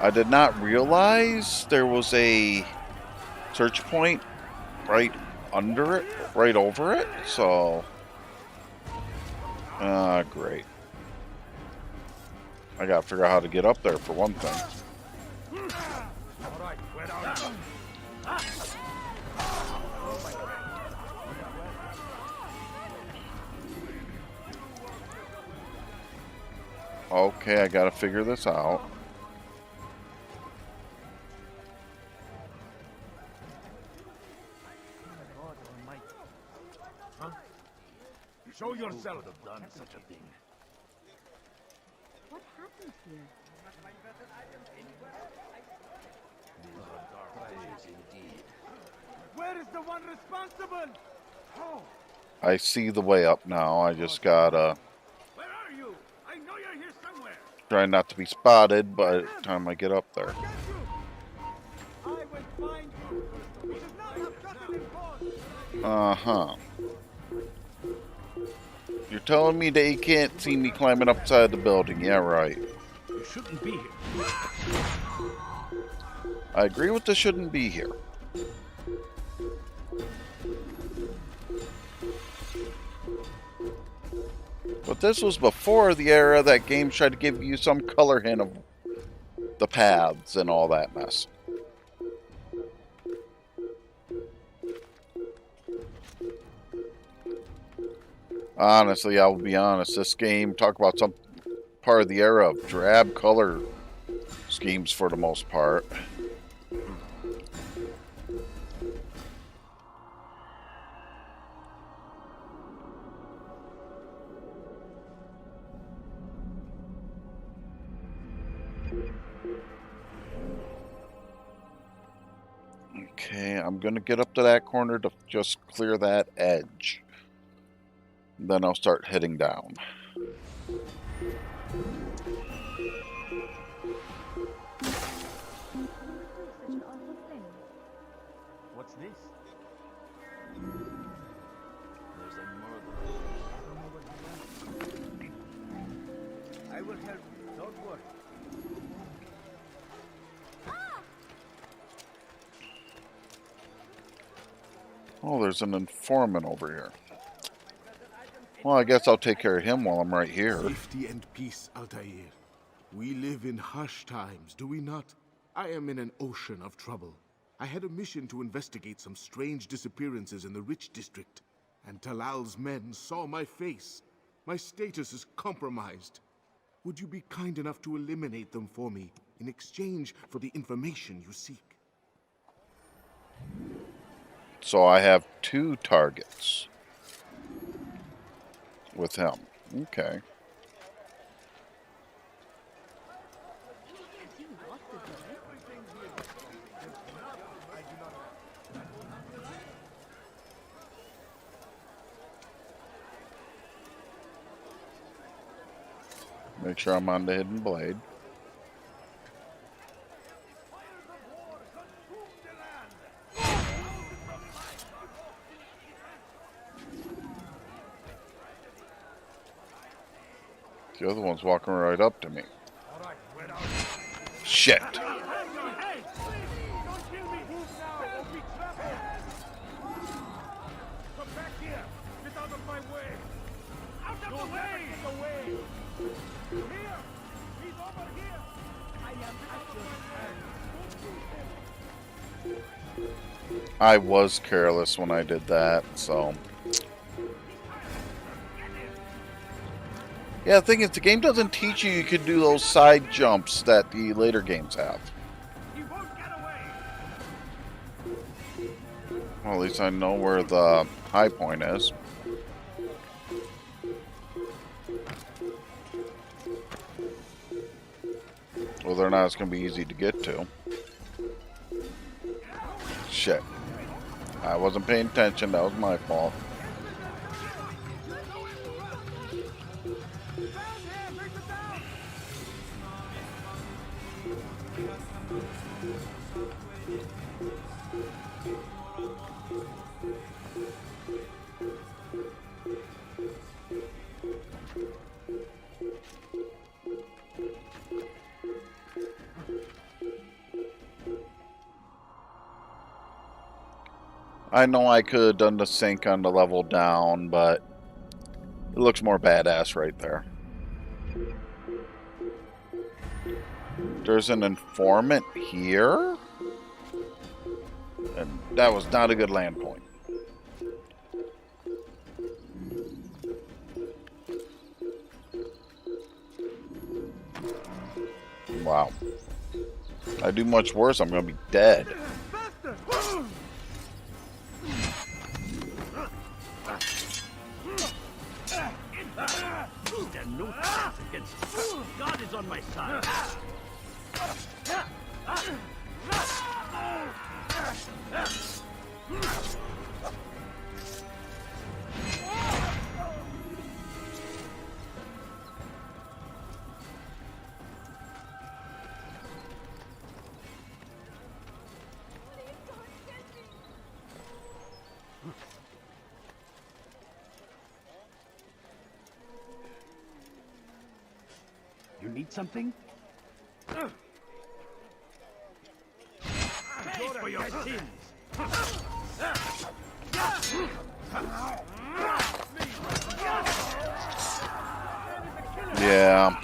I did not realize there was a search point right under it, right over it, so great. I gotta figure out how to get up there for one thing. Alright, where are you? Okay, I gotta figure this out. Huh? Show yourself. Who would have done such a thing? What happened here? These are dark days indeed. Where is the one responsible? Oh, I see the way up now. I just gotta Where are you? I know you're here somewhere. try not to be spotted by the time I get up there. I will find you. You should not have gotten involved. Uh-huh. You're telling me that you can't see me climbing upside the building. Yeah, right. You shouldn't be here. I agree with the shouldn't be here. But this was before the era that games tried to give you some color hint of the paths and all that mess. Honestly, I will be honest, this game, talk about some part of the era of drab color schemes for the most part. Okay, I'm going to get up to that corner to just clear that edge. Then I'll start heading down. What's this? There's a murder. I will help you. Don't worry. Oh, there's an informant over here. Well, I guess I'll take care of him while I'm right here. Safety and peace, Altair. We live in harsh times, do we not? I am in an ocean of trouble. I had a mission to investigate some strange disappearances in the Rich District, and Talal's men saw my face. My status is compromised. Would you be kind enough to eliminate them for me in exchange for the information you seek? So I have two targets. with him. Okay. Make sure I'm on the hidden blade. The other one's walking right up to me. Shit. I was careless when I did that, so. Yeah, the thing is, the game doesn't teach you could do those side jumps that the later games have. Well, at least I know where the high point is. Whether or not it's going to be easy to get to. Shit. I wasn't paying attention, that was my fault. I know I could have done the sync on the level down, but it looks more badass right there. There's an informant here? And that was not a good land point. Wow. If I do much worse, I'm going to be dead. God is on my side. You need something? Pay for your sins! Yeah.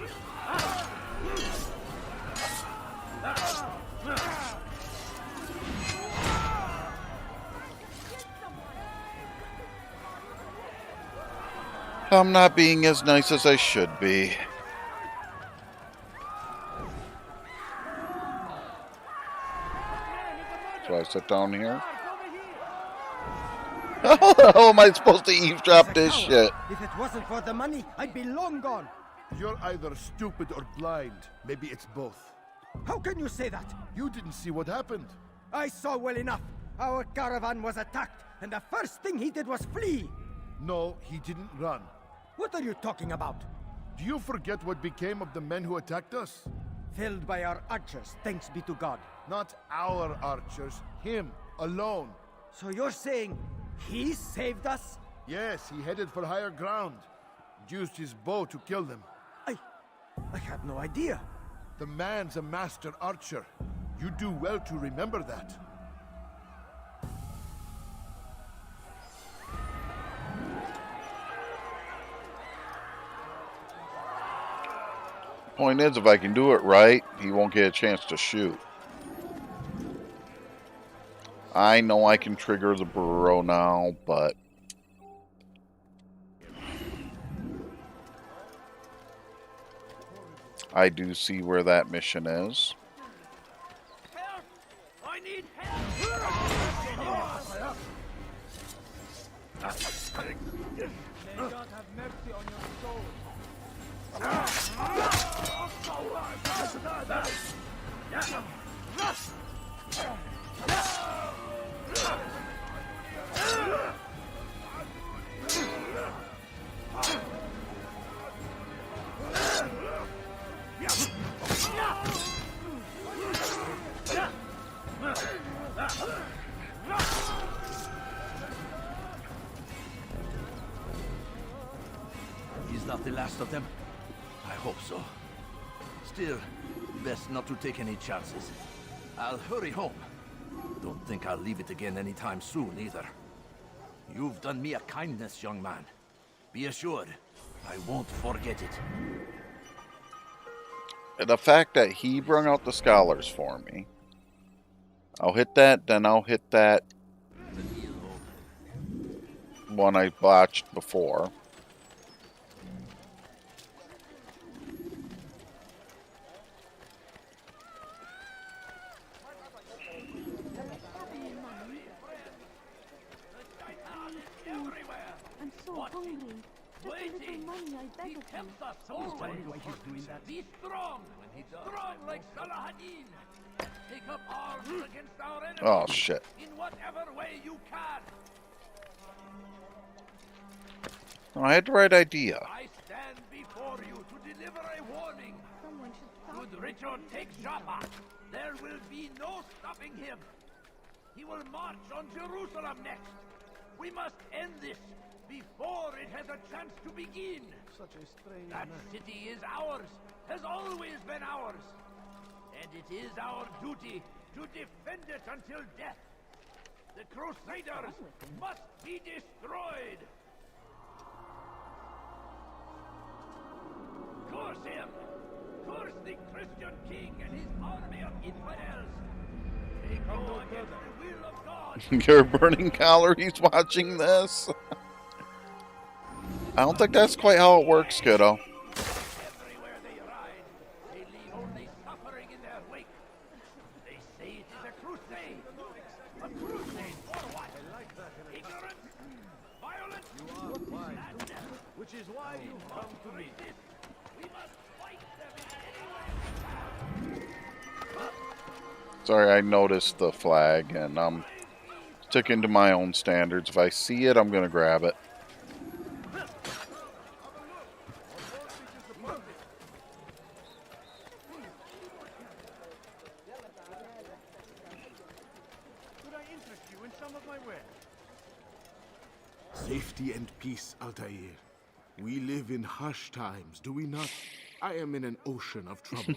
I'm not being as nice as I should be. So I sit down here. How am I supposed to eavesdrop this shit? If it wasn't for the money, I'd be long gone. You're either stupid or blind. Maybe it's both. How can you say that? You didn't see what happened. I saw well enough. Our caravan was attacked, and the first thing he did was flee. No, he didn't run. What are you talking about? Do you forget what became of the men who attacked us? Felled by our archers, thanks be to God. Not our archers, him, alone. So you're saying he saved us? Yes, he headed for higher ground. Used his bow to kill them. I had no idea. The man's a master archer. You do well to remember that. Point is, if I can do it right, he won't get a chance to shoot. I know I can trigger the burrow now, but I do see where that mission is. Help! I need help! May God have mercy on your He's not the last of them. I hope so. Still, best not to take any chances. I'll hurry home. Don't think I'll leave it again anytime soon, either. You've done me a kindness, young man. Be assured, I won't forget it. And the fact that he brung out the scholars for me. I'll hit that, then I'll hit that one I botched before. I'm so hungry. Just a little money, I beg of you. Be strong! Strong like Salahadin! Take up arms against our enemies! Oh, shit. In whatever way you can! Oh, I had the right idea. I stand before you to deliver a warning. Someone should stop Should Richard take Joppa, there will be no stopping him. He will march on Jerusalem next. We must end this before it has a chance to begin. Such a strange That city is ours, has always been ours. And it is our duty to defend it until death. The Crusaders must be destroyed. Curse him! Curse the Christian king and his army of infidels! They go against the will of God! You're burning calories watching this? I don't think that's quite how it works, kiddo. Everywhere they ride, they leave only suffering in their wake. They say it is a crusade. A crusade for what? Ignorance? Violence? Madness? Which is why you come to me. We must fight them in any way. Sorry, I noticed the flag, and I'm sticking to my own standards. If I see it, I'm going to grab it. Could I interest you in some of my wares? Safety and peace, Altair. We live in harsh times, do we not? I am in an ocean of trouble.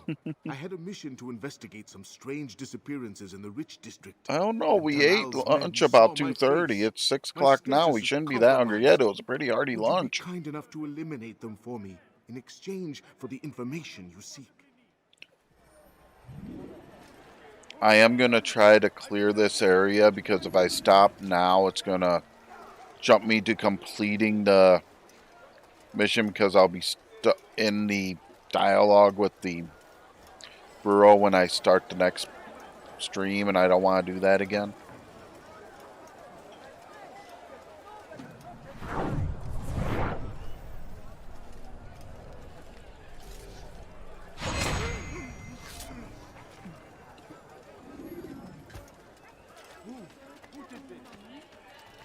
I had a mission to investigate some strange disappearances in the rich district. I don't know. We ate Talal's lunch men about saw my 2:30. face. It's 6 My o'clock now. status We is shouldn't be that hungry yet. It was a pretty hearty Would you lunch. be kind enough to eliminate them for me in exchange for the information you seek? I am going to try to clear this area, because if I stop now, it's going to jump me to completing the mission, because I'll be stuck in the dialogue with the bureau when I start the next stream, and I don't want to do that again.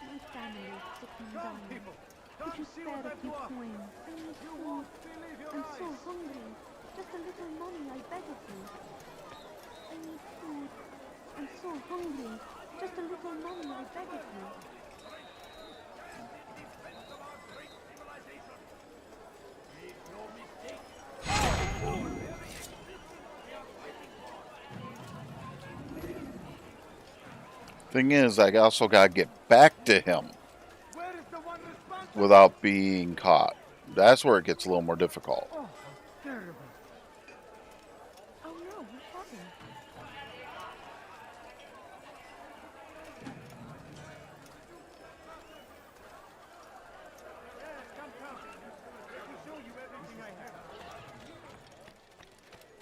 My family took me down. Could you spare a few coins? I need food. I'm so hungry. Just a little money, I beg of you. I need food. I'm so hungry. Just a little money, I beg of you. Thing is, I also got to get back to him without being caught. That's where it gets a little more difficult. Oh, terrible. Oh no, what happened?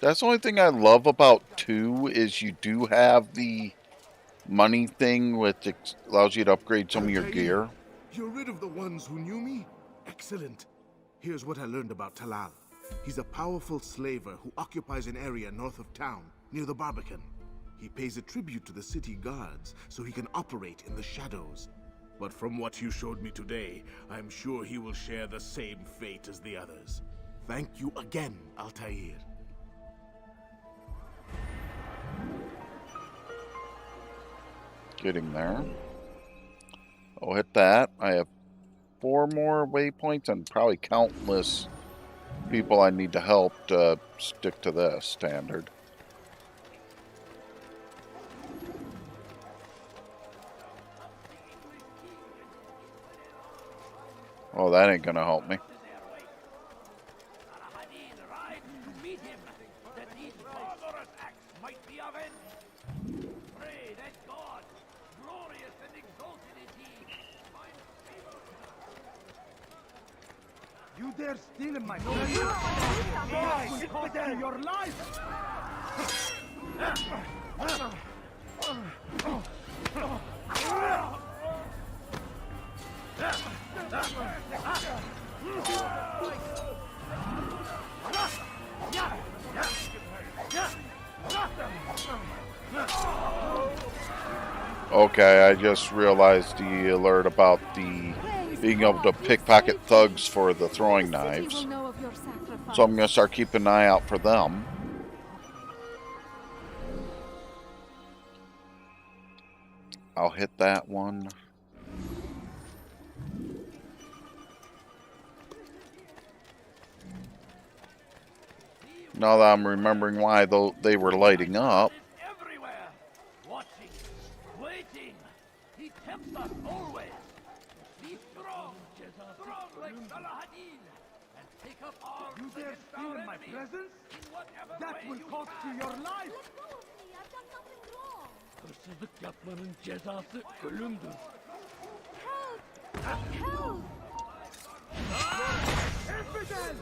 That's the only thing I love about 2 is you do have the money thing, which allows you to upgrade some of your gear. You're rid of the ones who knew me? Excellent. Here's what I learned about Talal. He's a powerful slaver who occupies an area north of town, near the Barbican. He pays a tribute to the city guards so he can operate in the shadows. But from what you showed me today, I'm sure he will share the same fate as the others. Thank you again, Altair. Getting there. I'll hit that. I have 4 more waypoints and probably countless people I need to help to stick to this standard. Oh, that ain't gonna help me. You dare steal my presents? I will cost you your life! Okay, I just realized the alert about the being able to pickpocket thugs for the throwing knives. So I'm going to start keeping an eye out for them. I'll hit that one. Now that I'm remembering why they were lighting up. You dare steal my presents? That will cost you your life! Hırsızlık yapmanın cezası ölümdür. Help! Help! Infidel!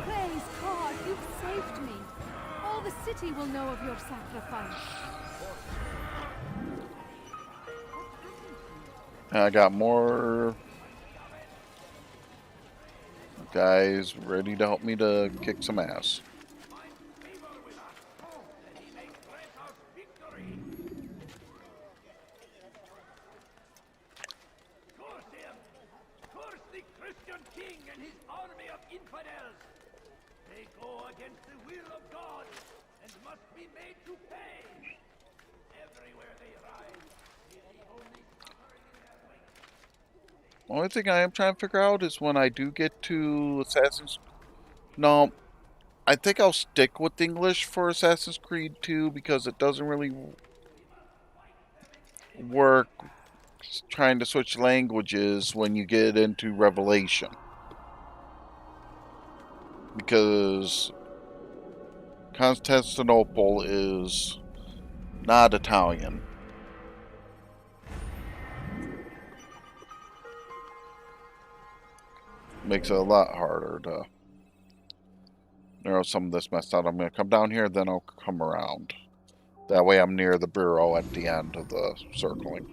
Praise God, you've saved me. All the city will know of your sacrifice. I got more guys ready to help me to kick some ass. Only thing I am trying to figure out is when I do get to Assassin's... No, I think I'll stick with English for Assassin's Creed 2 because it doesn't really work trying to switch languages when you get into Revelation. Because Constantinople is not Italian. Makes it a lot harder to narrow some of this mess out. I'm going to come down here, then I'll come around. That way I'm near the bureau at the end of the circling.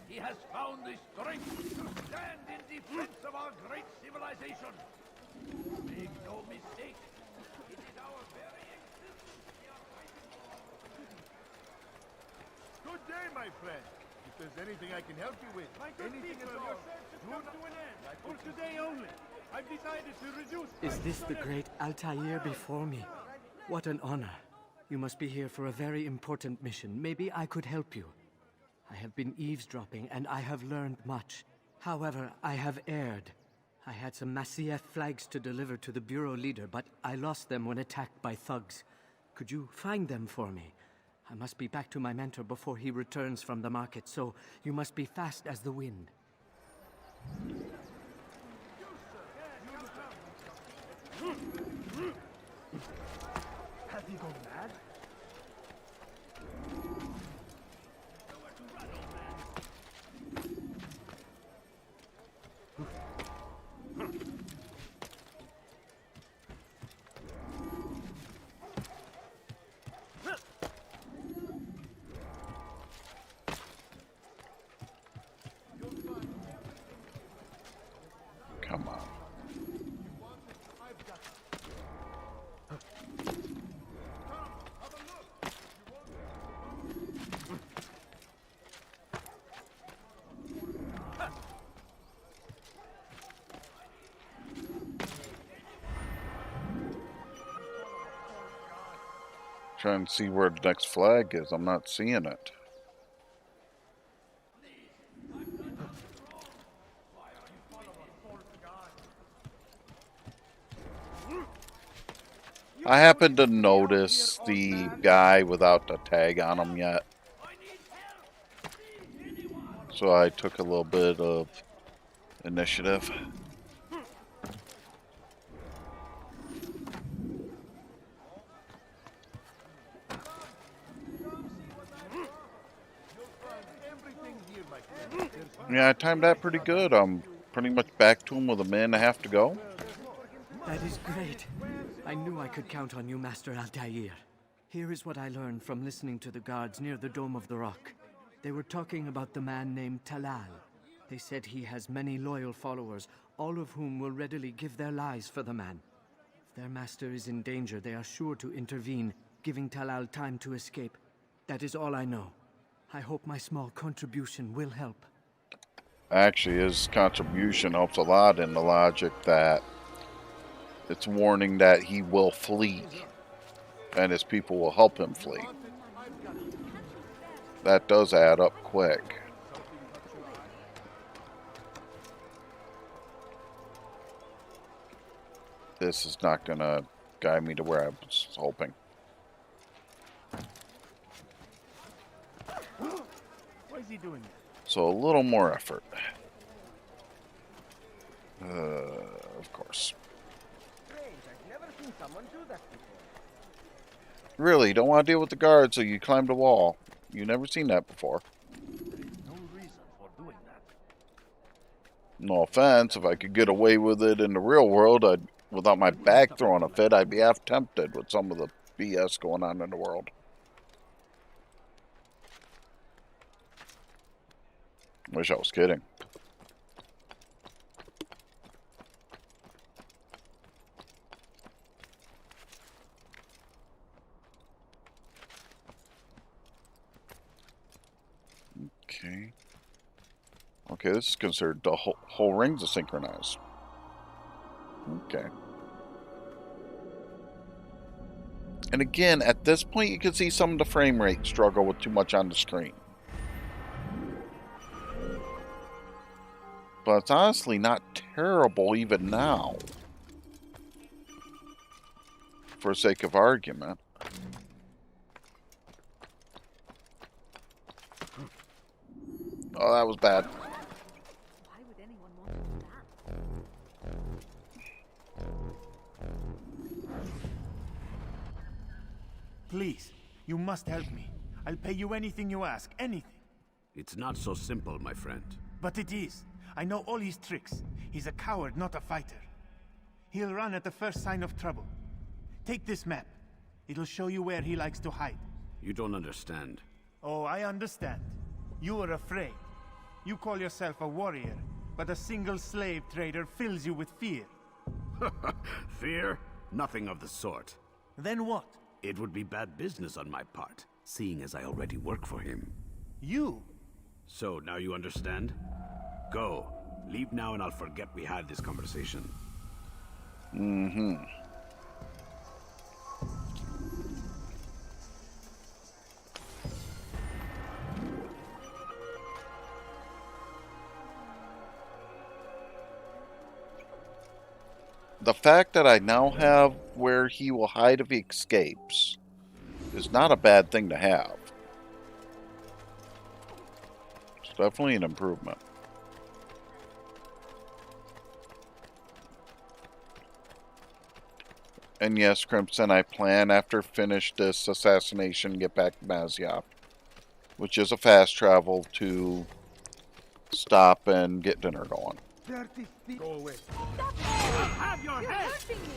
He has found the strength to stand in defense of our great civilization. Make no mistake, it is our very existence we are fighting for. Good day, my friend. If there's anything I can help you with, anything at all, come to an end. For today only, I've decided to reduce... Is this the great Altair before me? What an honor. You must be here for a very important mission. Maybe I could help you. I have been eavesdropping, and I have learned much. However, I have erred. I had some Masyaf flags to deliver to the bureau leader, but I lost them when attacked by thugs. Could you find them for me? I must be back to my mentor before he returns from the market, so you must be fast as the wind. Have he go mad? Come on. Trying to see where the next flag is. I'm not seeing it. I happened to notice the guy without the tag on him yet. So I took a little bit of initiative. Yeah, I timed that pretty good. I'm pretty much back to him with a minute and a half to go. That is great. I knew I could count on you, Master Altair. Here is what I learned from listening to the guards near the Dome of the Rock. They were talking about the man named Talal. They said he has many loyal followers, all of whom will readily give their lives for the man. If their master is in danger, they are sure to intervene, giving Talal time to escape. That is all I know. I hope my small contribution will help. Actually, his contribution helps a lot in the logic that it's warning that he will flee, and his people will help him flee. That does add up quick. This is not going to guide me to where I was hoping. What is he doing? So a little more effort. Of course. Really, don't want to deal with the guards, so you climb the wall. You've never seen that before. No reason for doing that. No offense, if I could get away with it in the real world, without my back throwing a fit, I'd be half tempted with some of the BS going on in the world. Wish I was kidding. Okay. Okay, this is considered the whole ring's a synchronize. Okay. And again, at this point, you can see some of the frame rate struggle with too much on the screen. But it's honestly not terrible even now. For sake of argument. Oh, that was bad. Why would anyone want to do that? Please, you must help me. I'll pay you anything you ask, anything. It's not so simple, my friend. But it is. I know all his tricks. He's a coward, not a fighter. He'll run at the first sign of trouble. Take this map. It'll show you where he likes to hide. You don't understand. Oh, I understand. You are afraid. You call yourself a warrior, but a single slave trader fills you with fear. Fear? Nothing of the sort. Then what? It would be bad business on my part, seeing as I already work for him. You? So, now you understand? Go. Leave now and I'll forget we had this conversation. Mm-hmm. The fact that I now have where he will hide if he escapes is not a bad thing to have. It's definitely an improvement. And yes, Crimson, I plan after finish this assassination, get back to Masyaf, which is a fast travel to stop and get dinner going. Go away. Have your You're head. hurting me.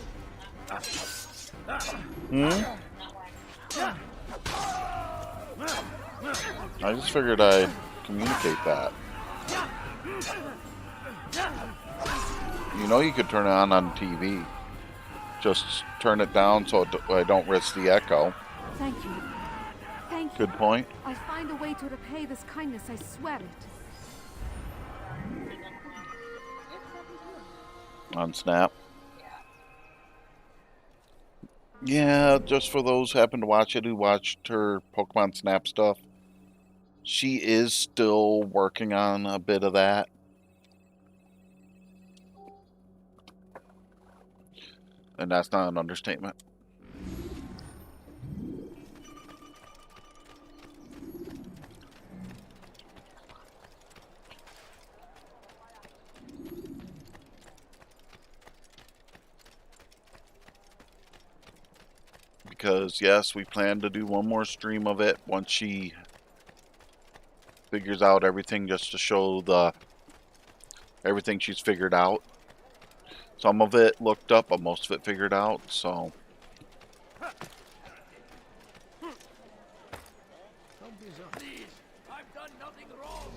I just figured I'd communicate that. You know you could turn it on TV. Just turn it down so I don't risk the echo. Thank you. Thank you. Good point. I'll find a way to repay this kindness, I swear it. On Snap. Yeah, just for those who happen to watch it, who watched her Pokemon Snap stuff, she is still working on a bit of that. And that's not an understatement. Because, yes, we plan to do one more stream of it once she figures out everything, just to show everything she's figured out. Some of it looked up, but most of it figured out, so. Please, I've done nothing wrong.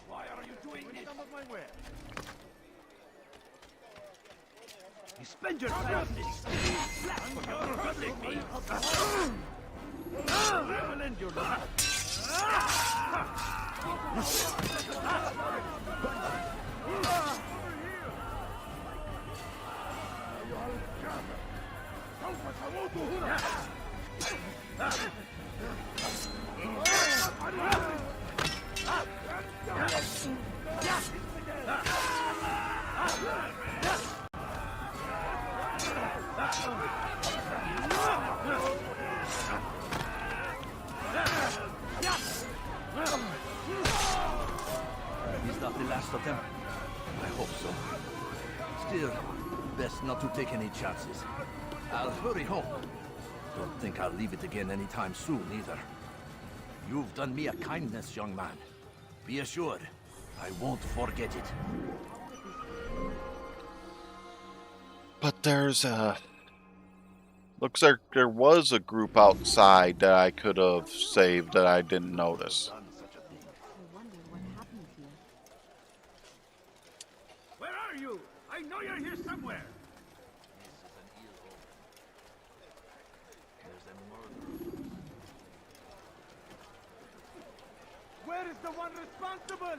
Why are you doing this? Some of my wear. You spend your time on this flat for your troubling me. I will end your Is that the last of them? I hope so. Still, best not to take any chances. I'll hurry home. Don't think I'll leave it again anytime soon, either. You've done me a kindness, young man. Be assured, I won't forget it. But there's looks like there was a group outside that I could have saved that I didn't notice. Where are you? I know you're here somewhere. Where is the one responsible?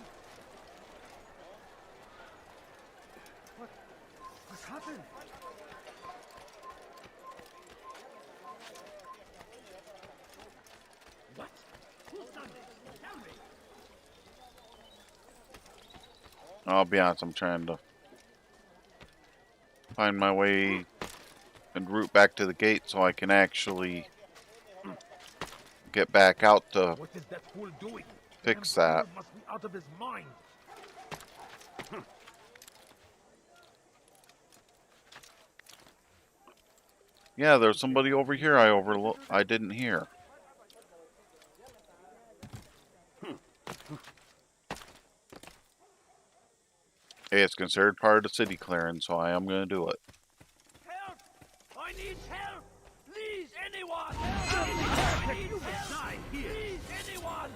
What's happened? What? Who's done this? Tell me. I'll be honest, I'm trying to find my way and route back to the gate so I can actually get back out to What is that fool doing? fix Damn that. fool must be out of his mind. Yeah, there's somebody over here I didn't hear. Hey, it's considered part of the city clearance, so I am going to do it. Help! I need help! Please, anyone! I need help! Please, anyone!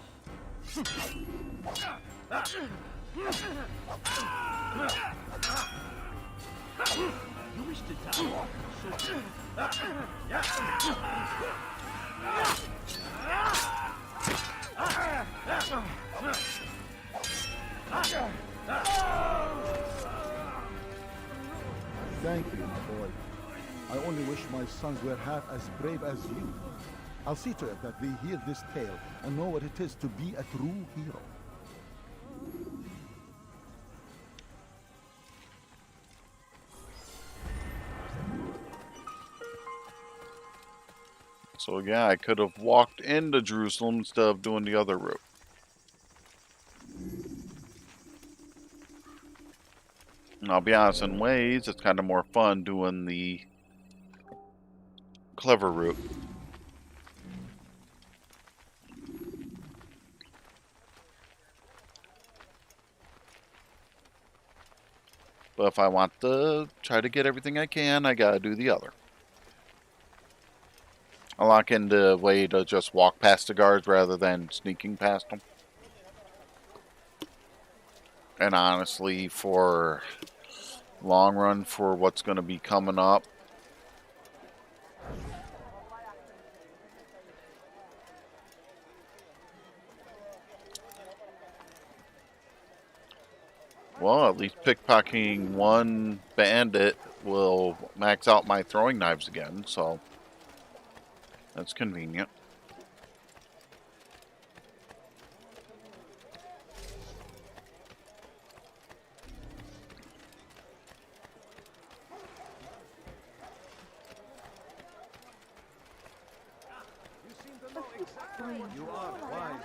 You wish to die? Thank you, my boy. I only wish my sons were half as brave as you. I'll see to it that they hear this tale and know what it is to be a true hero. So yeah, I could have walked into Jerusalem instead of doing the other route. And I'll be honest, in ways, it's kind of more fun doing the clever route. But if I want to try to get everything I can, I gotta do the other. I lock into a way to just walk past the guards rather than sneaking past them. And honestly, for long run, for what's going to be coming up, well, at least pickpocketing one bandit will max out my throwing knives again, so that's convenient. You are wise,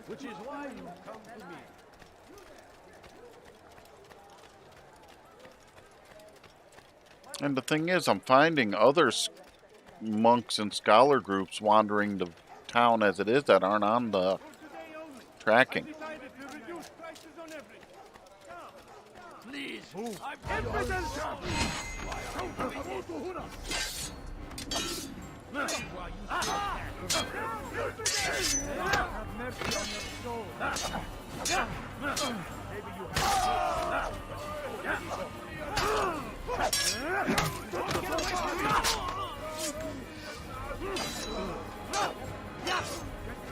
which is why you come to me. And the thing is, I'm finding other monks and scholar groups wandering the town as it is that aren't on the tracking. Please, Have mercy on your soul. Maybe you have.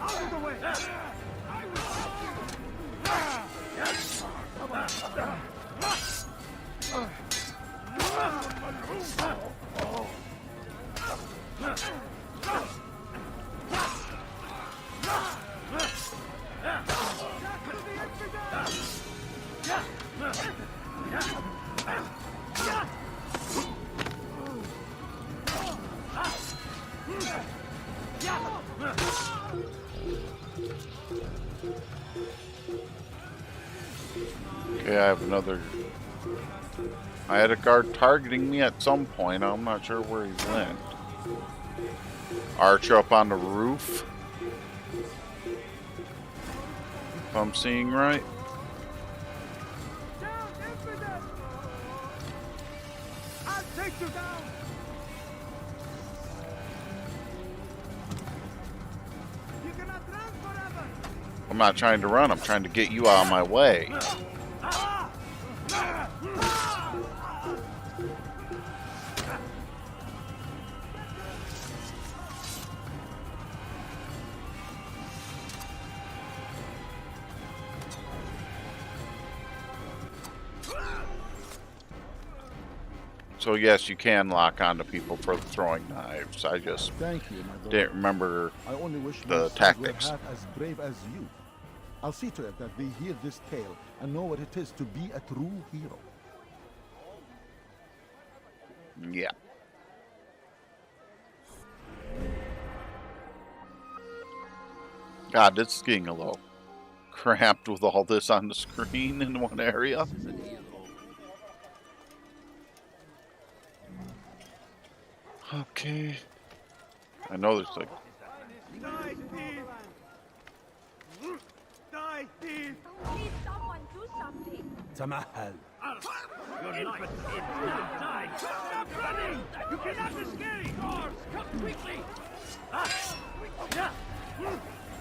Out of the way! Okay, I have another. I had a guard targeting me at some point. I'm not sure where he went. Archer up on the roof. If I'm seeing right. I'll take you down! You cannot run forever! I'm not trying to run. I'm trying to get you out of my way. So yes, you can lock onto people for throwing knives. I just didn't remember I only wish my the sons tactics. were half as brave as you. I'll see to it that they hear this tale and know what it is to be a true hero. Yeah. God, this is getting a little cramped with all this on the screen in one area. Okay. I know there's like... Die, thief! Die, thief! Please, someone do something. Tamahal. Your infant kid will not die. Stop running! You cannot escape! Guards, come quickly!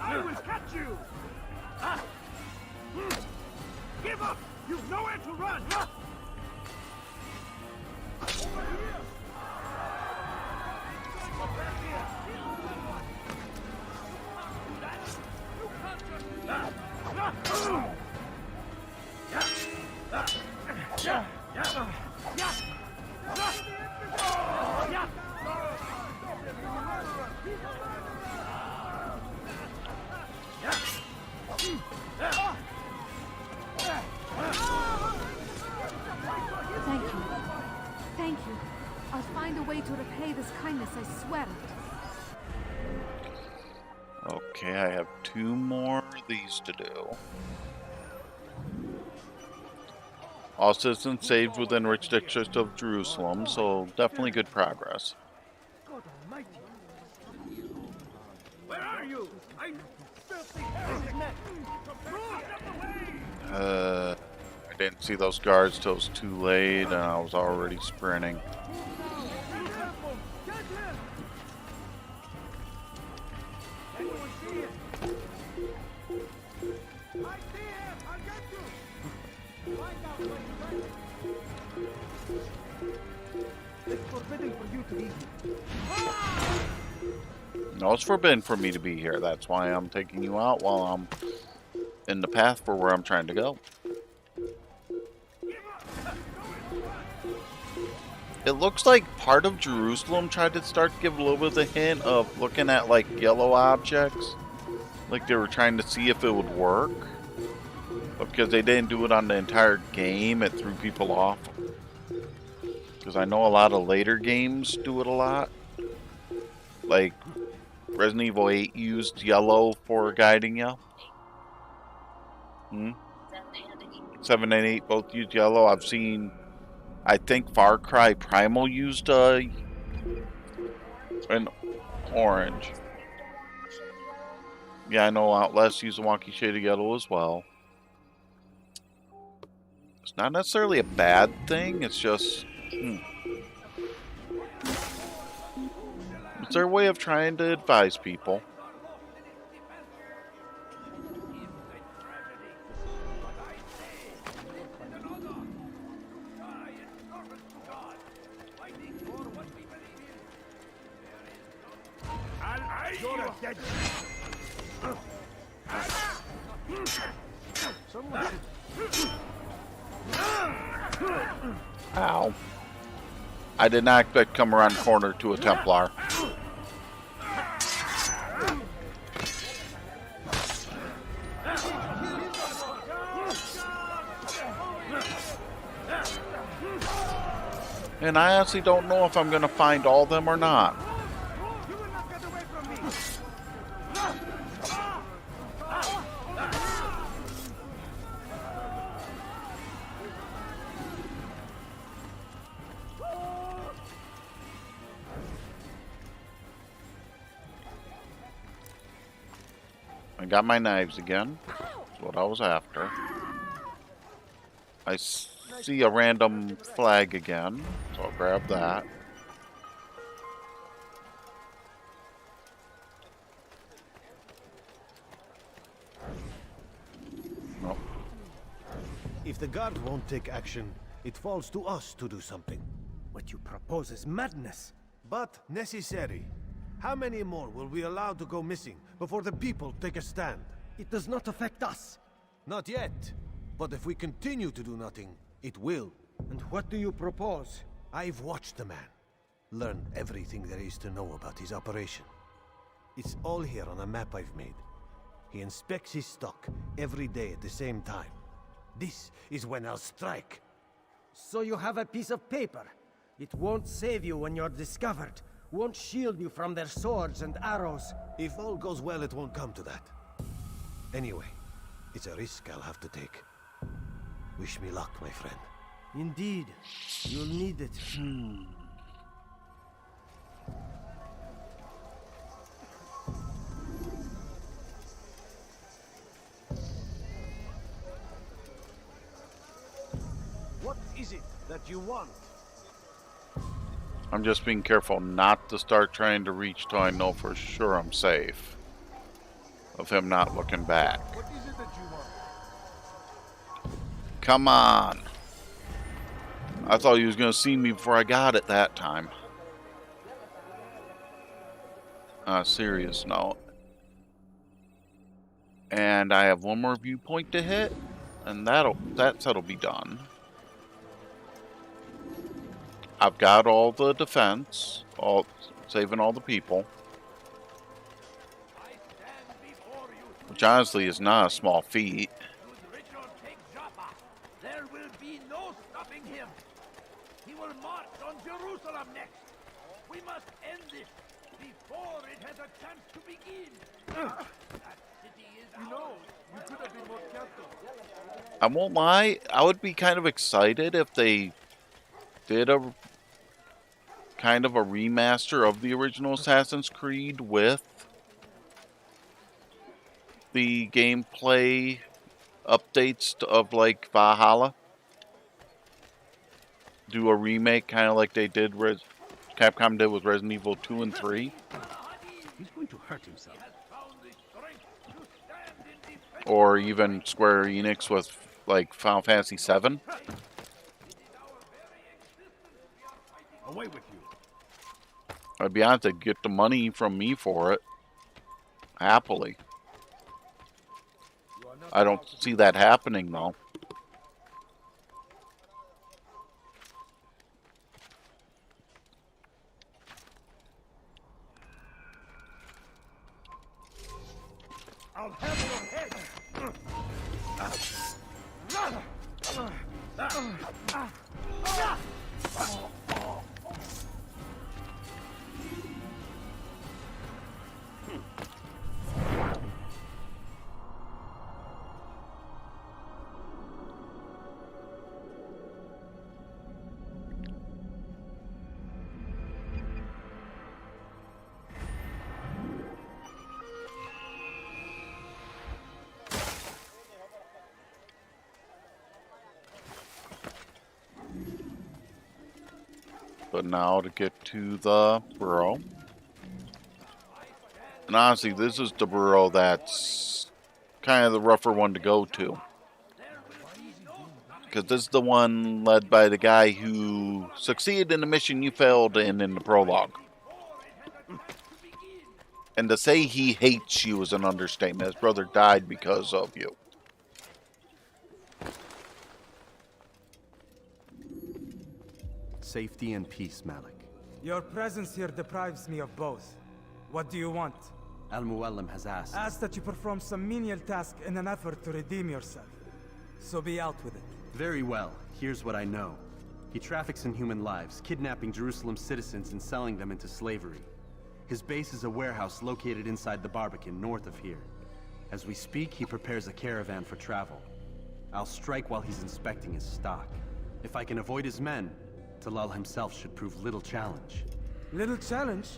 I will catch you! Give up! You've nowhere to run! Thank you. Thank you. I'll find a way to repay this kindness, I swear it. Okay, I have 2 more of these to do. All citizens saved within rich districts of Jerusalem, so definitely good progress. God almighty, I didn't see those guards till it was too late, and I was already sprinting. It's forbidden for you to be here. No, it's forbidden for me to be here. That's why I'm taking you out while I'm in the path for where I'm trying to go. It looks like part of Jerusalem tried to start to give a little bit of a hint of looking at like yellow objects. Like they were trying to see if it would work. But because they didn't do it on the entire game, it threw people off. Because I know a lot of later games do it a lot. Like Resident Evil 8 used yellow for guiding you. 7 and 8 both used yellow. I've seen, I think Far Cry Primal used an orange. Yeah, I know Outlast used a wonky shade of yellow as well. It's not necessarily a bad thing, it's just... It's their way of trying to advise people. Ow. I did not expect to come around the corner to a Templar. And I honestly don't know if I'm going to find all of them or not. I got my knives again. That's what I was after. I see a random flag again, so I'll grab that. Nope. If the guard won't take action, it falls to us to do something. What you propose is madness. But necessary. How many more will we allow to go missing before the people take a stand? It does not affect us. Not yet. But if we continue to do nothing, it will. And what do you propose? I've watched the man. Learned everything there is to know about his operation. It's all here on a map I've made. He inspects his stock every day at the same time. This is when I'll strike. So you have a piece of paper. It won't save you when you're discovered. Won't shield you from their swords and arrows. If all goes well, it won't come to that. Anyway, it's a risk I'll have to take. Wish me luck, my friend. Indeed. You'll need it. What is it that you want? I'm just being careful not to start trying to reach till I know for sure I'm safe. Of him not looking back. What is it that you want? Come on. I thought he was going to see me before I got it that time. Serious note. And I have one more viewpoint to hit, and that'll be done. I've got all the defense, saving all the people. Which honestly is not a small feat. There will be no stopping him. He will march on Jerusalem next. We must end this before it has a chance to begin. That city is ours. You could have been more careful. I won't lie, I would be kind of excited if they did a kind of a remaster of the original Assassin's Creed with the gameplay updates of like Valhalla. Do a remake, kind of like they did, Capcom did with Resident Evil 2 and 3. He's going to hurt himself. Or even Square Enix with like Final Fantasy 7. Away with you. I'd be honest, they'd get the money from me for it. Happily. I don't see that happening though. I'll have your head. But now to get to the burrow. And honestly, this is the burrow that's kind of the rougher one to go to. Because this is the one led by the guy who succeeded in the mission you failed in the prologue. And to say he hates you is an understatement. His brother died because of you. Safety and peace, Malik. Your presence here deprives me of both. What do you want? Al-Muallim has asked. Ask that you perform some menial task in an effort to redeem yourself. So be out with it. Very well. Here's what I know. He traffics in human lives, kidnapping Jerusalem citizens and selling them into slavery. His base is a warehouse located inside the Barbican, north of here. As we speak, he prepares a caravan for travel. I'll strike while he's inspecting his stock. If I can avoid his men, Talal himself should prove little challenge. Little challenge?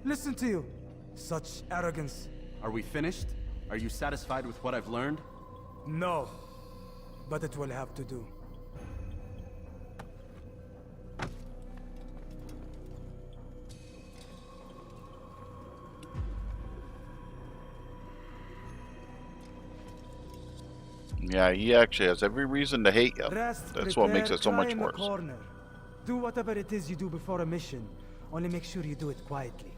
Listen to you. Such arrogance. Are we finished? Are you satisfied with what I've learned? No. But it will have to do. Yeah, he actually has every reason to hate you. Rest, That's what makes it so much in the worse. corner. Do whatever it is you do before a mission. Only make sure you do it quietly.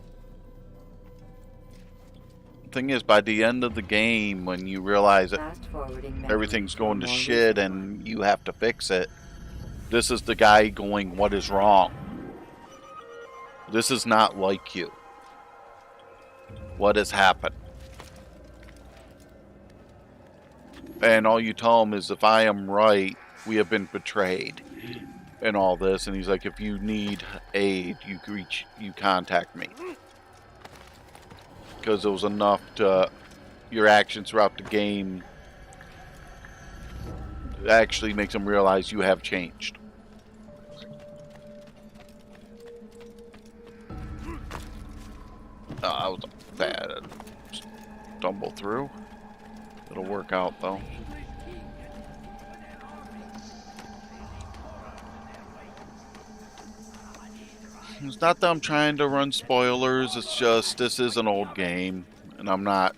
Thing is, by the end of the game, when you realize that everything's going to shit and you have to fix it, this is the guy going, what is wrong? This is not like you. What has happened? And all you tell him is, if I am right, we have been betrayed. And all this. And he's like, if you need aid, you contact me. Because it was enough to, your actions throughout the game actually makes him realize you have changed. That was a bad stumble through. It'll work out though. It's not that I'm trying to run spoilers, it's just this is an old game, and I'm not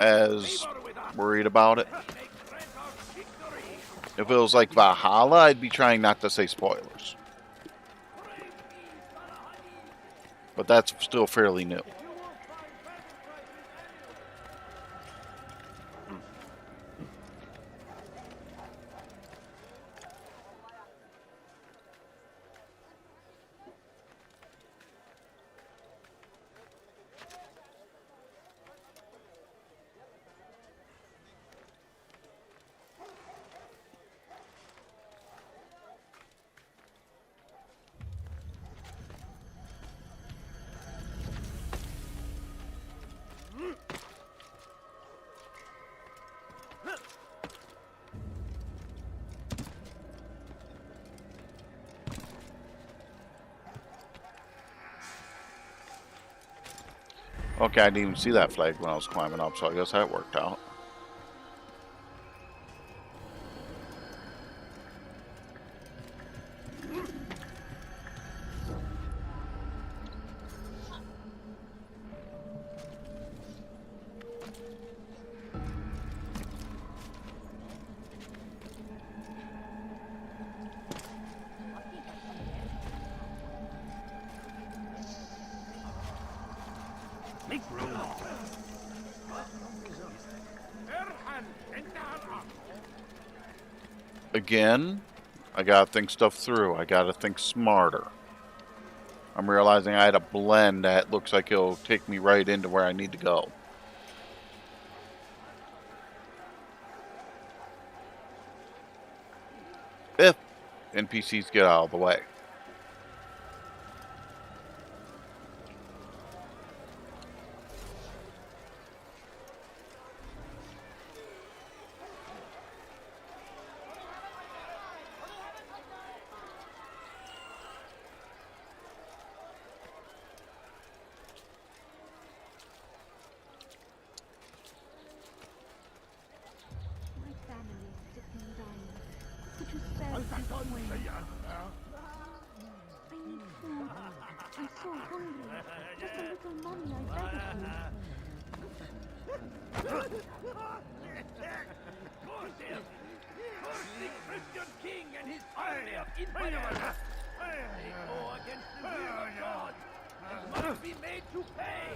as worried about it. If it was like Valhalla, I'd be trying not to say spoilers. But that's still fairly new. Okay, I didn't even see that flag when I was climbing up, so I guess that worked out. Make room. Again, I gotta think stuff through. I gotta think smarter. I'm realizing I had a blend that looks like it'll take me right into where I need to go. If NPCs get out of the way. My family is sick and dying. Could you spare a few coins? I need food. I'm so hungry. Just a little money, I beg of you. Curse him! Curse the Christian king and his army of infidels! They go against the will of God and must be made to pay!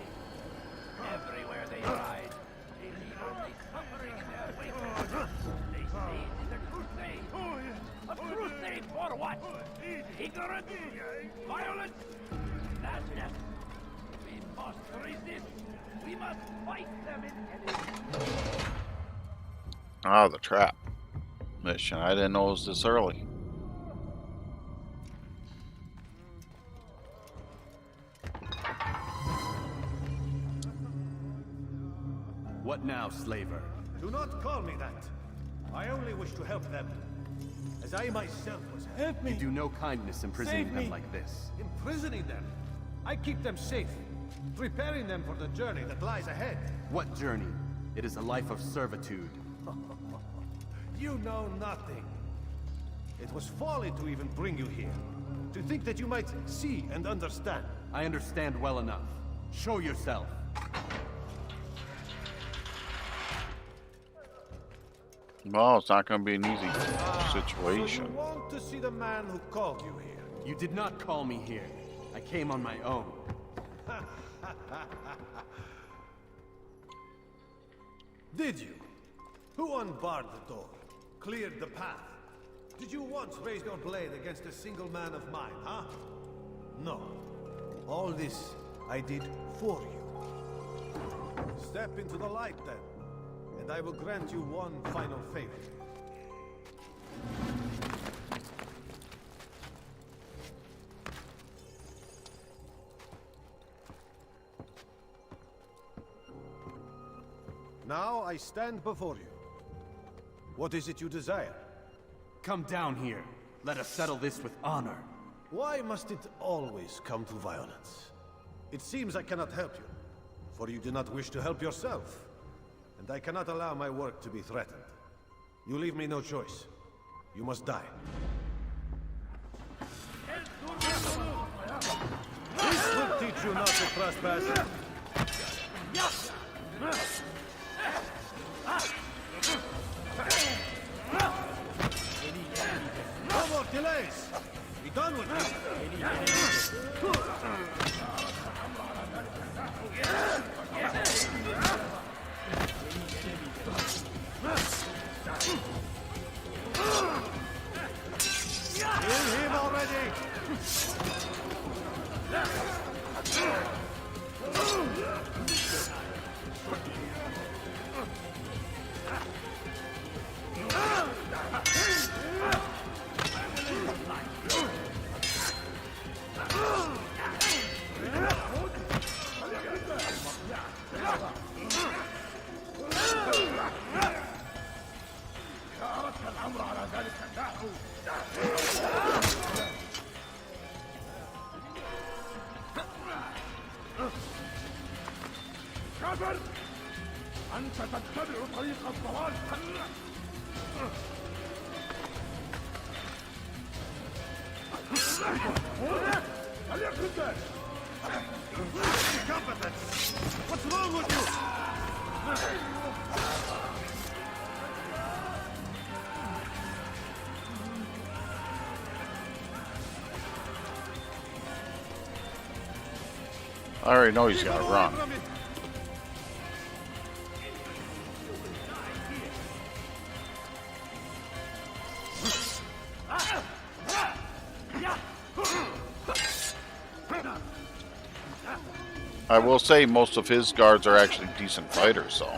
Everywhere they ride, they leave only suffering in their wake. They say it is a crusade. A crusade for what? Ignorance? Violence? Madness? We must resist. We must fight them in any... Ah, the trap mission. I didn't know it was this early. What now, slaver? Do not call me that. I only wish to help them. As I myself was help me. You do no kindness imprisoning them like this. Imprisoning them? I keep them safe, preparing them for the journey that lies ahead. What journey? It is a life of servitude. You know nothing. It was folly to even bring you here. To think that you might see and understand. I understand well enough. Show yourself. Well, it's not going to be an easy situation. So you want to see the man who called you here? You did not call me here. I came on my own. Did you? Who unbarred the door? Cleared the path? Did you once raise your blade against a single man of mine, huh? No. All this I did for you. Step into the light then, and I will grant you one final favor. Now I stand before you. What is it you desire? Come down here. Let us settle this with honor. Why must it always come to violence? It seems I cannot help you, for you do not wish to help yourself. And I cannot allow my work to be threatened. You leave me no choice. You must die. This will teach you not to trespass. No more delays! Be done with this! Kill him already! كافر! أنت تتبع طريق الضلال! فليكن ذلك! What's wrong with you? I already know he's gonna run. I will say most of his guards are actually decent fighters, so.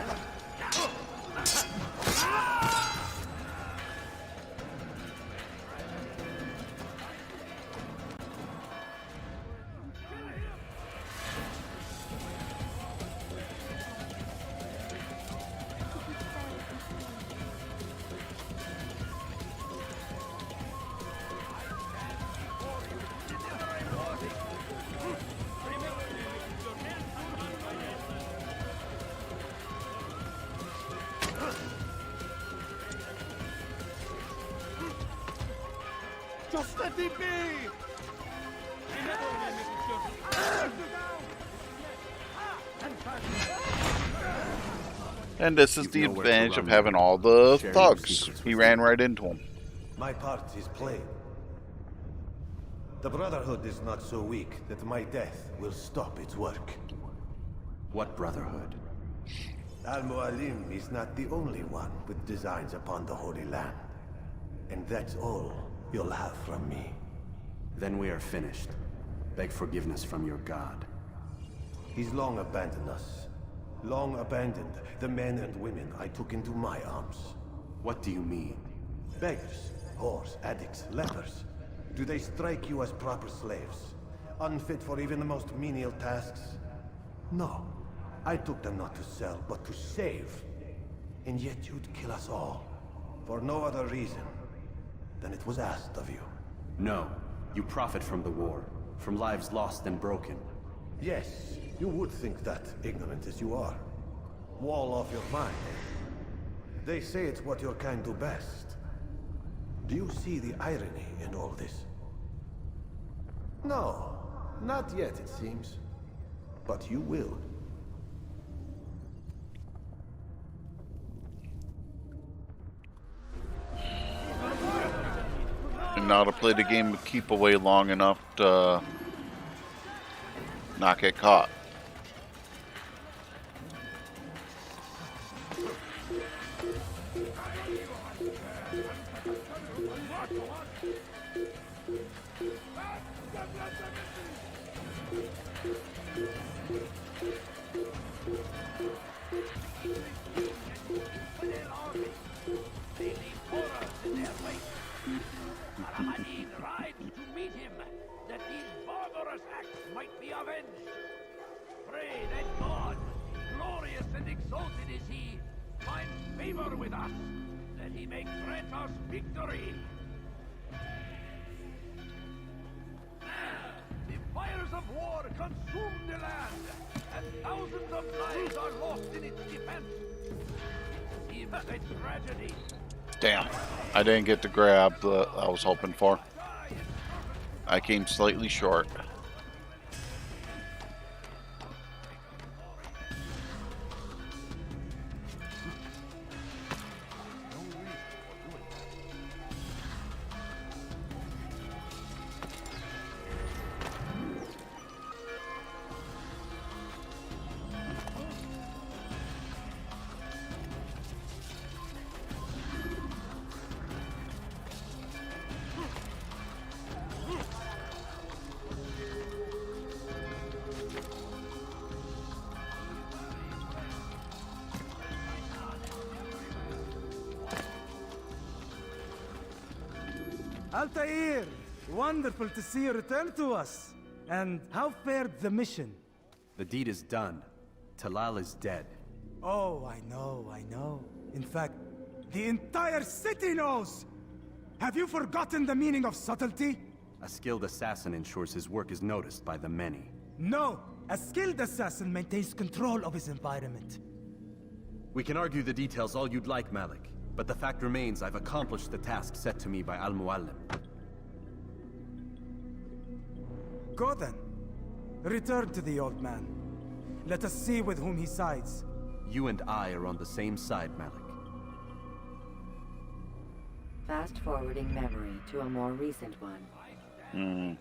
Just let it be! And this is the advantage of having all the thugs. He ran right into him. My part is plain. The Brotherhood is not so weak that my death will stop its work. What Brotherhood? Al-Mualim is not the only one with designs upon the Holy Land. And that's all you'll have from me. Then we are finished. Beg forgiveness from your god. He's long abandoned us. Long abandoned the men and women I took into my arms. What do you mean? Beggars, whores, addicts, lepers. Do they strike you as proper slaves? Unfit for even the most menial tasks? No. I took them not to sell, but to save. And yet you'd kill us all. For no other reason than it was asked of you. No. You profit from the war. From lives lost and broken. Yes, you would think that, ignorant as you are. Wall off your mind. They say it's what your kind do best. Do you see the irony in all this? No, not yet, it seems. But you will. And now to play the game of keep away long enough to not get caught. Might be avenged. Pray that God, glorious and exalted is he, find favor with us, that he may grant us victory. The fires of war consume the land, and thousands of lives are lost in its defense. Even a tragedy. Damn, I didn't get the grab that I was hoping for. I came slightly short. Altair! Wonderful to see you return to us. And how fared the mission? The deed is done. Talal is dead. Oh, I know. In fact, the entire city knows! Have you forgotten the meaning of subtlety? A skilled assassin ensures his work is noticed by the many. No! A skilled assassin maintains control of his environment. We can argue the details all you'd like, Malik. But the fact remains I've accomplished the task set to me by Al-Muallim. Go then. Return to the old man. Let us see with whom he sides. You and I are on the same side, Malik. Fast-forwarding memory to a more recent one.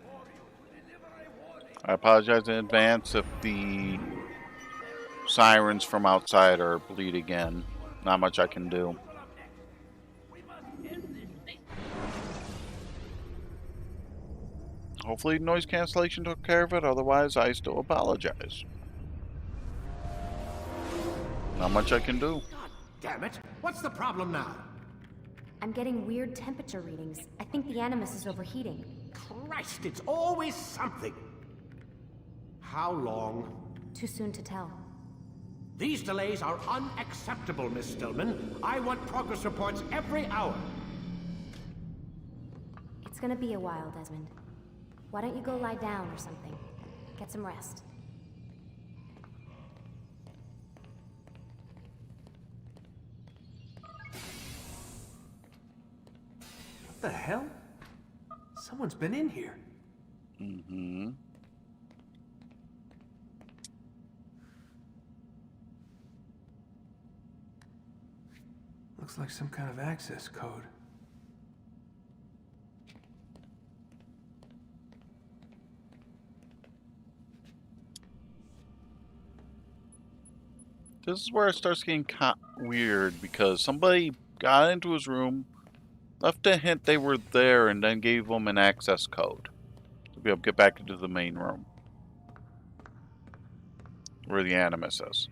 I apologize in advance if the sirens from outside are bleed again. Not much I can do. Hopefully noise cancellation took care of it, otherwise I still apologize. Not much I can do. Damn it! What's the problem now? I'm getting weird temperature readings. I think the Animus is overheating. Christ, it's always something! How long? Too soon to tell. These delays are unacceptable, Miss Stillman. I want progress reports every hour. It's gonna be a while, Desmond. Why don't you go lie down or something? Get some rest. What the hell? Someone's been in here. Looks like some kind of access code. This is where it starts getting weird, because somebody got into his room, left a hint they were there, and then gave them an access code to be able to get back into the main room where the Animus is.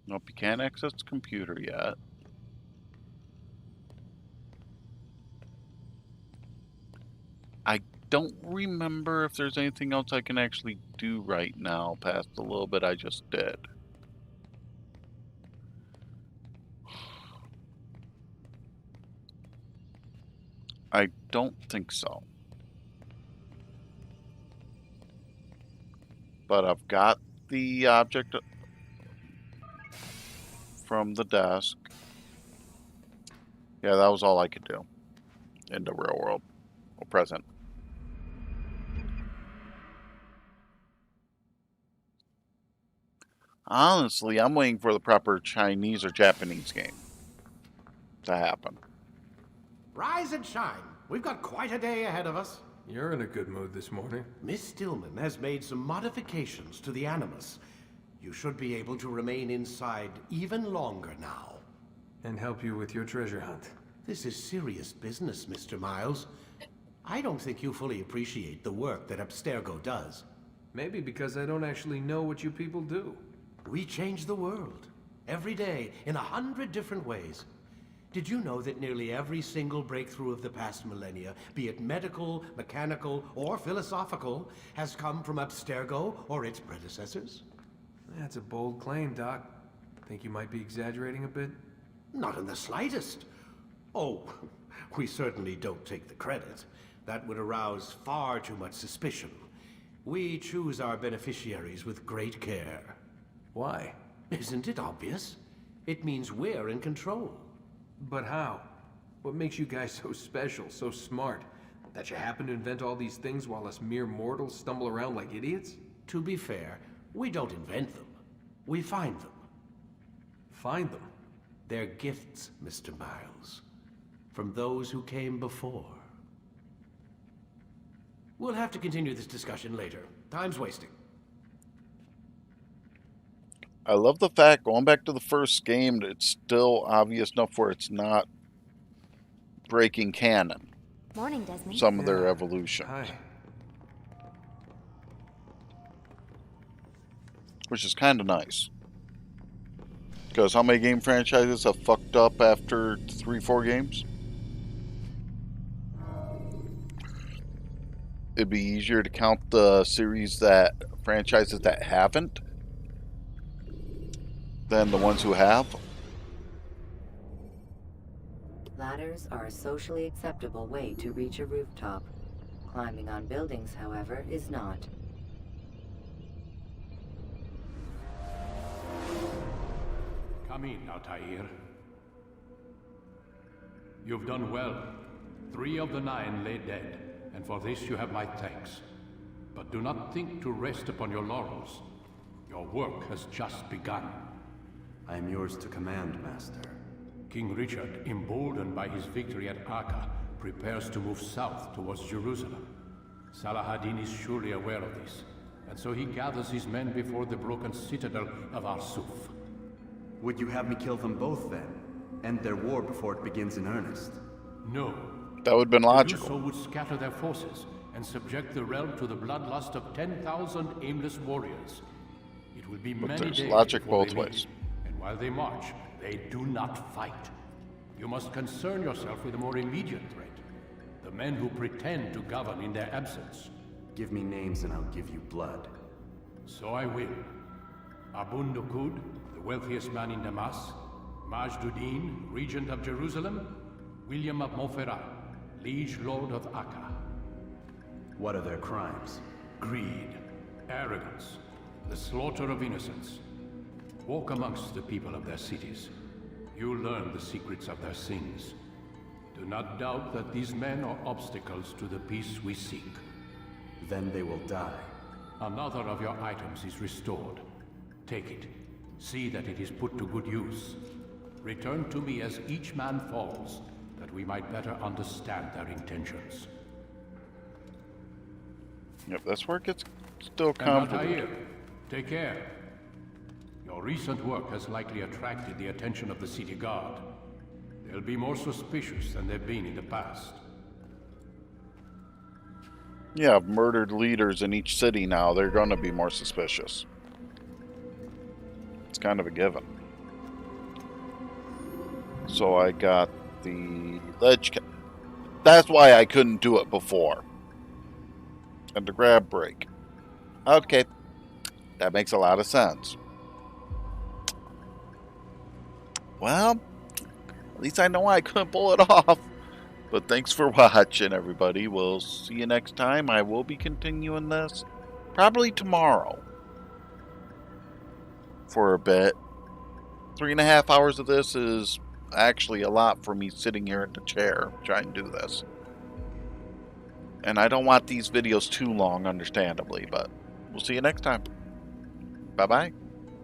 Nope, you can't access the computer yet. I don't remember if there's anything else I can actually do right now past the little bit I just did. I don't think so. But I've got the object from the desk. Yeah, that was all I could do in the real world, or present. Honestly, I'm waiting for the proper Chinese or Japanese game to happen. Rise and shine. We've got quite a day ahead of us. You're in a good mood this morning. Miss Stillman has made some modifications to the Animus. You should be able to remain inside even longer now. And help you with your treasure hunt. This is serious business, Mr. Miles. I don't think you fully appreciate the work that Abstergo does. Maybe because I don't actually know what you people do. We change the world. Every day, in 100 different ways. Did you know that nearly every single breakthrough of the past millennia, be it medical, mechanical, or philosophical, has come from Abstergo or its predecessors? That's a bold claim, Doc. Think you might be exaggerating a bit? Not in the slightest. Oh, we certainly don't take the credit. That would arouse far too much suspicion. We choose our beneficiaries with great care. Why? Isn't it obvious? It means we're in control. But how? What makes you guys so special, so smart? That you happen to invent all these things while us mere mortals stumble around like idiots? To be fair, we don't invent them. We find them. Find them? They're gifts, Mr. Miles. From those who came before. We'll have to continue this discussion later. Time's wasting. I love the fact, going back to the first game, that it's still obvious enough where it's not breaking canon. Morning, Desmond. Some of their evolution. Hi. which is kind of nice. Because how many game franchises have fucked up after 3-4 games? It'd be easier to count the franchises that haven't than the ones who have. Ladders are a socially acceptable way to reach a rooftop. Climbing on buildings, however, is not. Come in, Altair. You've done well. 3 of the 9 lay dead, and for this you have my thanks. But do not think to rest upon your laurels. Your work has just begun. I am yours to command, Master. King Richard, emboldened by his victory at Acre, prepares to move south towards Jerusalem. Salah-ad-Din is surely aware of this, and so he gathers his men before the broken citadel of Arsuf. Would you have me kill them both then? End their war before it begins in earnest? No. That would have been logical. To do so would scatter their forces and subject the realm to the bloodlust of 10,000 aimless warriors. It will be many days logic before both they leave, ways. and while they march, they do not fight. You must concern yourself with a more immediate threat. The men who pretend to govern in their absence. Give me names and I'll give you blood. So I will. Abun Dukud, the wealthiest man in Damas. Majduddin, regent of Jerusalem. William of Montferrat, liege lord of Acre. What are their crimes? Greed, arrogance, the slaughter of innocents. Walk amongst the people of their cities. You'll learn the secrets of their sins. Do not doubt that these men are obstacles to the peace we seek. Then they will die. Another of your items is restored. Take it. See that it is put to good use. Return to me as each man falls, that we might better understand their intentions. Yep, that's where it gets still And complicated. Altair, take care. Your recent work has likely attracted the attention of the city guard. They'll be more suspicious than they've been in the past. Yeah, I've murdered leaders in each city now. They're going to be more suspicious. It's kind of a given. So I got the ledge. That's why I couldn't do it before. And the grab break. Okay. That makes a lot of sense. Well, at least I know I couldn't pull it off. But thanks for watching, everybody. We'll see you next time. I will be continuing this probably tomorrow for a bit. 3.5 hours of this is actually a lot for me sitting here in the chair trying to do this. And I don't want these videos too long, understandably, but we'll see you next time. Bye-bye.